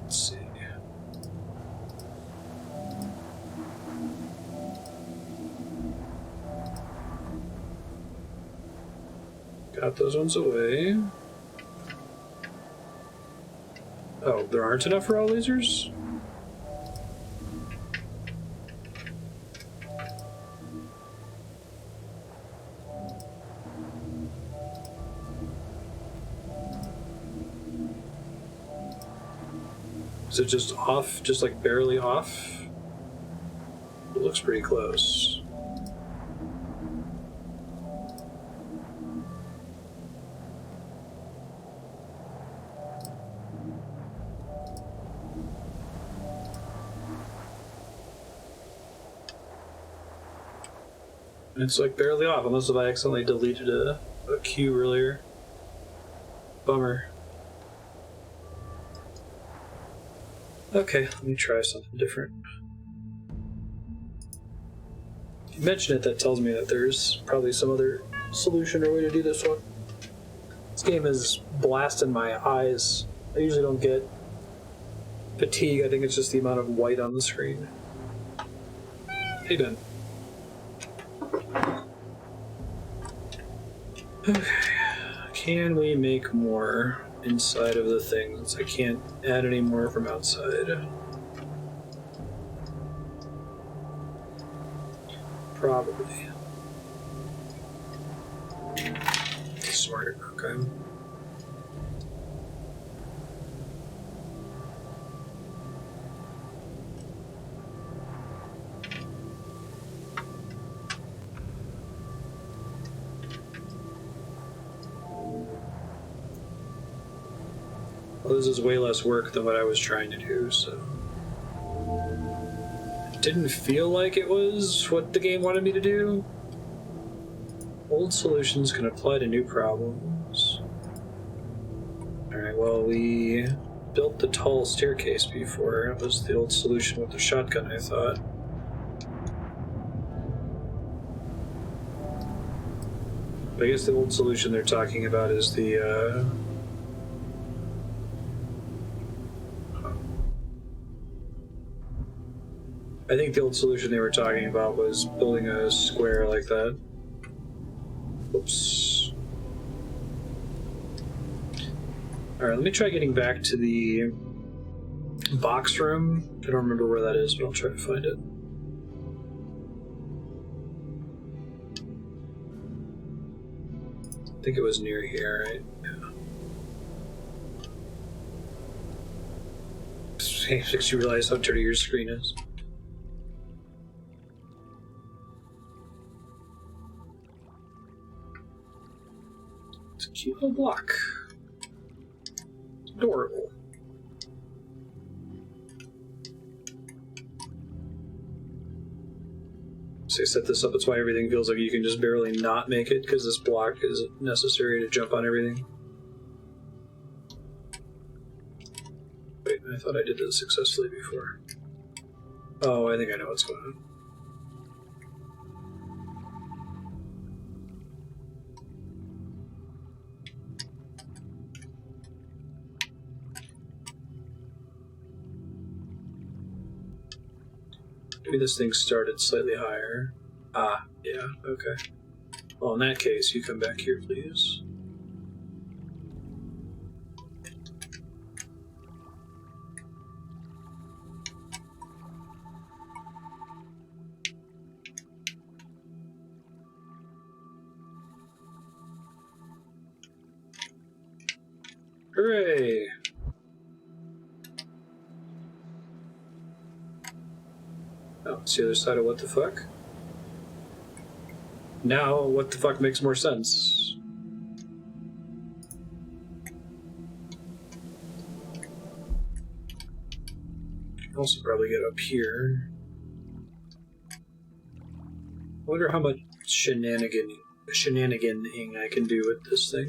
Let's see. Got those ones away. Oh, there aren't enough for all lasers? Is it just off? Just like barely off? It looks pretty close. It's like barely off, unless if I accidentally deleted a queue earlier. Bummer. Okay, let me try something different. You mention it, that tells me that there's probably some other solution or way to do this one. This game is blasting my eyes. I usually don't get fatigue, I think it's just the amount of white on the screen. Hey, Ben. Okay. Can we make more inside of the things? I can't add any more from outside. Probably. Smart, okay. Well, this is way less work than what I was trying to do, so... It didn't feel like it was what the game wanted me to do. Old solutions can apply to new problems. Alright, well, we built the tall staircase before. It was the old solution with the shotgun, I thought. I guess the old solution they're talking about is the, I think the old solution they were talking about was building a square like that. Oops. Alright, let me try getting back to the box room. I don't remember where that is, but I'll try to find it. I think it was near here, right? Yeah. Makes you realize how dirty your screen is. It's a cute little block. It's adorable. So you set this up, that's why everything feels like you can just barely not make it, because this block is necessary to jump on everything. Wait, I thought I did this successfully before. Oh, I think I know what's going on. Maybe this thing started slightly higher. Ah, yeah, okay. Well, in that case, you come back here, please. Hooray! Oh, it's the other side of what the fuck? Now, what the fuck makes more sense? also probably get up here. I wonder how much shenaniganing I can do with this thing.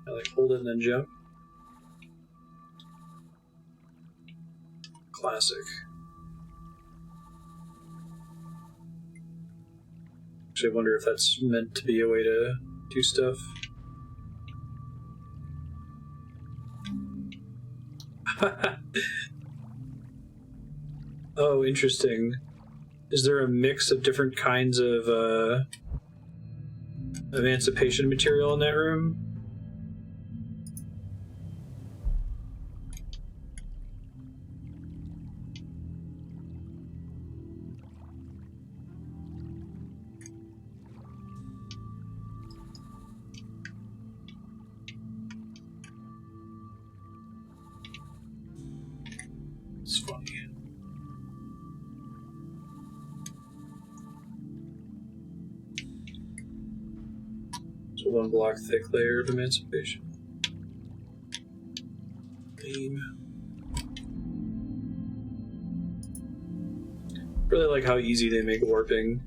I like hold it and then jump. Classic. Actually, I wonder if that's meant to be a way to do stuff. Oh, interesting. Is there a mix of different kinds of emancipation material in that room? It's funny. So 1 block thick layer of emancipation. Lame. Really like how easy they make warping.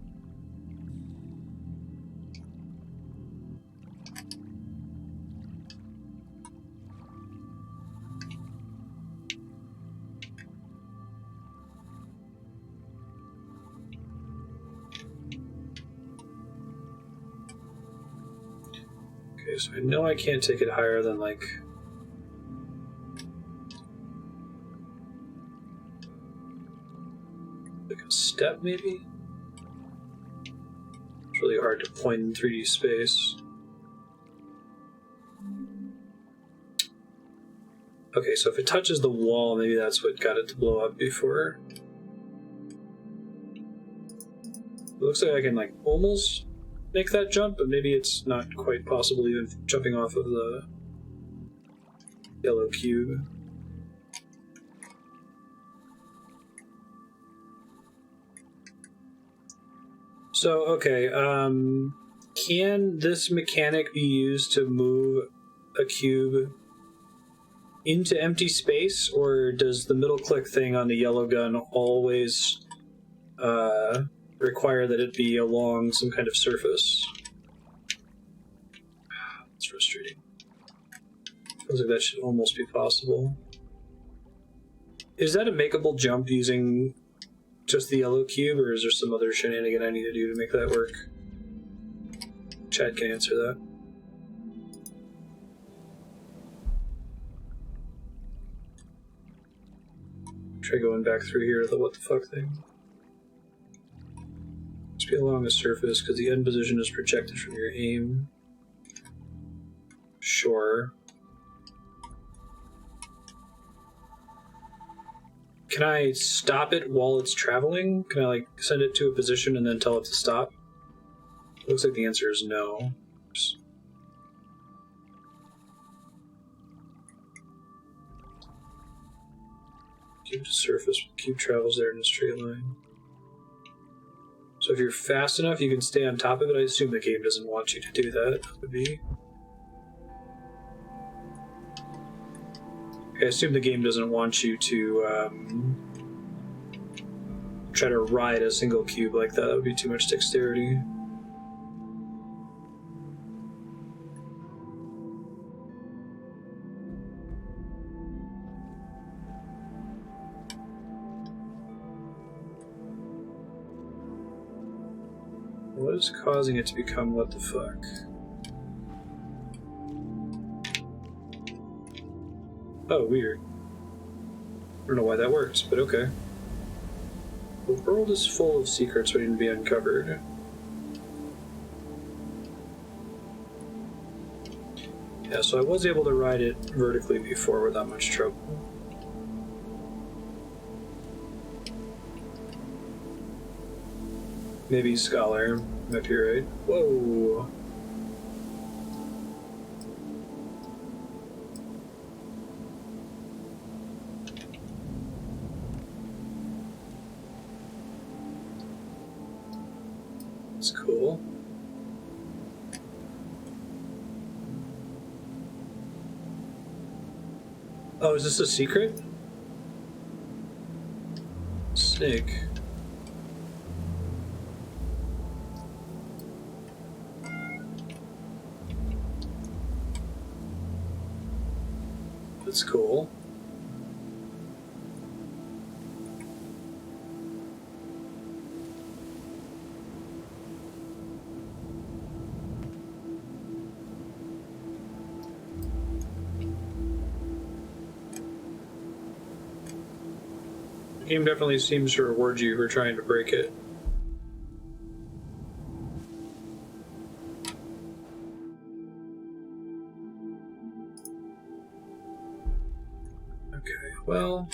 Okay, so I know I can't take it higher than like a step, maybe? It's really hard to point in 3D space. Okay, so if it touches the wall, maybe that's what got it to blow up before. It looks like I can like almost make that jump, but maybe it's not quite possible even jumping off of the yellow cube. So, okay, can this mechanic be used to move a cube into empty space, or does the middle click thing on the yellow gun always require that it be along some kind of surface? That's frustrating. Feels like that should almost be possible. Is that a makeable jump using just the yellow cube, or is there some other shenanigan I need to do to make that work? Chat can answer that. Try going back through here to the what the fuck thing. Just be along the surface, because the end position is projected from your aim. Sure. Can I stop it while it's traveling? Can I, like, send it to a position and then tell it to stop? Looks like the answer is no. Oops. Cube to surface. Cube travels there in a straight line. So if you're fast enough, you can stay on top of it. I assume the game doesn't want you to do that. That would be... I assume the game doesn't want you to try to ride a single cube like that. That would be too much dexterity. What is causing it to become what the fuck? Oh, weird. I don't know why that works, but okay. The world is full of secrets waiting to be uncovered. Yeah, so I was able to ride it vertically before without much trouble. Maybe Scholar might be right. Whoa! That's cool. Oh, is this a secret? snake. That's cool. The game definitely seems to reward you for trying to break it. Okay, well,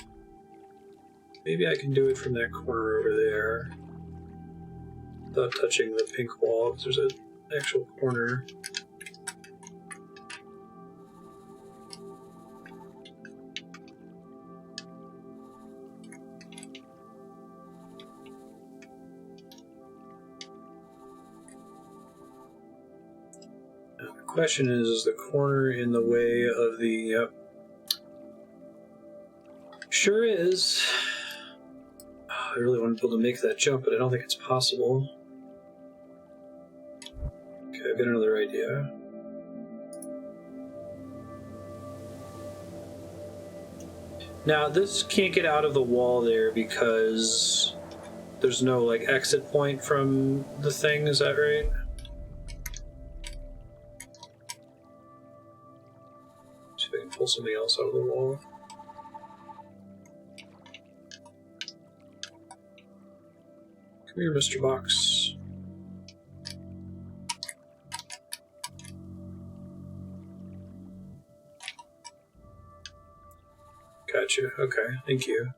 maybe I can do it from that corner over there without touching the pink wall, because there's an actual corner. Now, the question is the corner in the way of the... Yep. Sure is. I really want to be able to make that jump, but I don't think it's possible. Okay, I've got another idea. Now, this can't get out of the wall there because there's no, like, exit point from the thing, is that right? See if I can pull something else out of the wall. Come here, Mr. Box. Gotcha. Okay, thank you.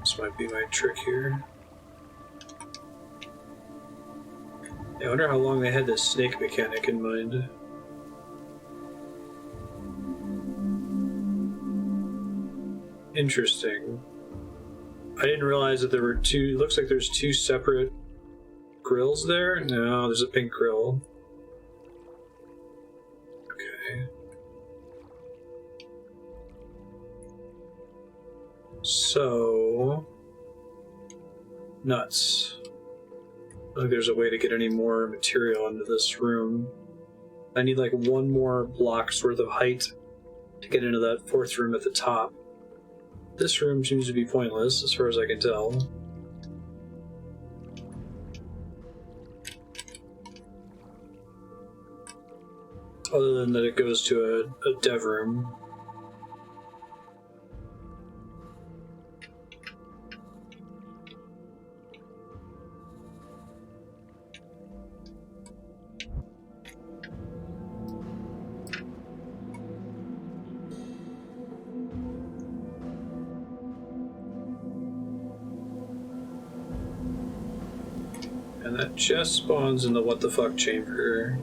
This might be my trick here. I wonder how long they had this snake mechanic in mind. Interesting. I didn't realize that there were two... It looks like there's two separate grills there. No, there's a pink grill. Okay. So... Nuts. I think there's a way to get any more material into this room. I need like one more block's worth of height to get into that fourth room at the top. This room seems to be pointless, as far as I can tell. Other than that it goes to a dev room. And that just spawns in the what the fuck chamber.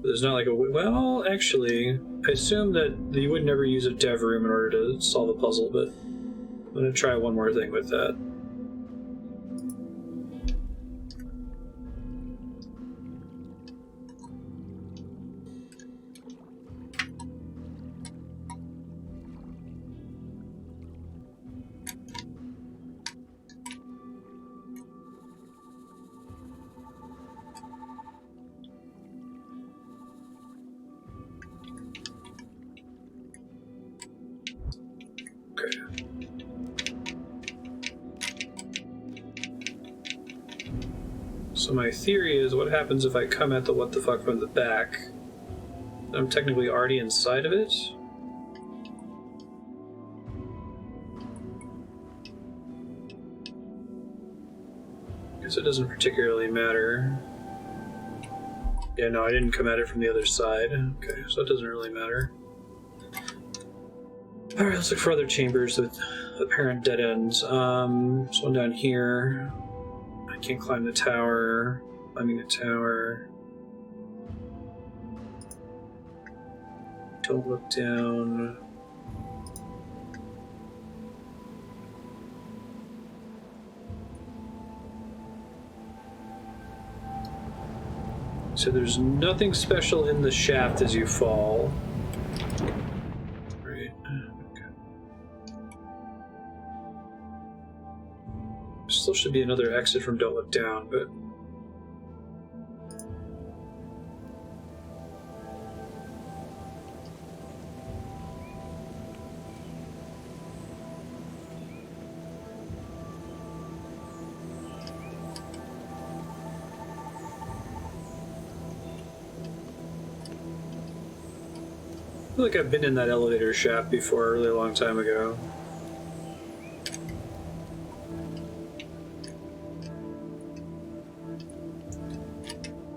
There's not like a... Well, actually, I assume that you would never use a dev room in order to solve a puzzle, but I'm going to try one more thing with that. So my theory is, what happens if I come at the what the fuck from the back? I'm technically already inside of it? Guess it doesn't particularly matter. Yeah, no, I didn't come at it from the other side. Okay, so it doesn't really matter. Alright, let's look for other chambers with apparent dead ends. There's one down here. I can't climb the tower. Climbing the tower. Don't look down. So there's nothing special in the shaft as you fall. Right. Okay. Still should be another exit from Don't Look Down, but... I feel like I've been in that elevator shaft before a really long time ago.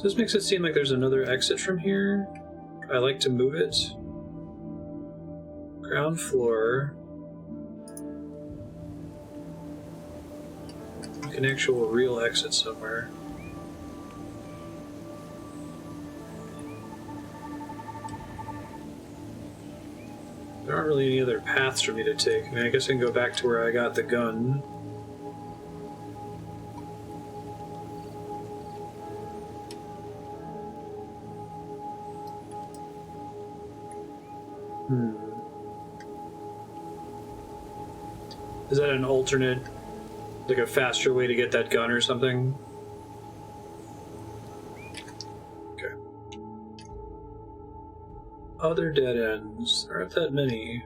This makes it seem like there's another exit from here. I like to move it. Ground floor. Like an actual real exit somewhere. There aren't really any other paths for me to take. I mean, I guess I can go back to where I got the gun. Is that an alternate, like a faster way to get that gun or something? Okay. Other dead ends. There aren't that many.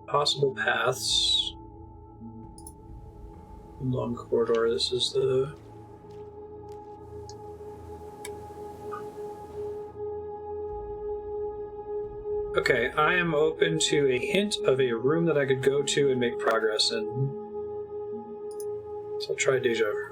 Possible paths. Long corridor. This is the... Okay, I am open to a hint of a room that I could go to and make progress in. So I'll try Deja Vu.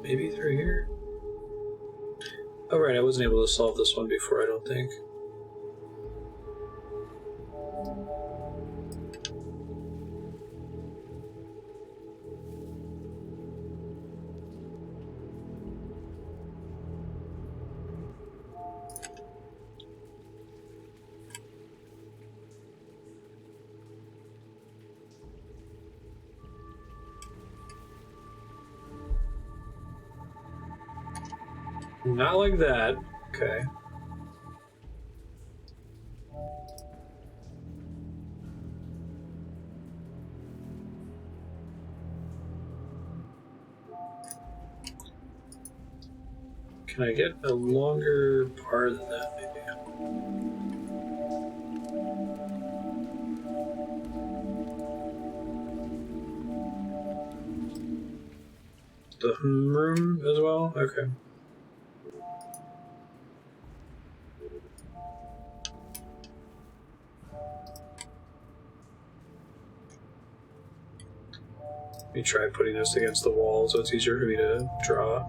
Maybe through here? Oh right, I wasn't able to solve this one before, I don't think. Not like that. Okay. Can I get a longer part than that, maybe? The room as well? Okay. Let me try putting this against the wall so it's easier for me to draw.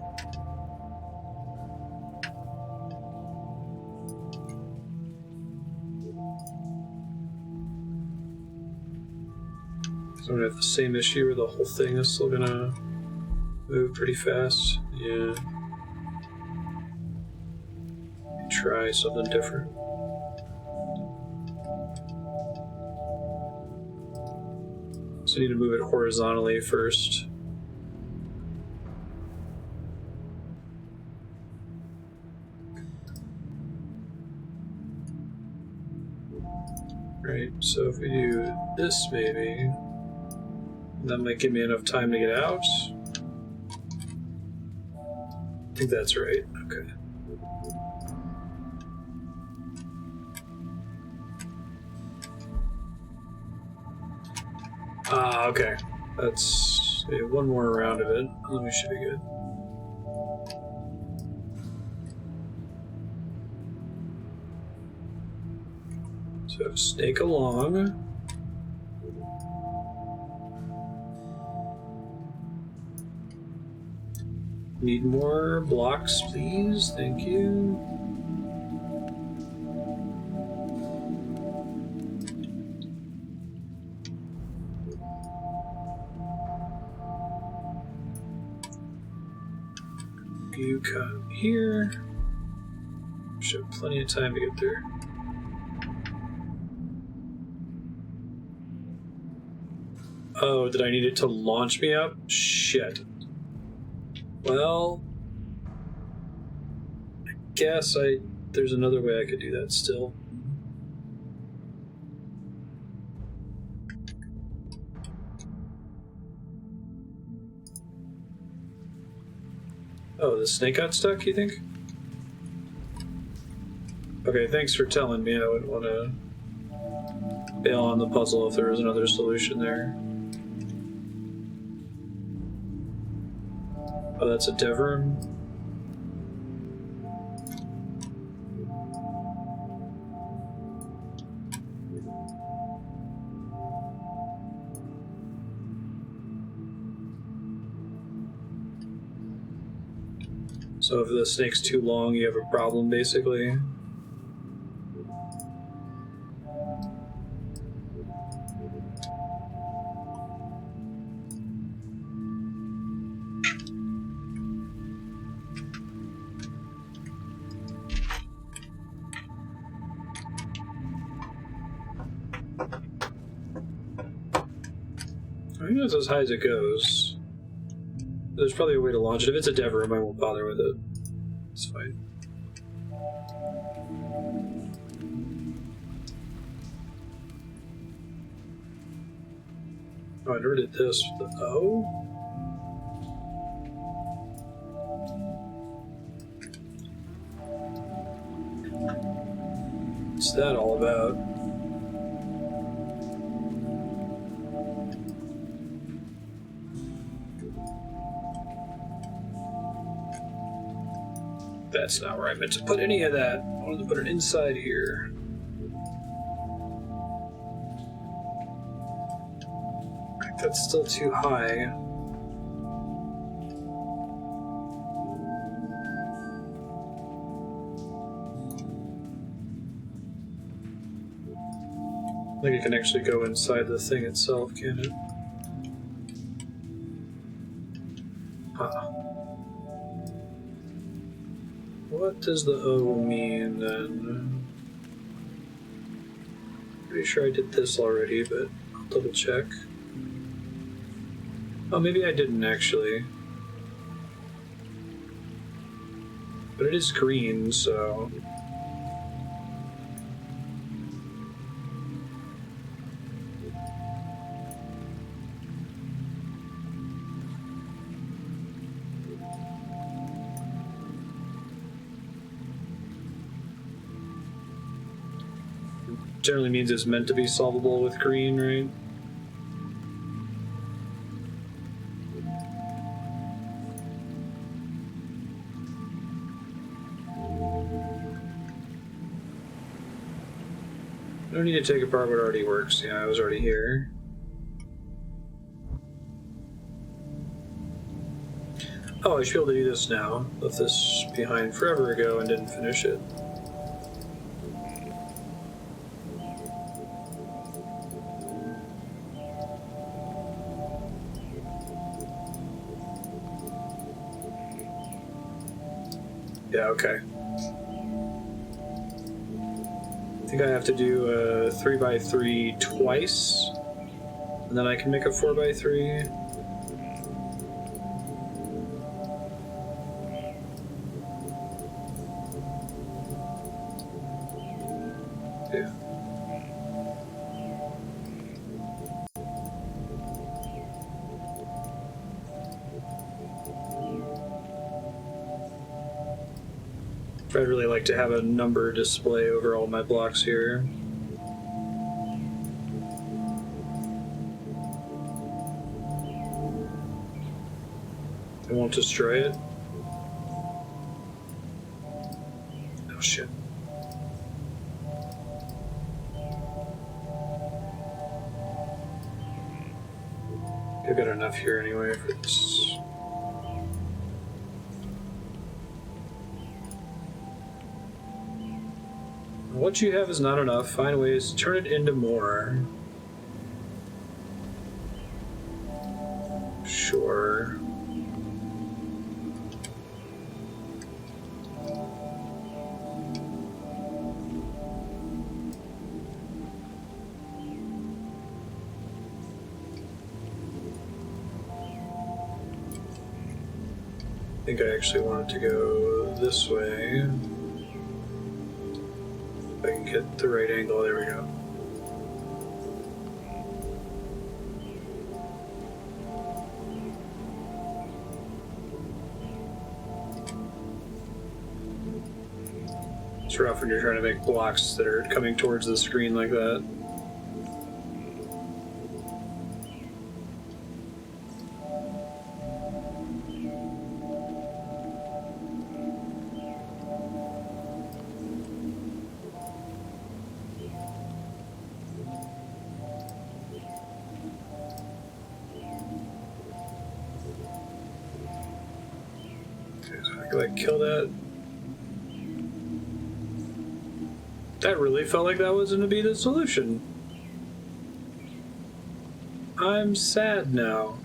So I'm gonna have the same issue where the whole thing is still gonna move pretty fast. Yeah. Try something different. So I need to move it horizontally first. Right, so if we do this maybe, that might give me enough time to get out. I think that's right, okay. Ah, okay. That's one more round of it, and then we should be good. So snake along. Need more blocks, please. Thank you. You come here. Should have plenty of time to get there. Oh, did I need it to launch me up? Shit. Well, I guess there's another way I could do that still. Oh, the snake got stuck, you think? Okay, thanks for telling me. I wouldn't want to bail on the puzzle if there was another solution there. Oh, that's a dev room. So if the snake's too long, you have a problem, basically. I think that's as high as it goes. There's probably a way to launch it. If it's a dev room, I won't bother with it. It's fine. Oh, I never did this with the O. What's that all about? That's not where I meant to put any of that. I wanted to put it inside here. I think that's still too high. I think it can actually go inside the thing itself, can it? Huh. What does the O mean then? Pretty sure I did this already, but I'll double check. Oh, maybe I didn't actually. But it is green, so... Generally means it's meant to be solvable with green, right? I don't need to take apart what already works. Yeah, I was already here. Oh, I should be able to do this now. Left this behind forever ago and didn't finish it. Yeah, okay. I think I have to do a 3x3 twice, and then I can make a 4x3. Yeah. I'd really like to have a number display over all my blocks here. I won't destroy it. Oh shit. I've got enough here anyway for this. What you have is not enough. Find ways to turn it into more. Sure. think I actually wanted to go this way. If I can get the right angle, there we go. It's rough when you're trying to make blocks that are coming towards the screen like that. Like kill that. That really felt like that was going to be the solution. I'm sad now.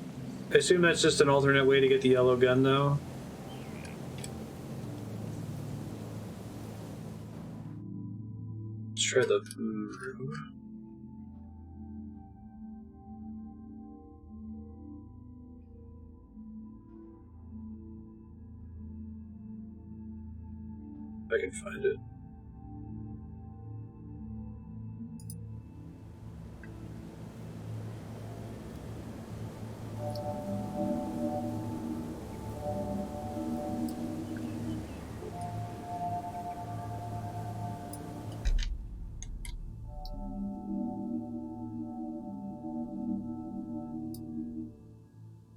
I assume that's just an alternate way to get the yellow gun, though. Let's try the move. If I can find it.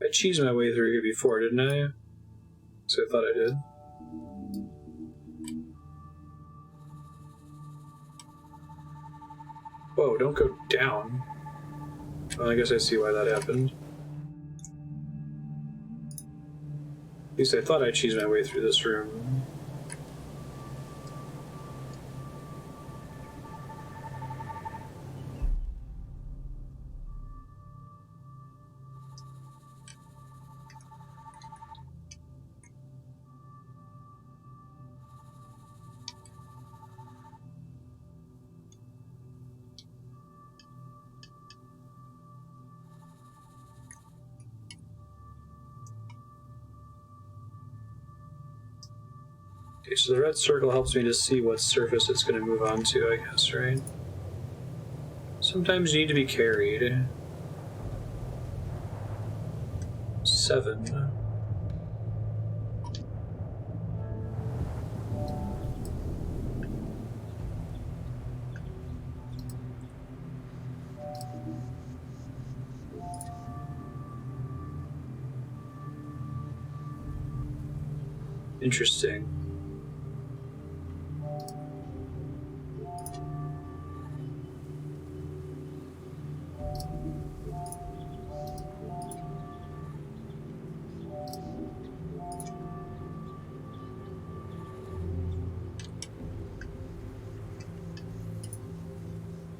I cheesed my way through here before, didn't I? So I thought I did. Whoa, don't go down. Well, I guess I see why that happened. At least I thought I cheesed my way through this room. Okay, so the red circle helps me to see what surface it's going to move on to, I guess, right? Sometimes you need to be carried. 7. Interesting.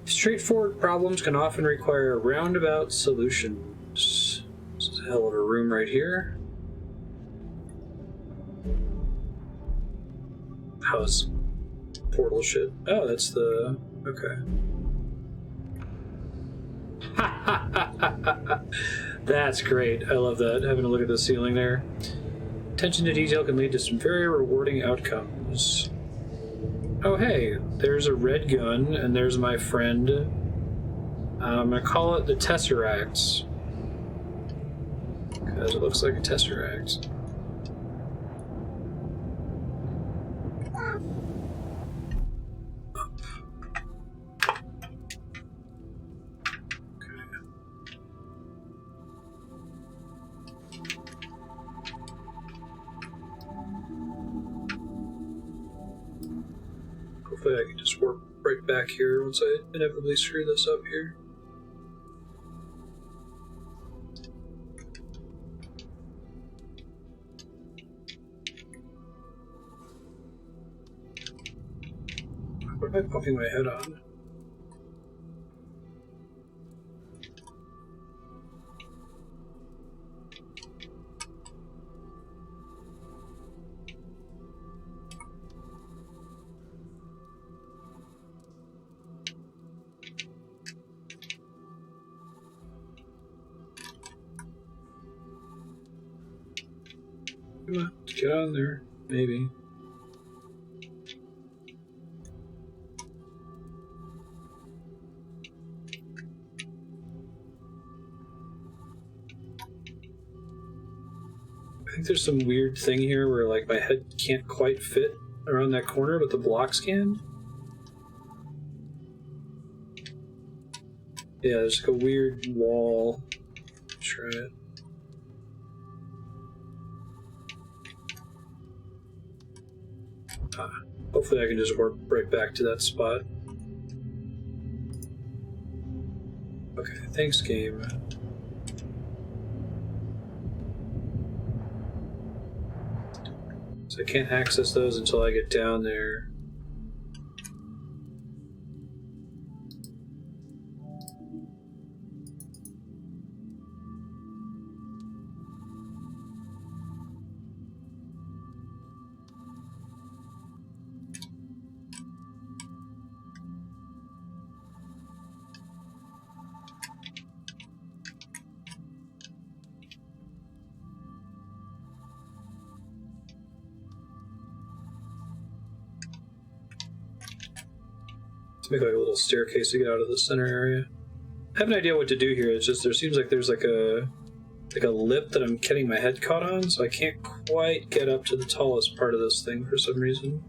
Straightforward problems can often require roundabout solutions. This is a hell of a room right here. How's portal shit? Oh, that's the... okay. That's great. I love that. Having a look at the ceiling there. Attention to detail can lead to some very rewarding outcomes. Oh, hey, there's a red gun, and there's my friend. I'm gonna call it the Tesseract. Because it looks like a Tesseract. Hopefully I can just work right back here once I inevitably screw this up here. What am I bumping my head on? Come on, Get on there, maybe. I think there's some weird thing here where like my head can't quite fit around that corner, but the blocks can. Yeah, there's like a weird wall. Try it. Hopefully I can just warp right back to that spot. Okay, thanks game. So I can't access those until I get down there. Make like a little staircase to get out of the center area. I have an idea what to do here. It's just there seems like there's like a lip that I'm getting my head caught on, so I can't quite get up to the tallest part of this thing for some reason.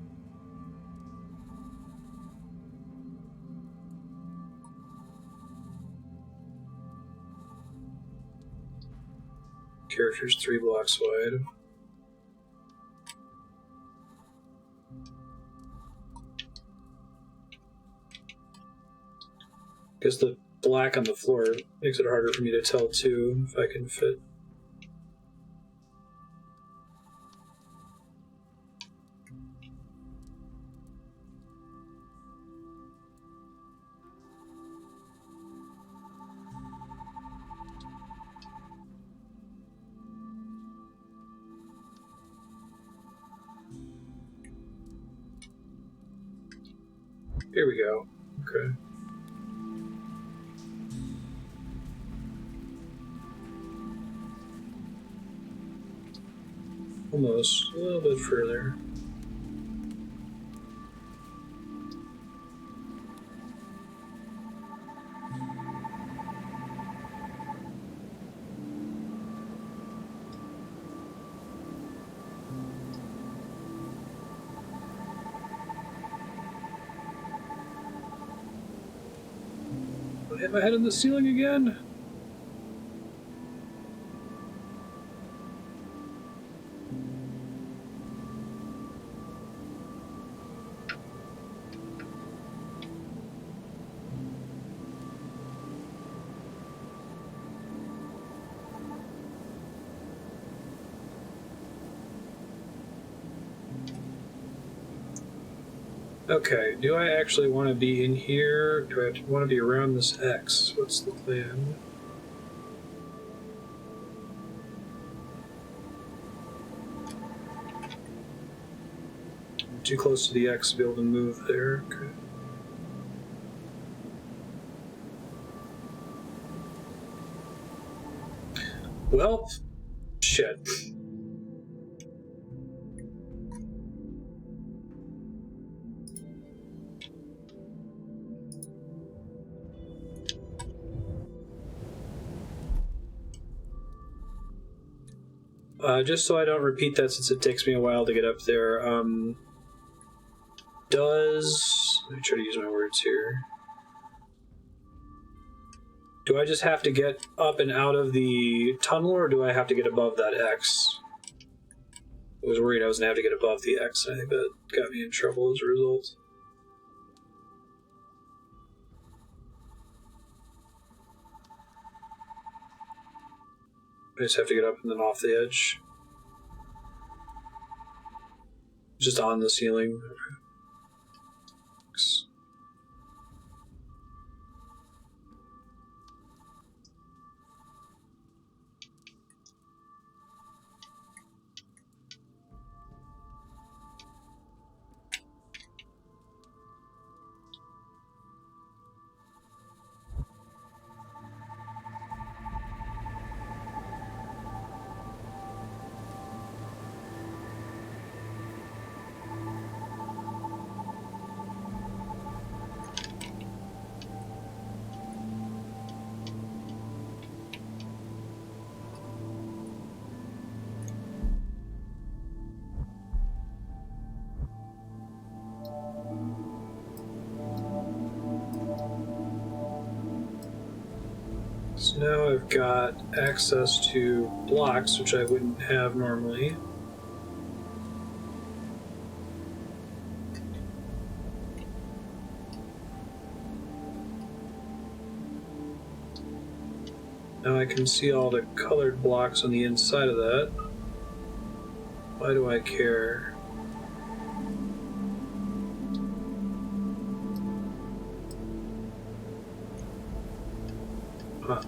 Character's 3 blocks wide. Guess the black on the floor makes it harder for me to tell too if I can fit. Here we go. Okay. Almost. A little bit further. I hit my head on the ceiling again. Okay, do I actually want to be in here? Do I want to be around this X? What's the plan? I'm too close to the X to be able to move there. Okay. Well, shit. Just so I don't repeat that since it takes me a while to get up there, let me try to use my words here. Do I just have to get up and out of the tunnel, or do I have to get above that X? I was worried I was going to have to get above the X, and I think that got me in trouble as a result. I just have to get up and then off the edge. Just on the ceiling. now I've got access to blocks, which I wouldn't have normally. Now I can see all the colored blocks on the inside of that. Why do I care? Huh.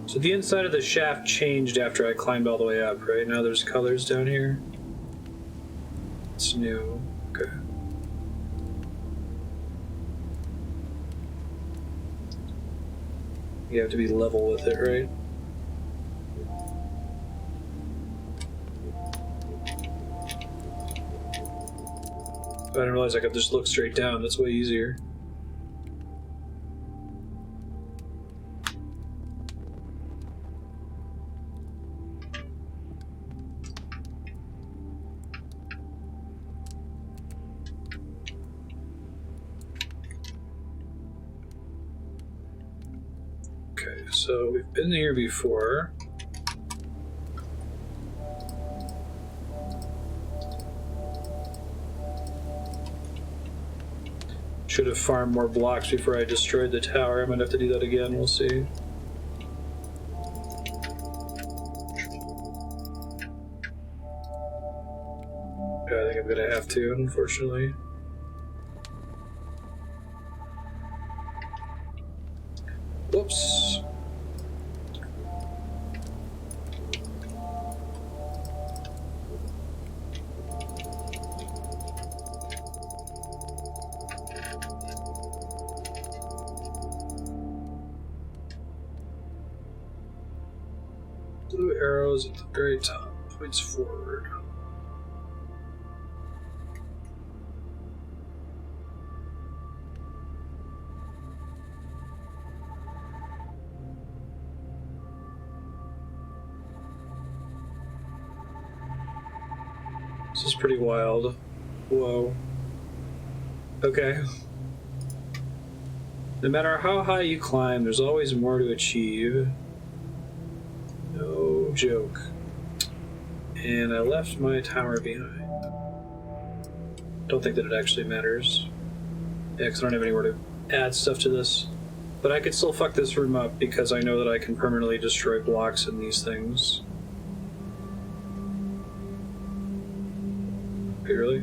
So the inside of the shaft changed after I climbed all the way up, right? Now there's colors down here. It's new. Okay. You have to be level with it, right? I didn't realize I could just look straight down. That's way easier. Okay, so we've been here before. Should have farmed more blocks before I destroyed the tower. I'm gonna have to do that again, we'll see. Yeah, I think I'm gonna have to, unfortunately. Whoops. Blue arrows at the very top, points forward. This is pretty wild. Whoa. Okay. No matter how high you climb, there's always more to achieve. No joke. And I left my tower behind. Don't think that it actually matters. Yeah, because I don't have anywhere to add stuff to this. But I could still fuck this room up because I know that I can permanently destroy blocks in these things. Okay, really?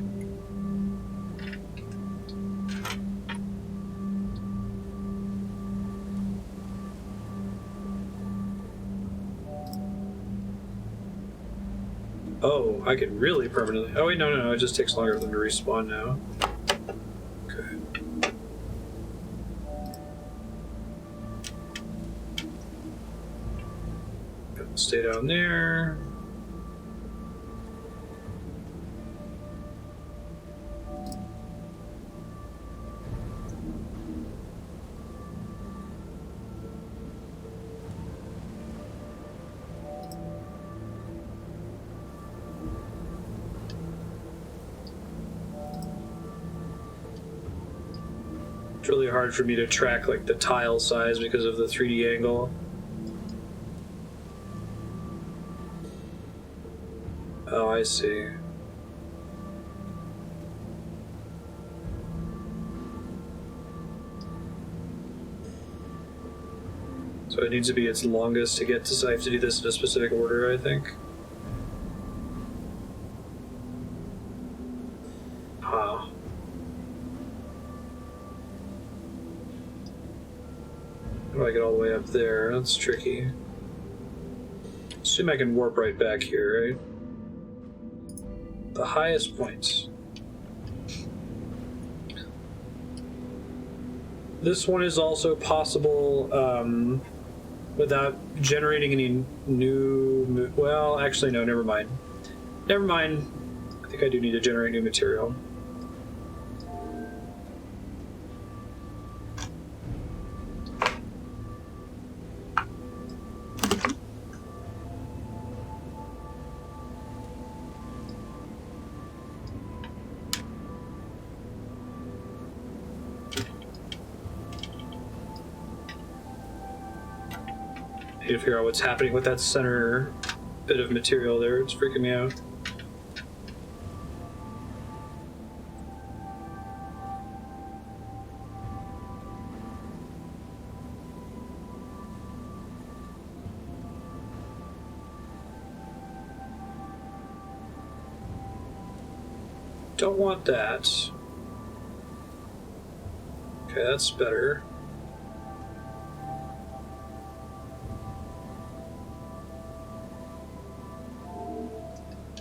Oh, I could really permanently... Oh wait, no, it just takes longer for them to respawn now. Okay. Stay down there. It's really hard for me to track like the tile size because of the 3D angle. Oh, I see. So it needs to be its longest to get to, so I have to do this in a specific order, I think. Huh. How do I get all the way up there? That's tricky. Assume I can warp right back here, right? The highest points. This one is also possible without generating any new... Well, actually, no, never mind. Never mind. I think I do need to generate new material. need to figure out what's happening with that center bit of material there. It's freaking me out. Don't want that. Okay, that's better.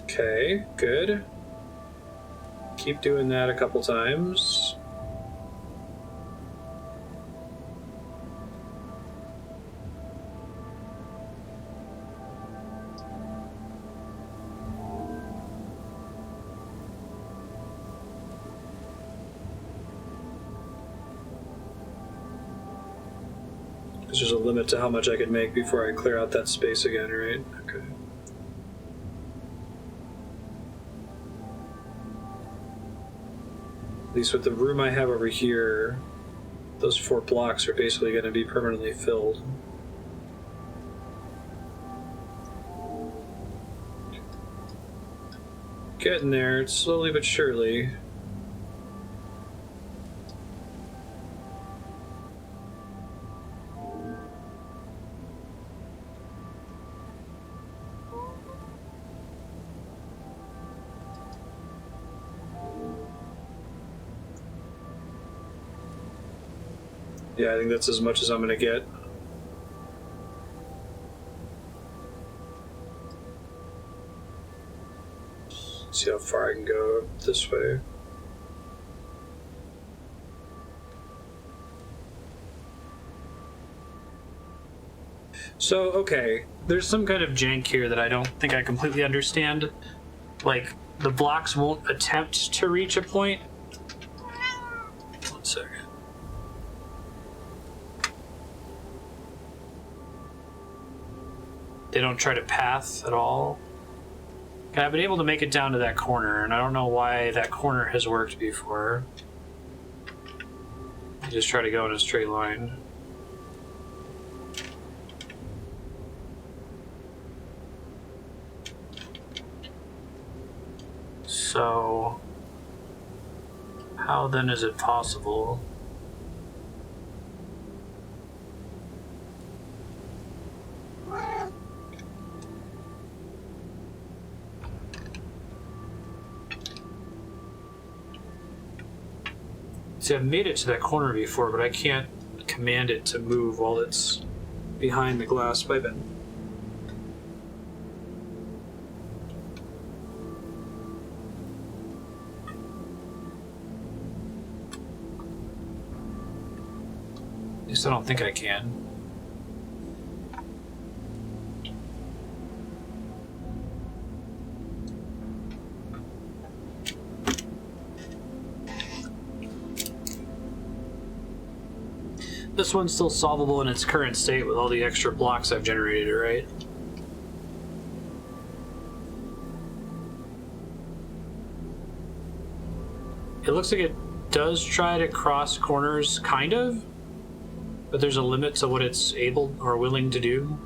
Okay, good. Keep doing that a couple times. There's a limit to how much I can make before I clear out that space again, right? Okay. At least with the room I have over here, those 4 blocks are basically going to be permanently filled. Getting there, it's slowly but surely. Yeah, I think that's as much as I'm gonna get. See how far I can go this way. So, okay, there's some kind of jank here that I don't think I completely understand. Like, the blocks won't attempt to reach a point. 1 second. They don't try to path at all. I've been able to make it down to that corner, and I don't know why that corner has worked before. I just try to go in a straight line. So, how then is it possible? See, I've made it to that corner before, but I can't command it to move while it's behind the glass pipe. At least I don't think I can. This one's still solvable in its current state with all the extra blocks I've generated, right? It looks like it does try to cross corners, kind of, but there's a limit to what it's able or willing to do.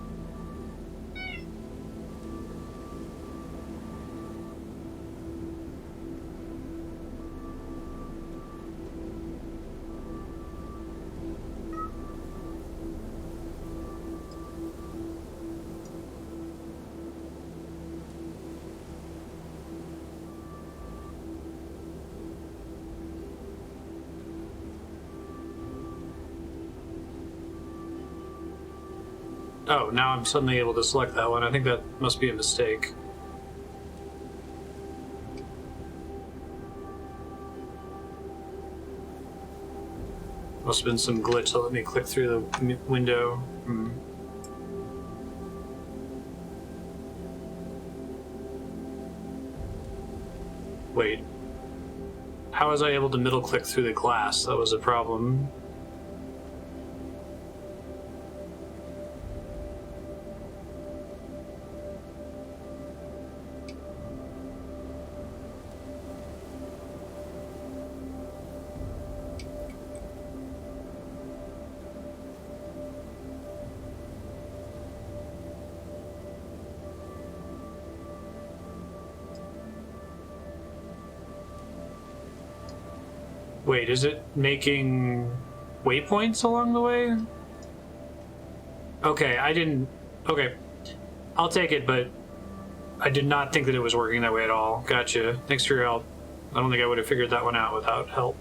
Oh, now I'm suddenly able to select that one. I think that must be a mistake. Must have been some glitch that let me click through the window. Wait. How was I able to middle click through the glass? That was a problem. Wait, is it making waypoints along the way? Okay, I didn't... Okay. I'll take it, but I did not think that it was working that way at all. Gotcha. Thanks for your help. I don't think I would have figured that one out without help.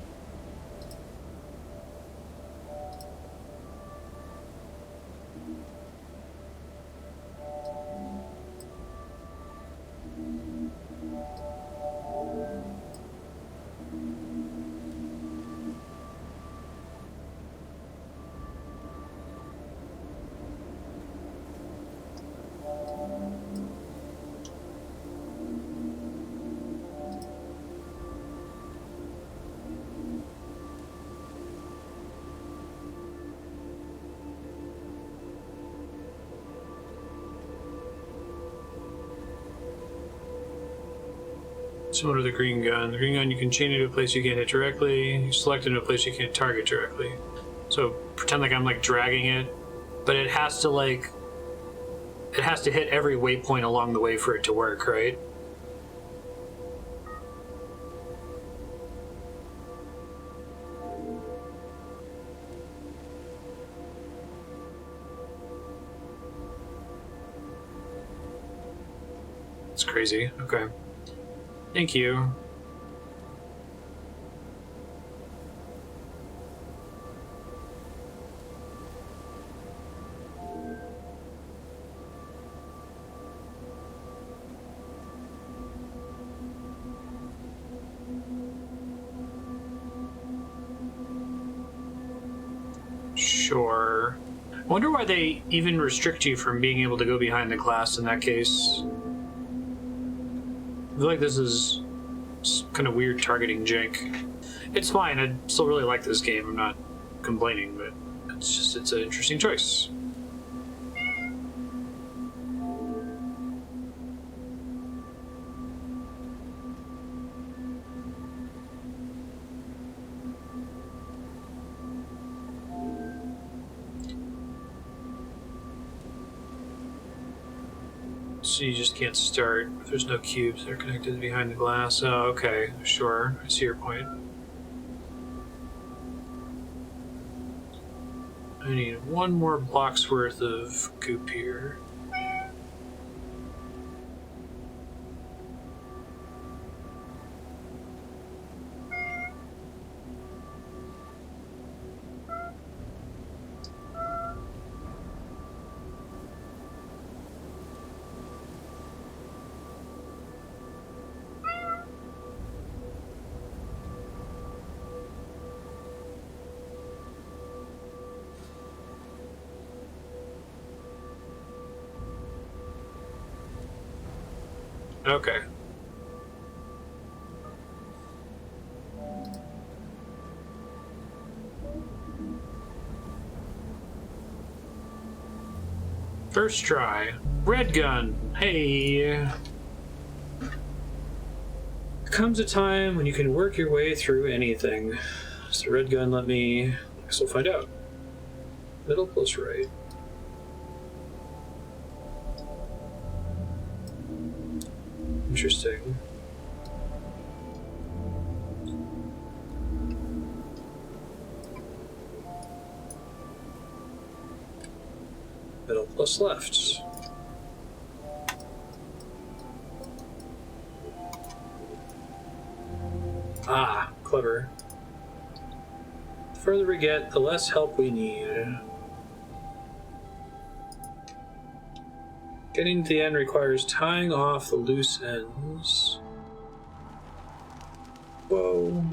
Similar to the green gun. The green gun, you can chain it to a place you can't hit directly. You select it to a place you can't target directly. So pretend like I'm like dragging it, but it has to like... It has to hit every waypoint along the way for it to work, right? It's crazy. Okay. Thank you. Sure. I wonder why they even restrict you from being able to go behind the glass in that case. I feel like this is kind of weird targeting jank. It's fine, I still really like this game, I'm not complaining, but it's an interesting choice. So you just can't start if there's no cubes that are connected behind the glass. Oh, okay, sure. I see your point. I need one more block's worth of goop here. Okay. First try. Red gun. Hey. Comes a time when you can work your way through anything. So red gun, let me... I guess we'll find out. Middle plus right. Interesting. Middle plus left. Ah, clever. The further we get, the less help we need. Getting to the end requires tying off the loose ends. Whoa.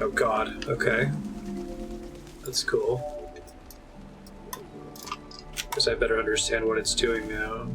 Oh god, okay. That's cool. Guess I better understand what it's doing now.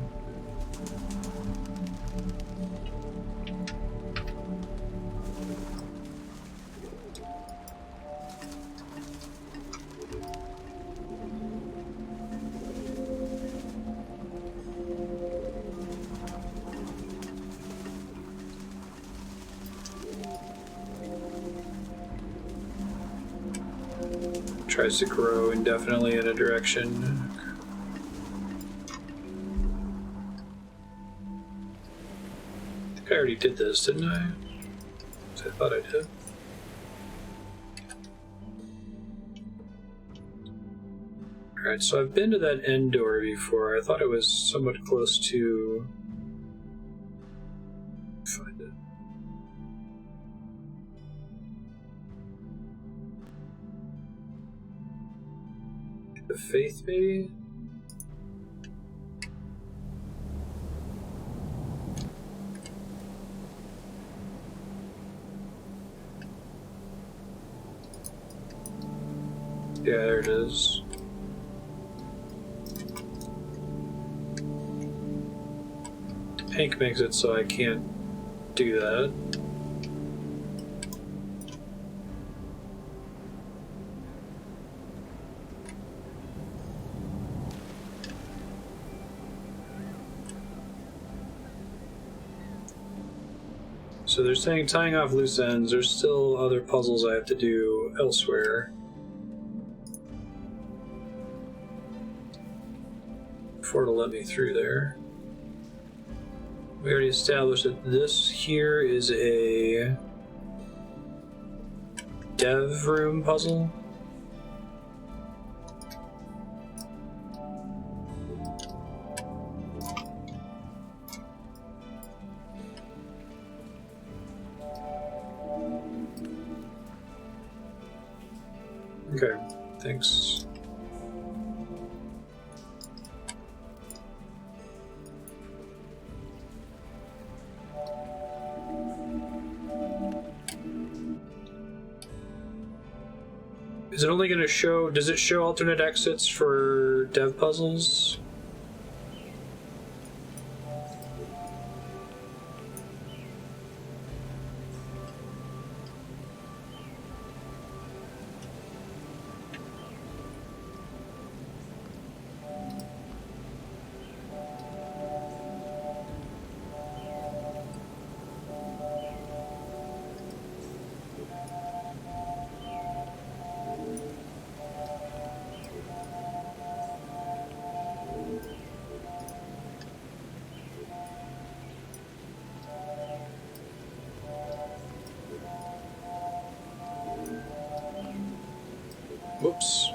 Tries to grow indefinitely in a direction. I think I already did this, didn't I? I thought I did. Alright, so I've been to that end door before. I thought it was somewhat close to... Find it. The faith, maybe? Yeah, there it is. Pink makes it so I can't do that. So they're saying tying off loose ends. There's still other puzzles I have to do elsewhere before it'll let me through there. We already established that this here is a dev room puzzle. Okay, thanks. Is it only going to show... Does it show alternate exits for dev puzzles? Whoops.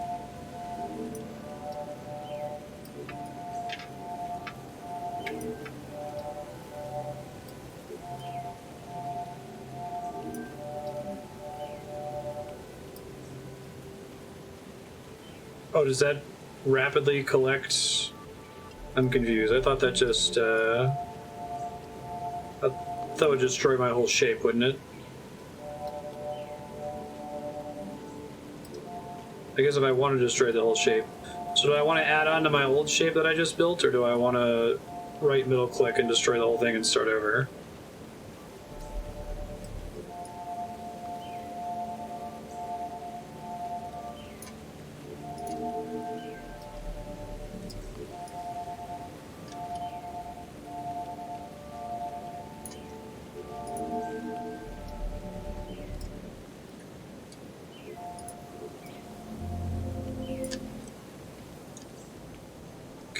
Oh, does that rapidly collect? I'm confused. I thought that just, that would destroy my whole shape, wouldn't it? I guess if I want to destroy the whole shape. So do I want to add on to my old shape that I just built, or do I want to right middle click and destroy the whole thing and start over?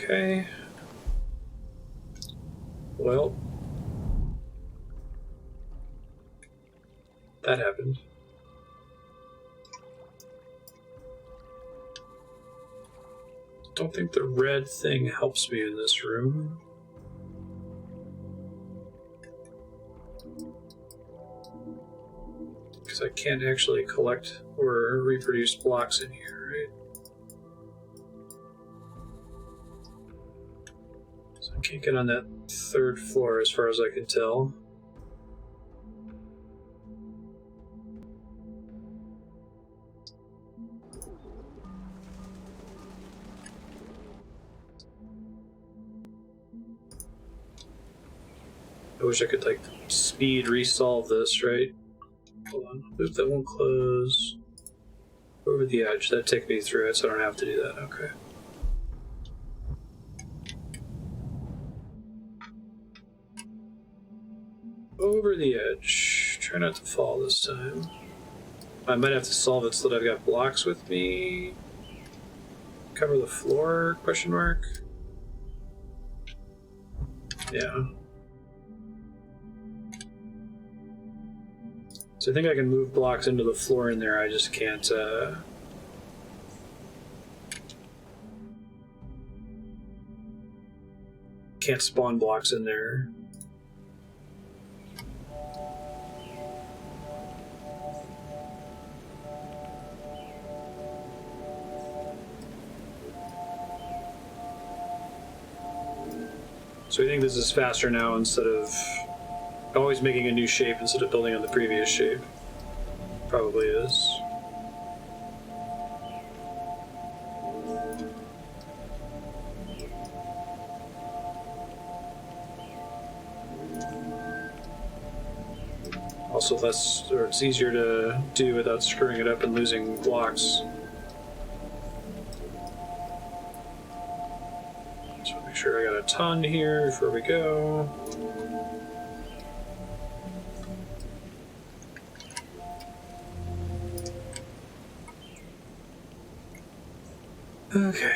Okay. Well, that happened. Don't think the red thing helps me in this room. Because I can't actually collect or reproduce blocks in here, right? So I can't get on that third floor as far as I can tell. I wish I could, like, speed resolve this, right? Hold on. Loop that won't close. Over the edge. That'd take me through it, so I don't have to do that. Okay. Over the edge. Try not to fall this time. I might have to solve it so that I've got blocks with me. Cover the floor? Question mark. Yeah. So I think I can move blocks into the floor in there, I just can't, can't spawn blocks in there. So I think this is faster now instead of always making a new shape instead of building on the previous shape. Probably is. Also less, or it's easier to do without screwing it up and losing blocks. So make sure I got a ton here before we go. Okay.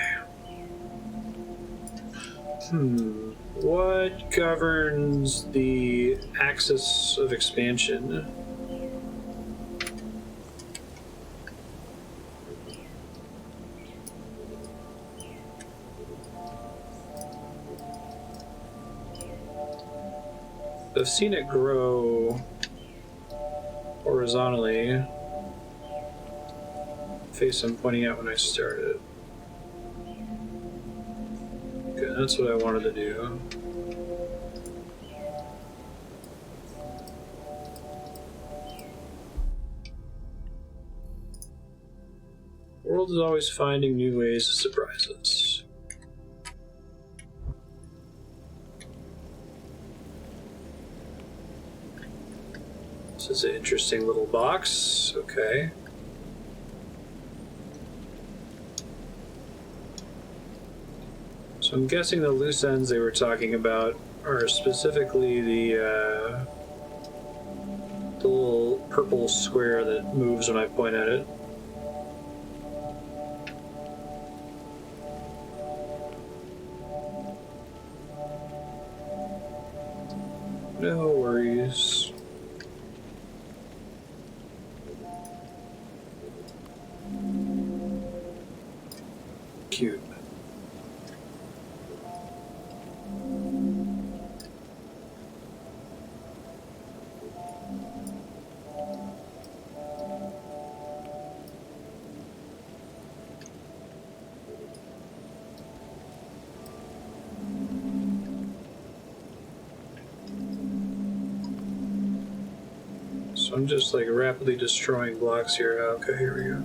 What governs the axis of expansion? I've seen it grow horizontally. Face I'm pointing out when I started. Okay, that's what I wanted to do. The world is always finding new ways to surprise us. This is an interesting little box. Okay. So I'm guessing the loose ends they were talking about are specifically the little purple square that moves when I point at it. No worries. Cute. So I'm just like rapidly destroying blocks here. Okay, here we go.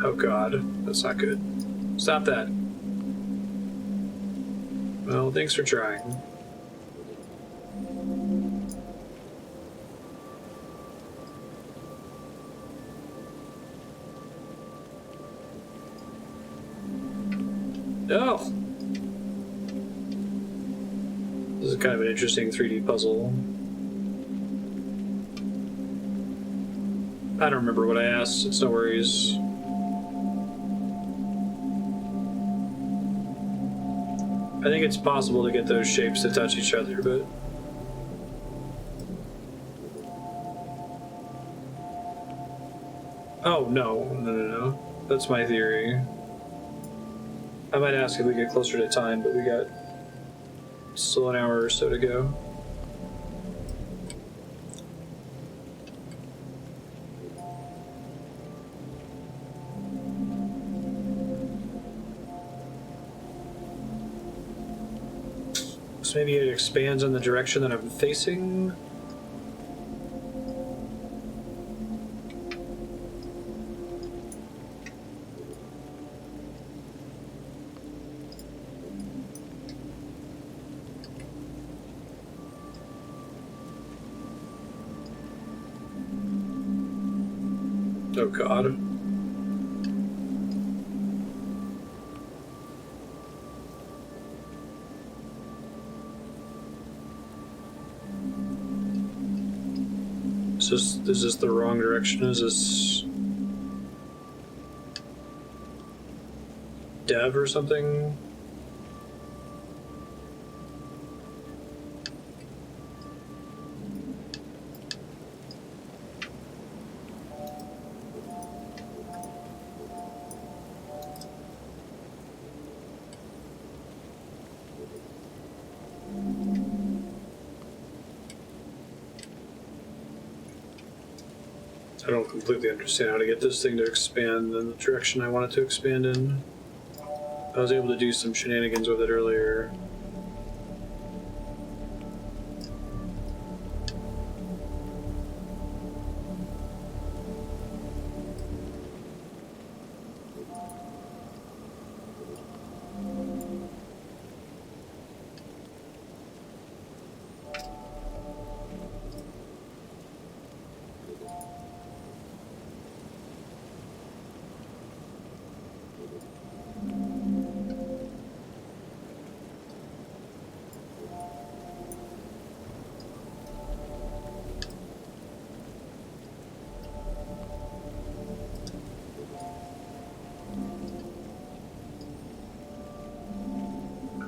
Oh god, that's not good. Stop that. Well, thanks for trying. Oh! This is kind of an interesting 3D puzzle. I don't remember what I asked, it's no worries. I think it's possible to get those shapes to touch each other, but... Oh, no. That's my theory. I might ask if we get closer to time, but we got still an hour or so to go. So maybe it expands in the direction that I'm facing. Oh god. Is this the wrong direction? Is this dev or something? I don't completely understand how to get this thing to expand in the direction I want it to expand in. I was able to do some shenanigans with it earlier.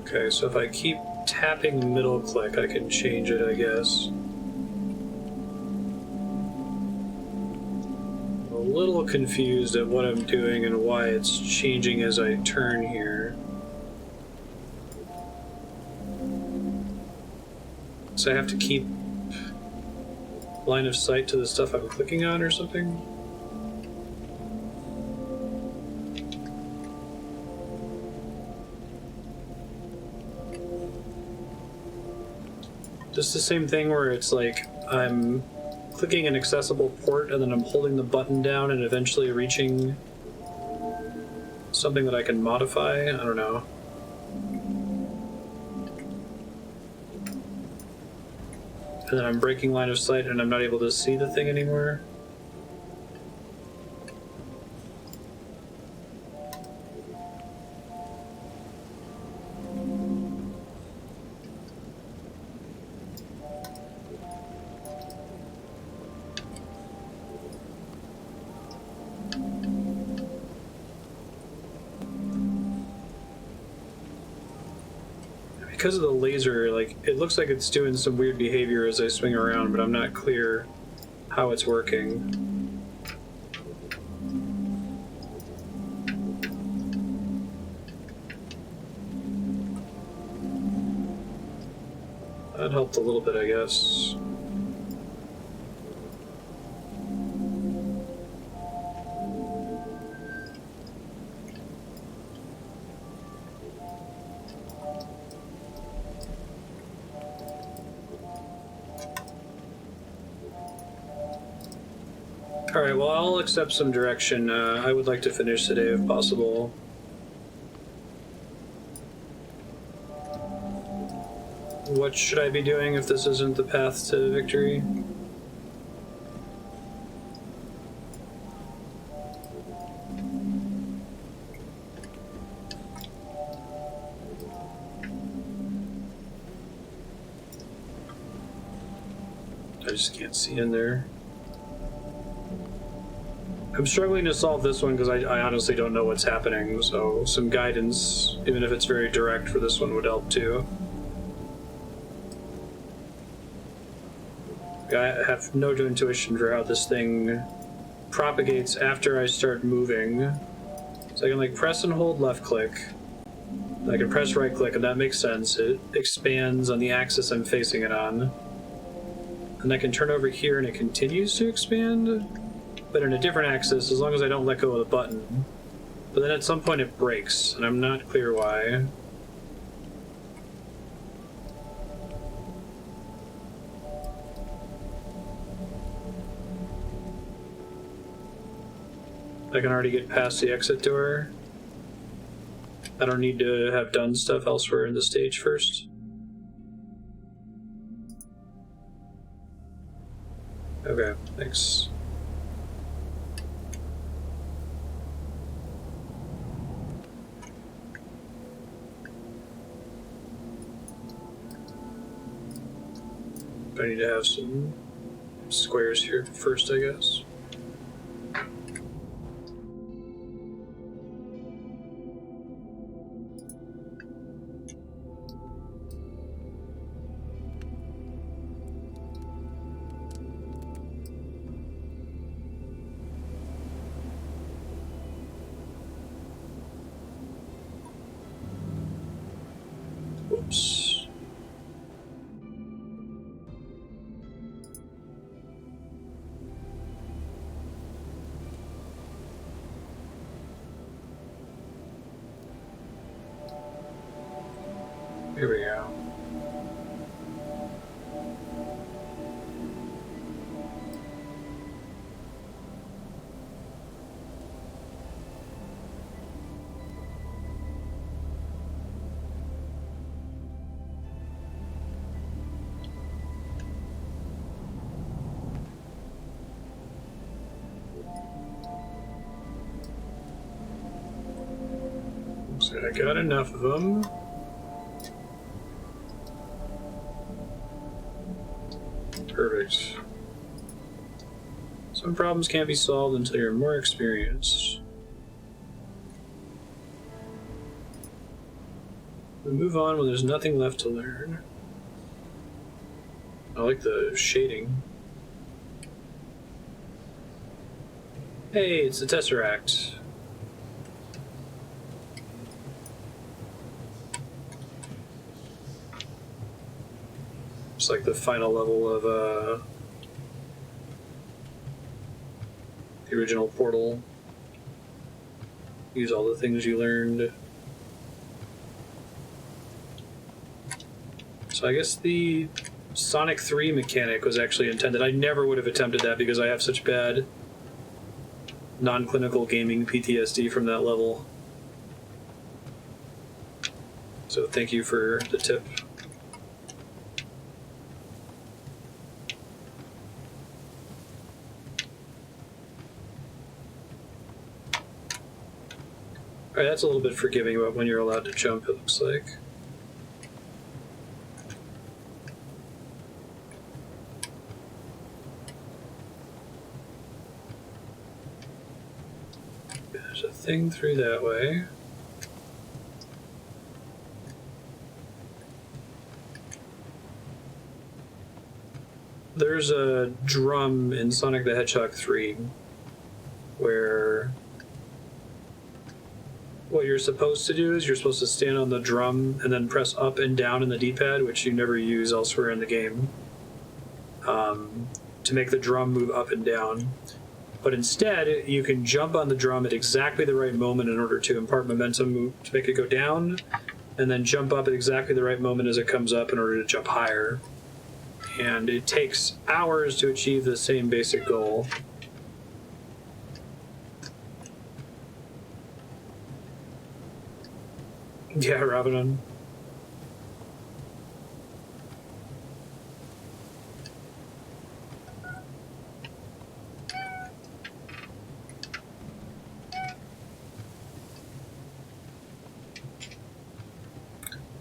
Okay, so if I keep tapping middle click, I can change it, I guess. I'm a little confused at what I'm doing and why it's changing as I turn here. So I have to keep line of sight to the stuff I'm clicking on or something? Just the same thing where it's like I'm clicking an accessible port and then I'm holding the button down and eventually reaching something that I can modify? I don't know. And then I'm breaking line of sight and I'm not able to see the thing anymore. Because of the laser, like, it looks like it's doing some weird behavior as I swing around, but I'm not clear how it's working. That helped a little bit, I guess. Alright, well, I'll accept some direction. I would like to finish today if possible. What should I be doing if this isn't the path to victory? I just can't see in there. I'm struggling to solve this one because I honestly don't know what's happening, so some guidance, even if it's very direct for this one, would help too. I have no intuition for how this thing propagates after I start moving. So I can like press and hold left click. I can press right click and that makes sense. It expands on the axis I'm facing it on. And I can turn over here and it continues to expand, but in a different axis as long as I don't let go of the button. But then at some point it breaks, and I'm not clear why. I can already get past the exit door. I don't need to have done stuff elsewhere in the stage first. Okay, thanks. I need to have some squares here first, I guess. Whoops. Here we go. Looks like I got enough of them. Perfect. Some problems can't be solved until you're more experienced. We move on when there's nothing left to learn. I like the shading. Hey, it's the Tesseract. It's like the final level of the original Portal. Use all the things you learned. So I guess the Sonic 3 mechanic was actually intended. I never would have attempted that because I have such bad non-clinical gaming PTSD from that level. So thank you for the tip. Alright, that's a little bit forgiving about when you're allowed to jump, it looks like. There's a thing through that way. There's a drum in Sonic the Hedgehog 3 where what you're supposed to do is you're supposed to stand on the drum and then press up and down in the D-pad, which you never use elsewhere in the game, to make the drum move up and down. But instead, you can jump on the drum at exactly the right moment in order to impart momentum to make it go down, and then jump up at exactly the right moment as it comes up in order to jump higher. And it takes hours to achieve the same basic goal. Yeah, Rabbanon.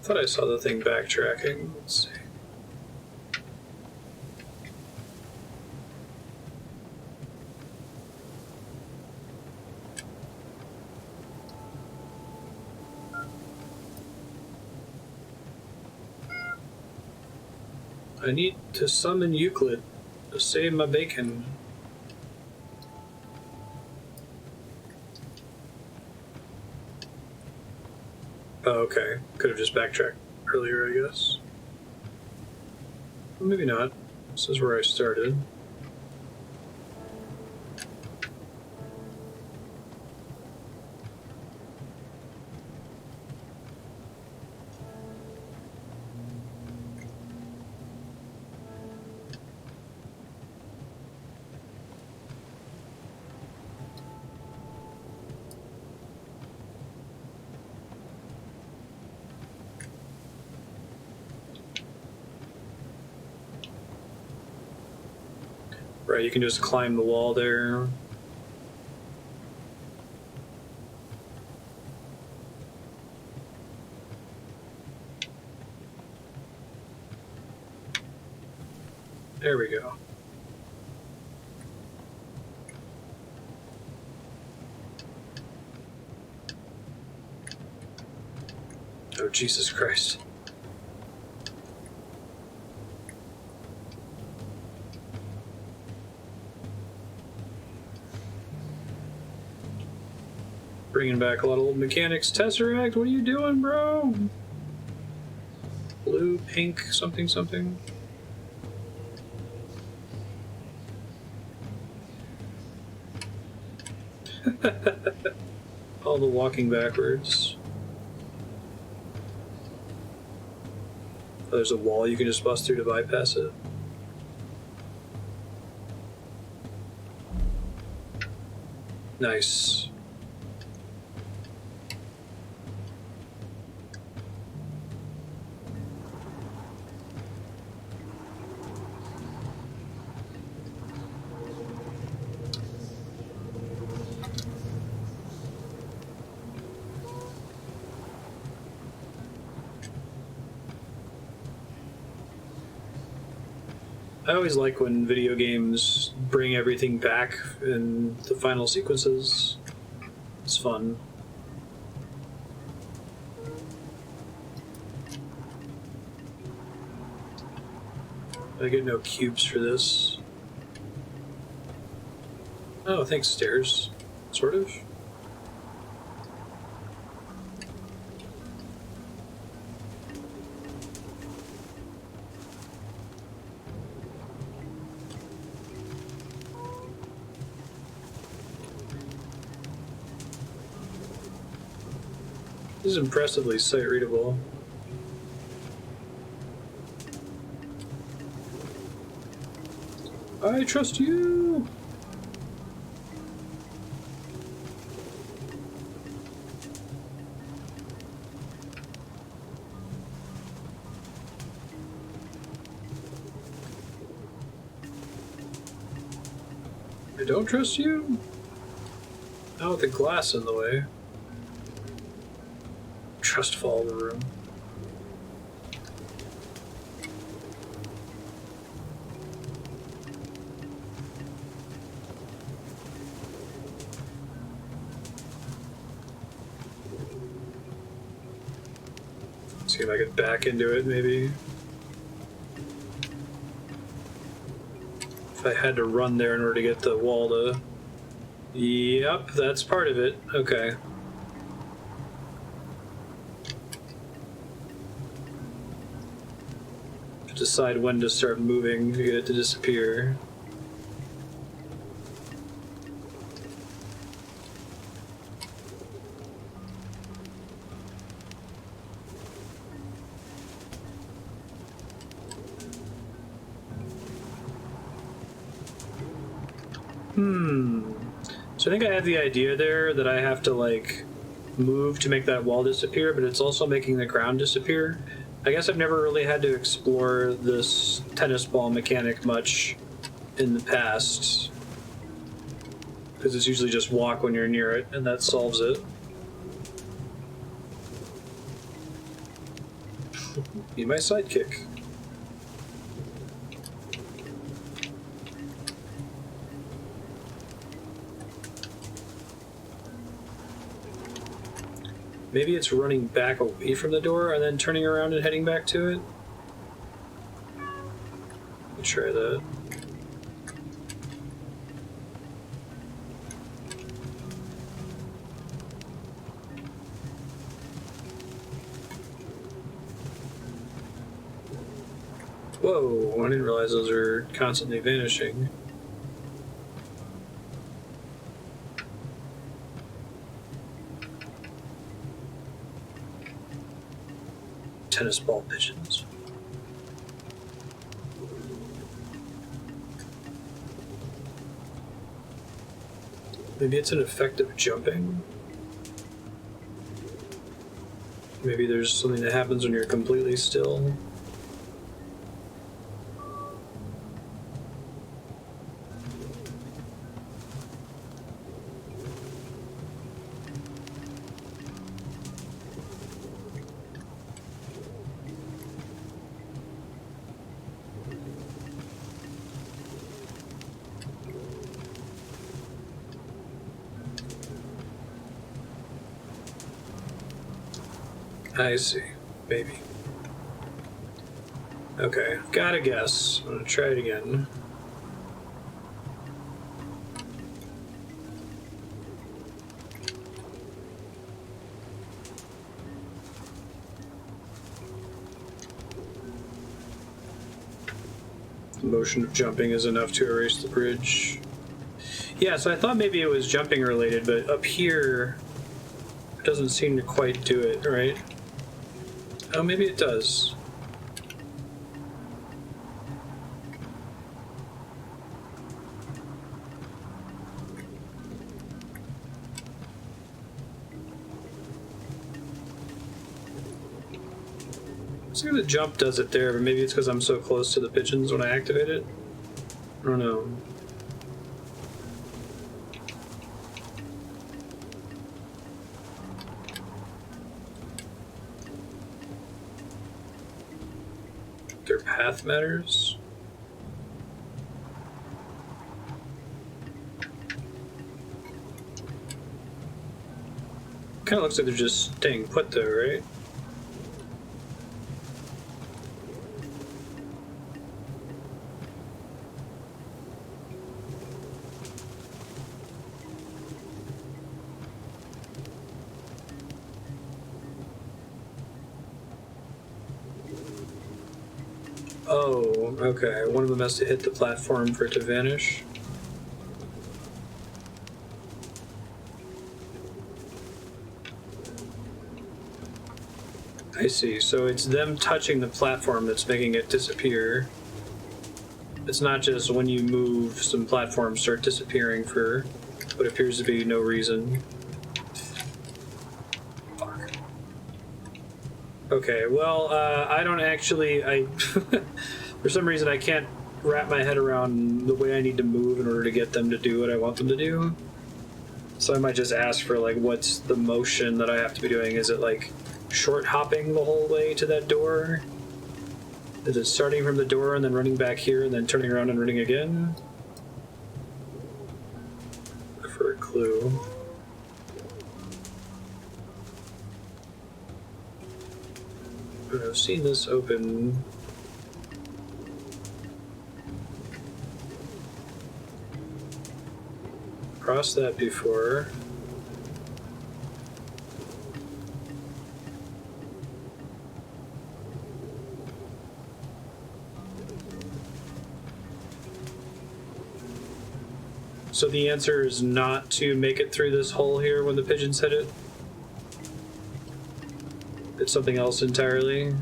Thought I saw the thing backtracking. Let's see. I need to summon Euclid to save my bacon. Oh, okay. Could have just backtracked earlier, I guess. Well, maybe not. This is where I started. Right, you can just climb the wall there. There we go. Oh, Jesus Christ. Bringing back a lot of old mechanics. Tesseract, what are you doing, bro? Blue, pink, something, something. All the walking backwards. Oh, there's a wall you can just bust through to bypass it. Nice. I always like when video games bring everything back in the final sequences. It's fun. I get no cubes for this. Oh, thanks, stairs. Sort of. This is impressively sight-readable. I trust you! I don't trust you? Not with the glass in the way. Trust fall in the room. See if I can back into it, maybe. If I had to run there in order to get the wall to... Yep, that's part of it. Okay. Decide when to start moving to get it to disappear. So I think I have the idea there that I have to, like, move to make that wall disappear, but it's also making the ground disappear. I guess I've never really had to explore this tennis ball mechanic much in the past, because it's usually just walk when you're near it, and that solves it. Be my sidekick. Maybe it's running back away from the door and then turning around and heading back to it. Let's try that. Whoa, I didn't realize those are constantly vanishing. Tennis ball pigeons. Maybe it's an effect of jumping. Maybe there's something that happens when you're completely still. I see. Maybe. Okay, gotta guess. I'm gonna try it again. The motion of jumping is enough to erase the bridge. Yeah, so I thought maybe it was jumping related, but up here it doesn't seem to quite do it, right? Oh, maybe it does. So the jump does it there, but maybe it's because I'm so close to the pigeons when I activate it. I don't know. Their path matters. Kind of looks like they're just staying put there, right? Oh, okay. One of them has to hit the platform for it to vanish. I see. So it's them touching the platform that's making it disappear. It's not just when you move, some platforms start disappearing for what appears to be no reason. Fuck. Okay, well, I don't actually... for some reason, I can't wrap my head around the way I need to move in order to get them to do what I want them to do. So I might just ask for, like, what's the motion that I have to be doing? Is it, like, short hopping the whole way to that door? Is it starting from the door and then running back here and then turning around and running again? For a clue. But I've seen this open. Crossed that before. So the answer is not to make it through this hole here when the pigeons hit it? It's something else entirely? You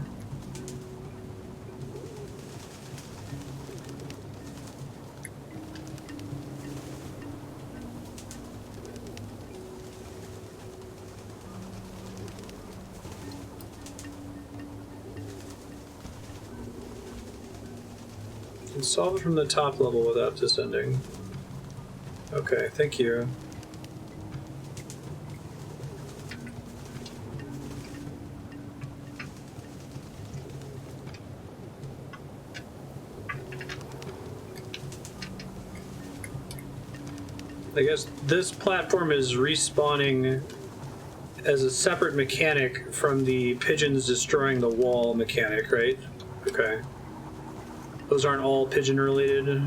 can solve it from the top level without descending. Okay, thank you. I guess this platform is respawning as a separate mechanic from the pigeons destroying the wall mechanic, right? Okay. Those aren't all pigeon related.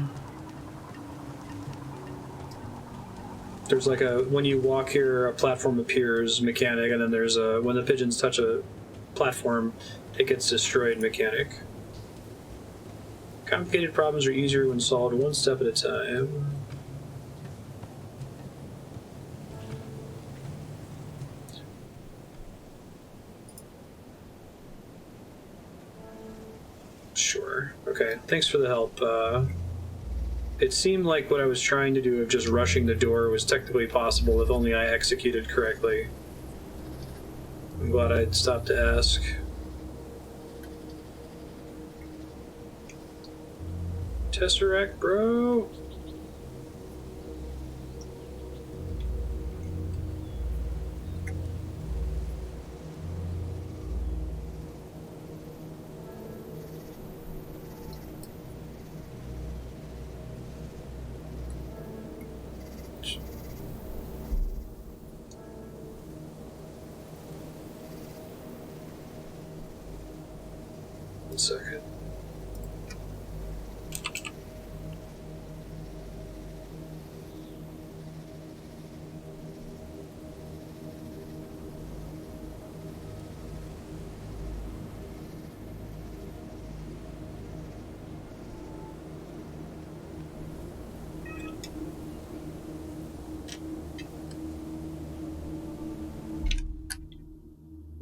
There's like a, when you walk here, a platform appears mechanic, and then there's a, when the pigeons touch a platform, it gets destroyed mechanic. Complicated problems are easier when solved one step at a time. Sure. Okay, thanks for the help. It seemed like what I was trying to do of just rushing the door was technically possible if only I executed correctly. I'm glad I'd stopped to ask. Tesseract, bro! 1 second.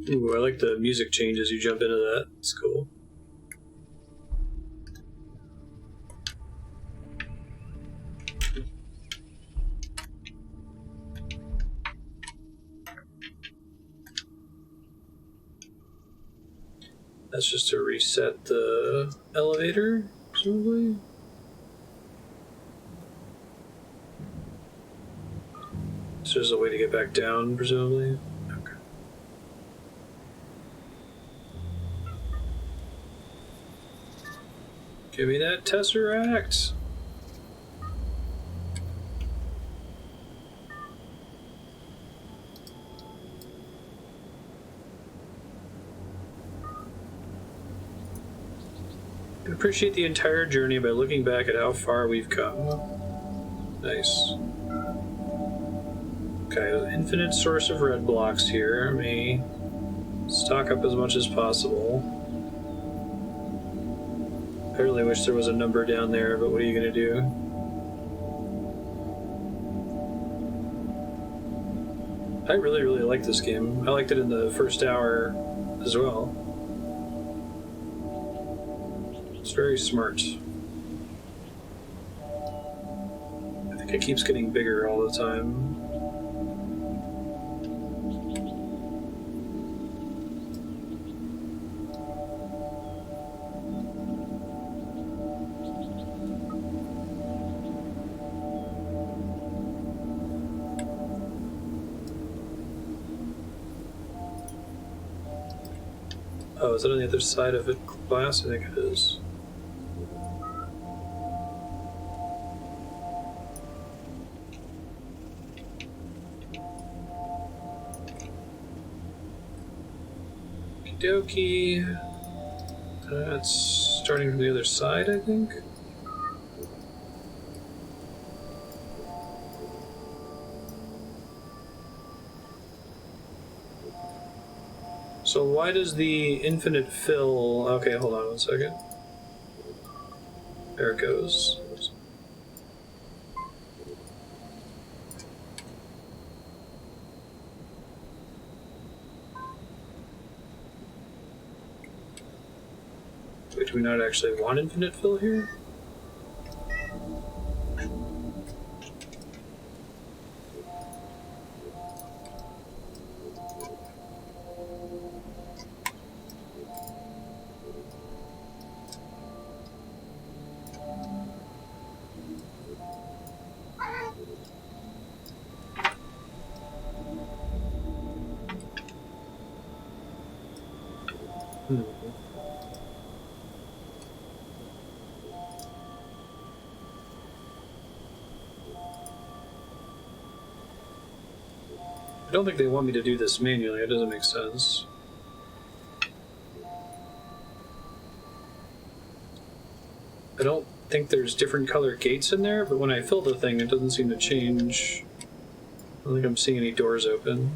Ooh, I like the music change as you jump into that. It's cool. That's just to reset the elevator, presumably. So there's a way to get back down, presumably. Okay. Give me that Tesseract! I appreciate the entire journey by looking back at how far we've come. Nice. Okay, infinite source of red blocks here. Let me stock up as much as possible. I really wish there was a number down there, but what are you gonna do? I really, really like this game. I liked it in the first hour as well. It's very smart. I think it keeps getting bigger all the time. Oh, is that on the other side of it? Glass? I think it is. Okie dokie. That's starting from the other side, I think. So why does the infinite fill... Okay, hold on 1 second. There it goes. Wait, do we not actually want infinite fill here? I don't think they want me to do this manually. It doesn't make sense. I don't think there's different color gates in there, but when I fill the thing, it doesn't seem to change. I don't think I'm seeing any doors open.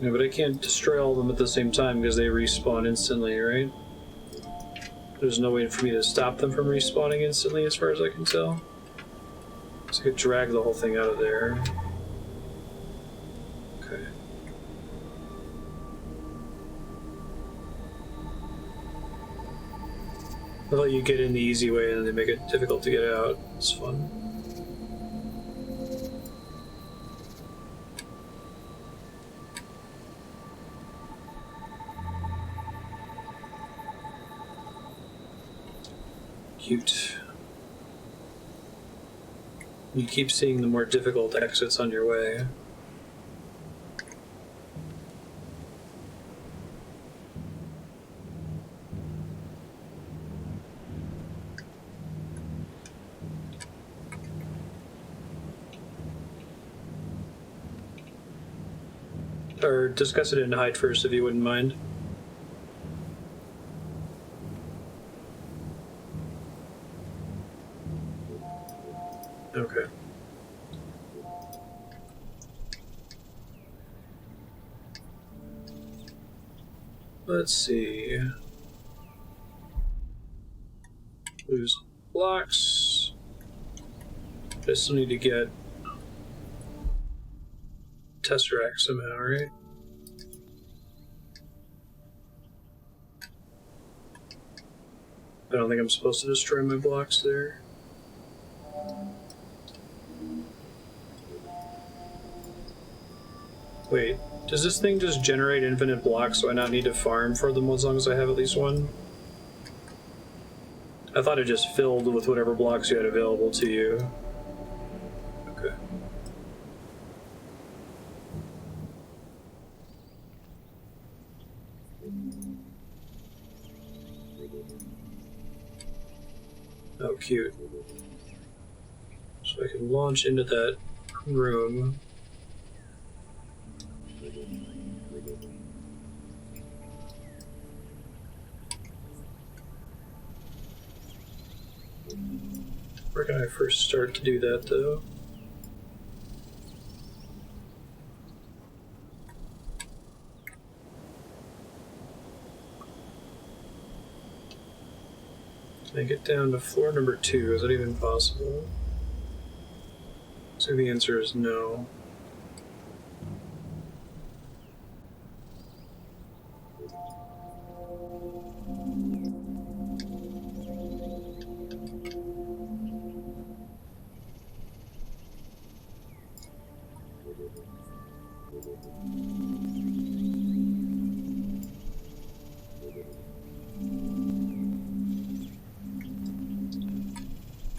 Yeah, but I can't destroy all of them at the same time because they respawn instantly, right? There's no way for me to stop them from respawning instantly as far as I can tell. So I could drag the whole thing out of there. Okay. They'll let you get in the easy way and then they make it difficult to get out. It's fun. Cute. You keep seeing the more difficult exits on your way. or discuss it in height first, if you wouldn't mind. Okay. Let's see. Lose blocks. I still need to get Tesseract somehow, right? I don't think I'm supposed to destroy my blocks there. Wait, does this thing just generate infinite blocks so I not need to farm for them as long as I have at least one? I thought it just filled with whatever blocks you had available to you. Okay. Oh, cute. So I can launch into that room. Where can I first start to do that, though? Can I get down to floor number 2? Is that even possible? So the answer is no.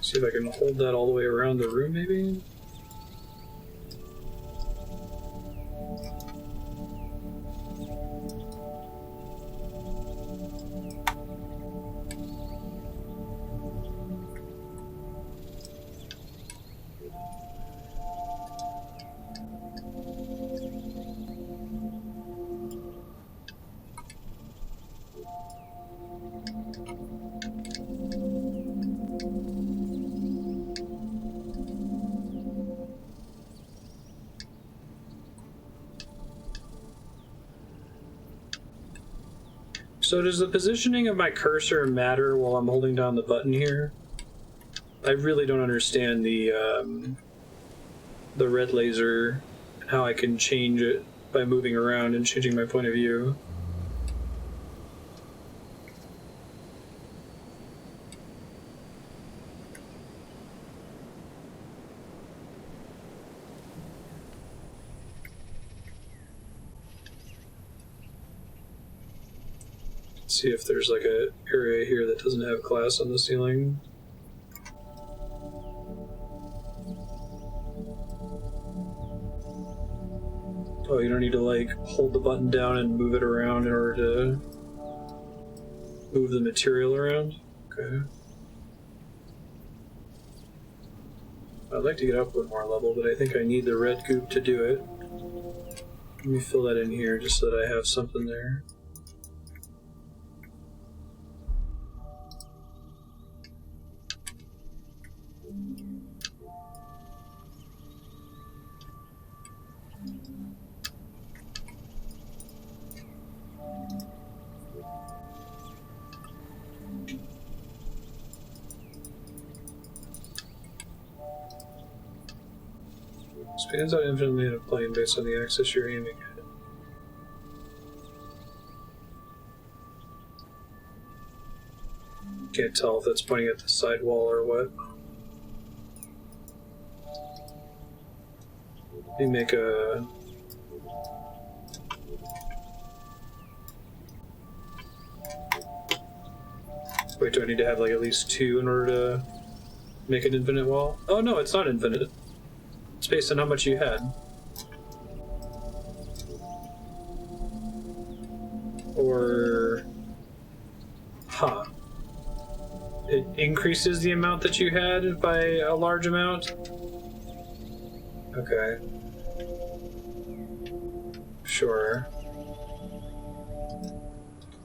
See if I can hold that all the way around the room, maybe? So does the positioning of my cursor matter while I'm holding down the button here? I really don't understand the red laser, how I can change it by moving around and changing my point of view. See if there's like a area here that doesn't have glass on the ceiling. Oh, you don't need to like hold the button down and move it around in order to move the material around? Okay. I'd like to get up one more level, but I think I need the red goop to do it. Let me fill that in here just so that I have something there. Spans out infinitely in a plane based on the axis you're aiming at. Can't tell if that's pointing at the side wall or what. Let me make a... Wait, do I need to have like at least 2 in order to make an infinite wall? Oh no, it's not infinite. It's based on how much you had. Or... Huh. It increases the amount that you had by a large amount? Okay. Sure.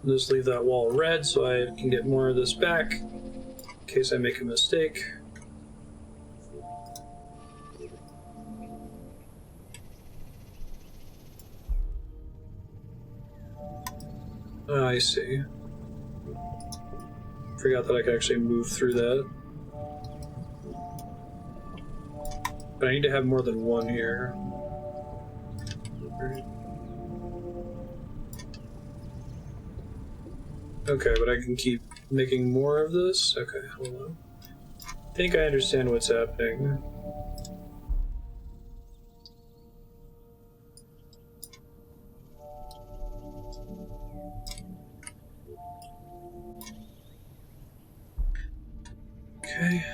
Just leave that wall red so I can get more of this back in case I make a mistake. Oh, I see. Forgot that I could actually move through that. But I need to have more than one here. Okay, but I can keep making more of this? Okay, hold on. I think I understand what's happening. Okay.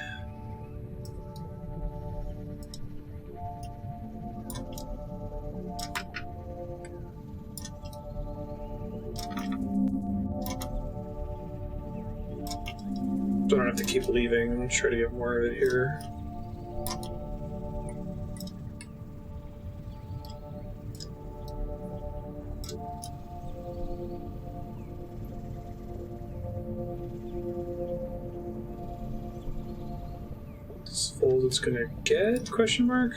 So I don't have to keep leaving. I'll try to get more of it here. This fold it's gonna get? Question mark?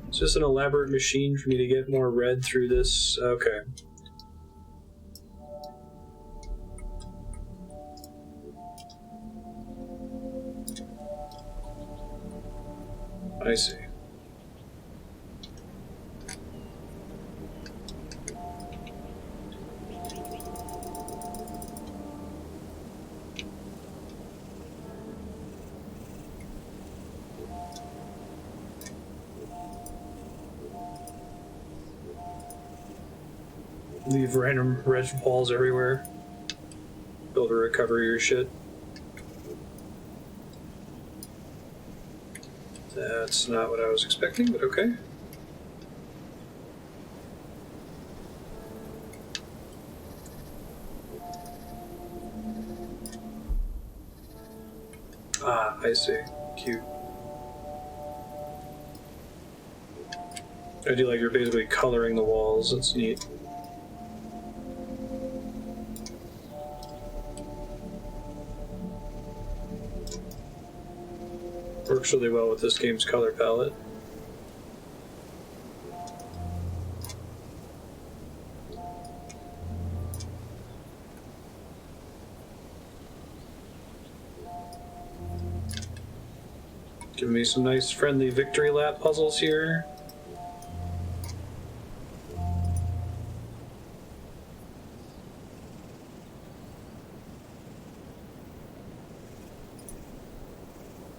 It's just an elaborate machine for me to get more red through this. Okay. I see. Leave random red walls everywhere. Be able to recover your shit. That's not what I was expecting, but okay. Ah, I see. Cute. I do like you're basically coloring the walls. That's neat. Works really well with this game's color palette. Giving me some nice friendly victory lap puzzles here.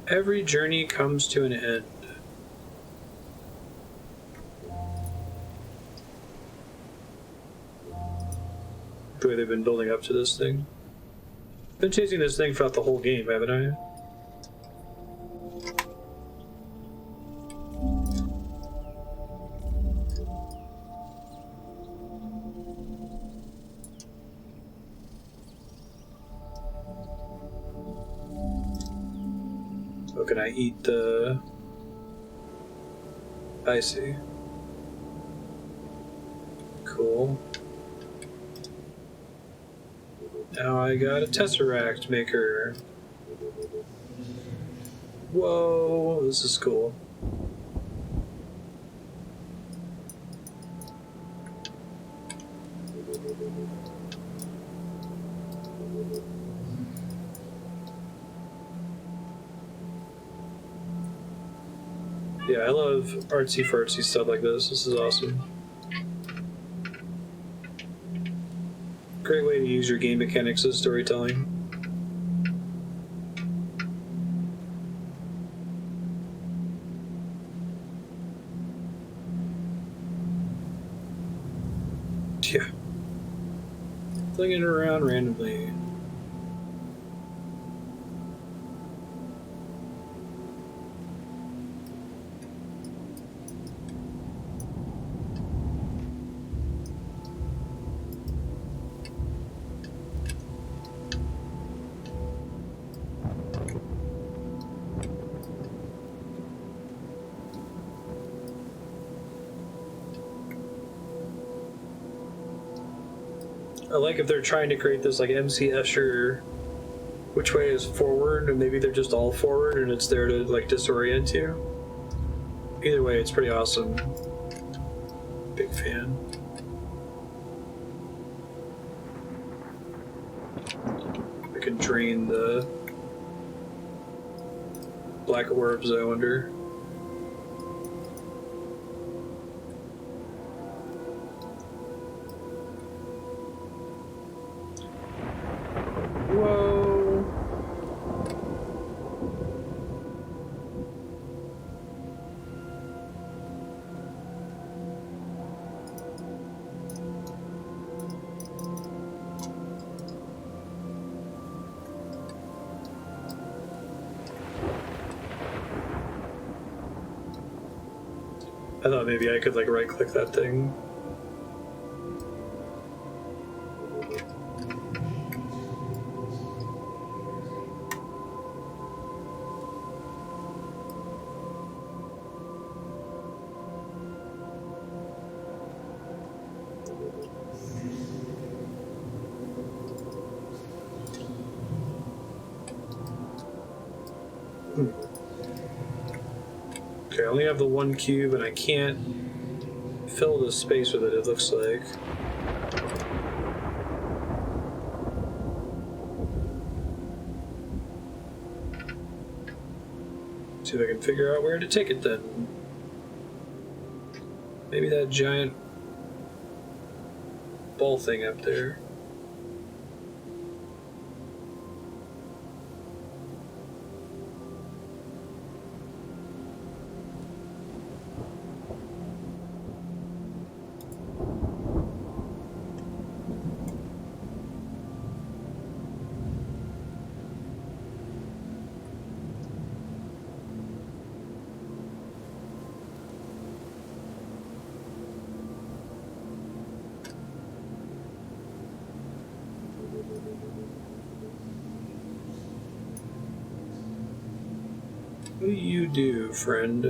Every journey comes to an end. The way they've been building up to this thing. Been chasing this thing throughout the whole game, haven't I? Oh, can I eat the... I see. Cool. Now I got a Tesseract maker. Whoa, this is cool. Yeah, I love artsy-fartsy stuff like this. This is awesome. Great way to use your game mechanics as storytelling. Yeah. Flinging it around randomly. I like if they're trying to create this like MC Escher, which way is forward, and maybe they're just all forward and it's there to like disorient you. Either way, it's pretty awesome. Big fan. I could drain the black orbs, I wonder. Whoa. I thought maybe I could like right click that thing. Okay, I only have the one cube and I can't fill the space with it, it looks like. See if I can figure out where to take it then. Maybe that giant ball thing up there. What do you do, friend?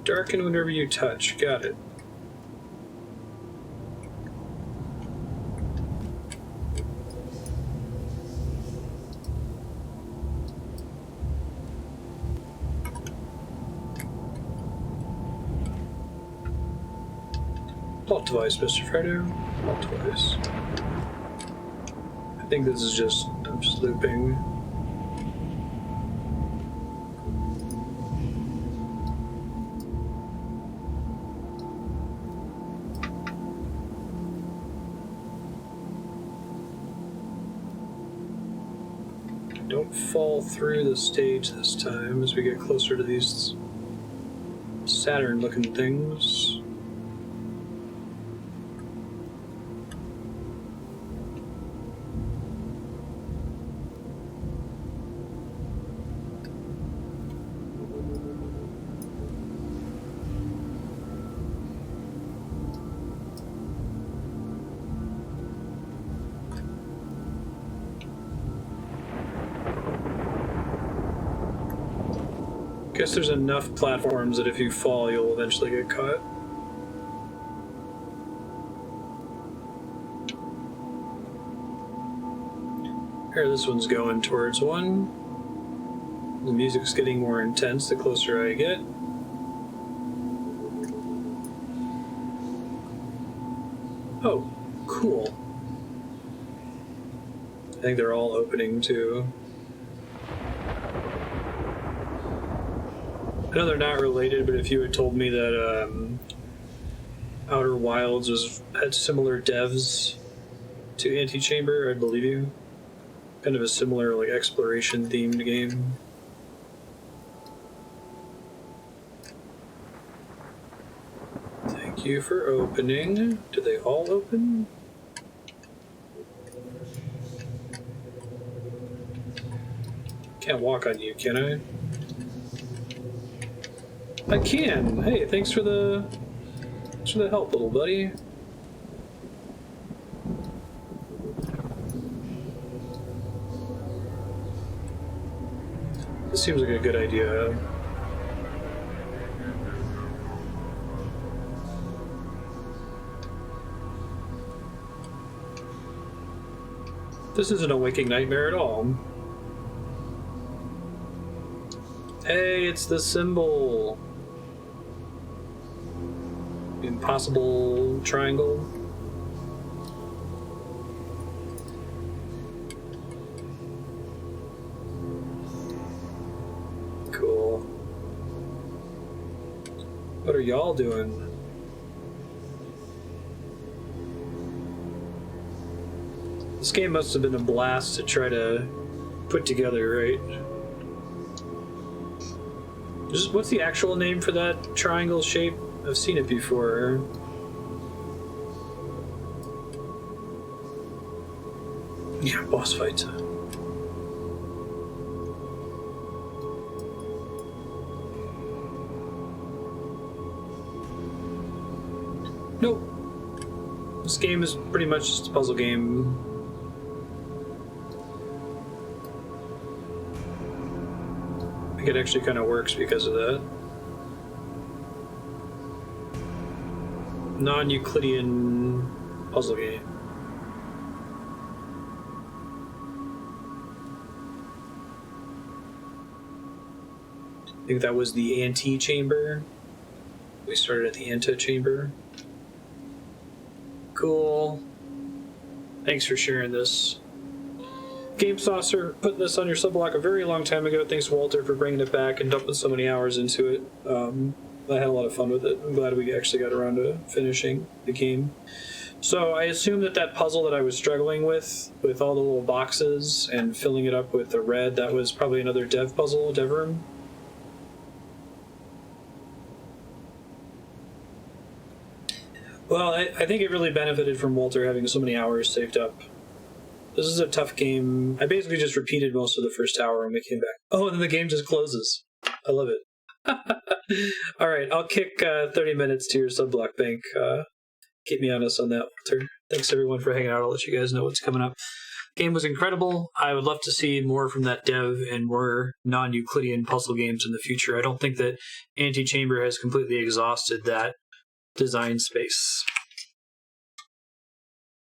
Darken whenever you touch. Got it. Plot device, Mr. Fredo. Plot device. I think this is just, I'm just looping. Don't fall through the stage this time as we get closer to these Saturn-looking things. Guess there's enough platforms that if you fall, you'll eventually get caught. Here, this one's going towards one. The music's getting more intense the closer I get. Oh, cool. I think they're all opening too. I know they're not related, but if you had told me that Outer Wilds had similar devs to Antichamber, I'd believe you. Kind of a similar like exploration themed game. Thank you for opening. Do they all open? Can't walk on you, can I? I can. Hey, thanks for the help, little buddy. This seems like a good idea. This isn't a waking nightmare at all. Hey, it's the symbol. Impossible triangle. Cool. What are y'all doing? This game must have been a blast to try to put together, right? What's the actual name for that triangle shape? I've seen it before. Yeah, boss fights. Nope. This game is pretty much just a puzzle game. I think it actually kind of works because of that. Non-Euclidean puzzle game. I think that was the Antichamber. We started at the Antichamber. Cool. Thanks for sharing this. Game Saucer put this on your subblock a very long time ago. Thanks, Walter, for bringing it back and dumping so many hours into it. I had a lot of fun with it. I'm glad we actually got around to finishing the game. So I assume that puzzle that I was struggling with all the little boxes and filling it up with the red, that was probably another dev puzzle, dev room. Well, I think it really benefited from Walter having so many hours saved up. This is a tough game. I basically just repeated most of the first hour and we came back. Oh, and then the game just closes. I love it. All right, I'll kick 30 minutes to your subblock bank. Keep me honest on that, Walter. Thanks, everyone, for hanging out. I'll let you guys know what's coming up. Game was incredible. I would love to see more from that dev and more non-Euclidean puzzle games in the future. I don't think that Antichamber has completely exhausted that design space.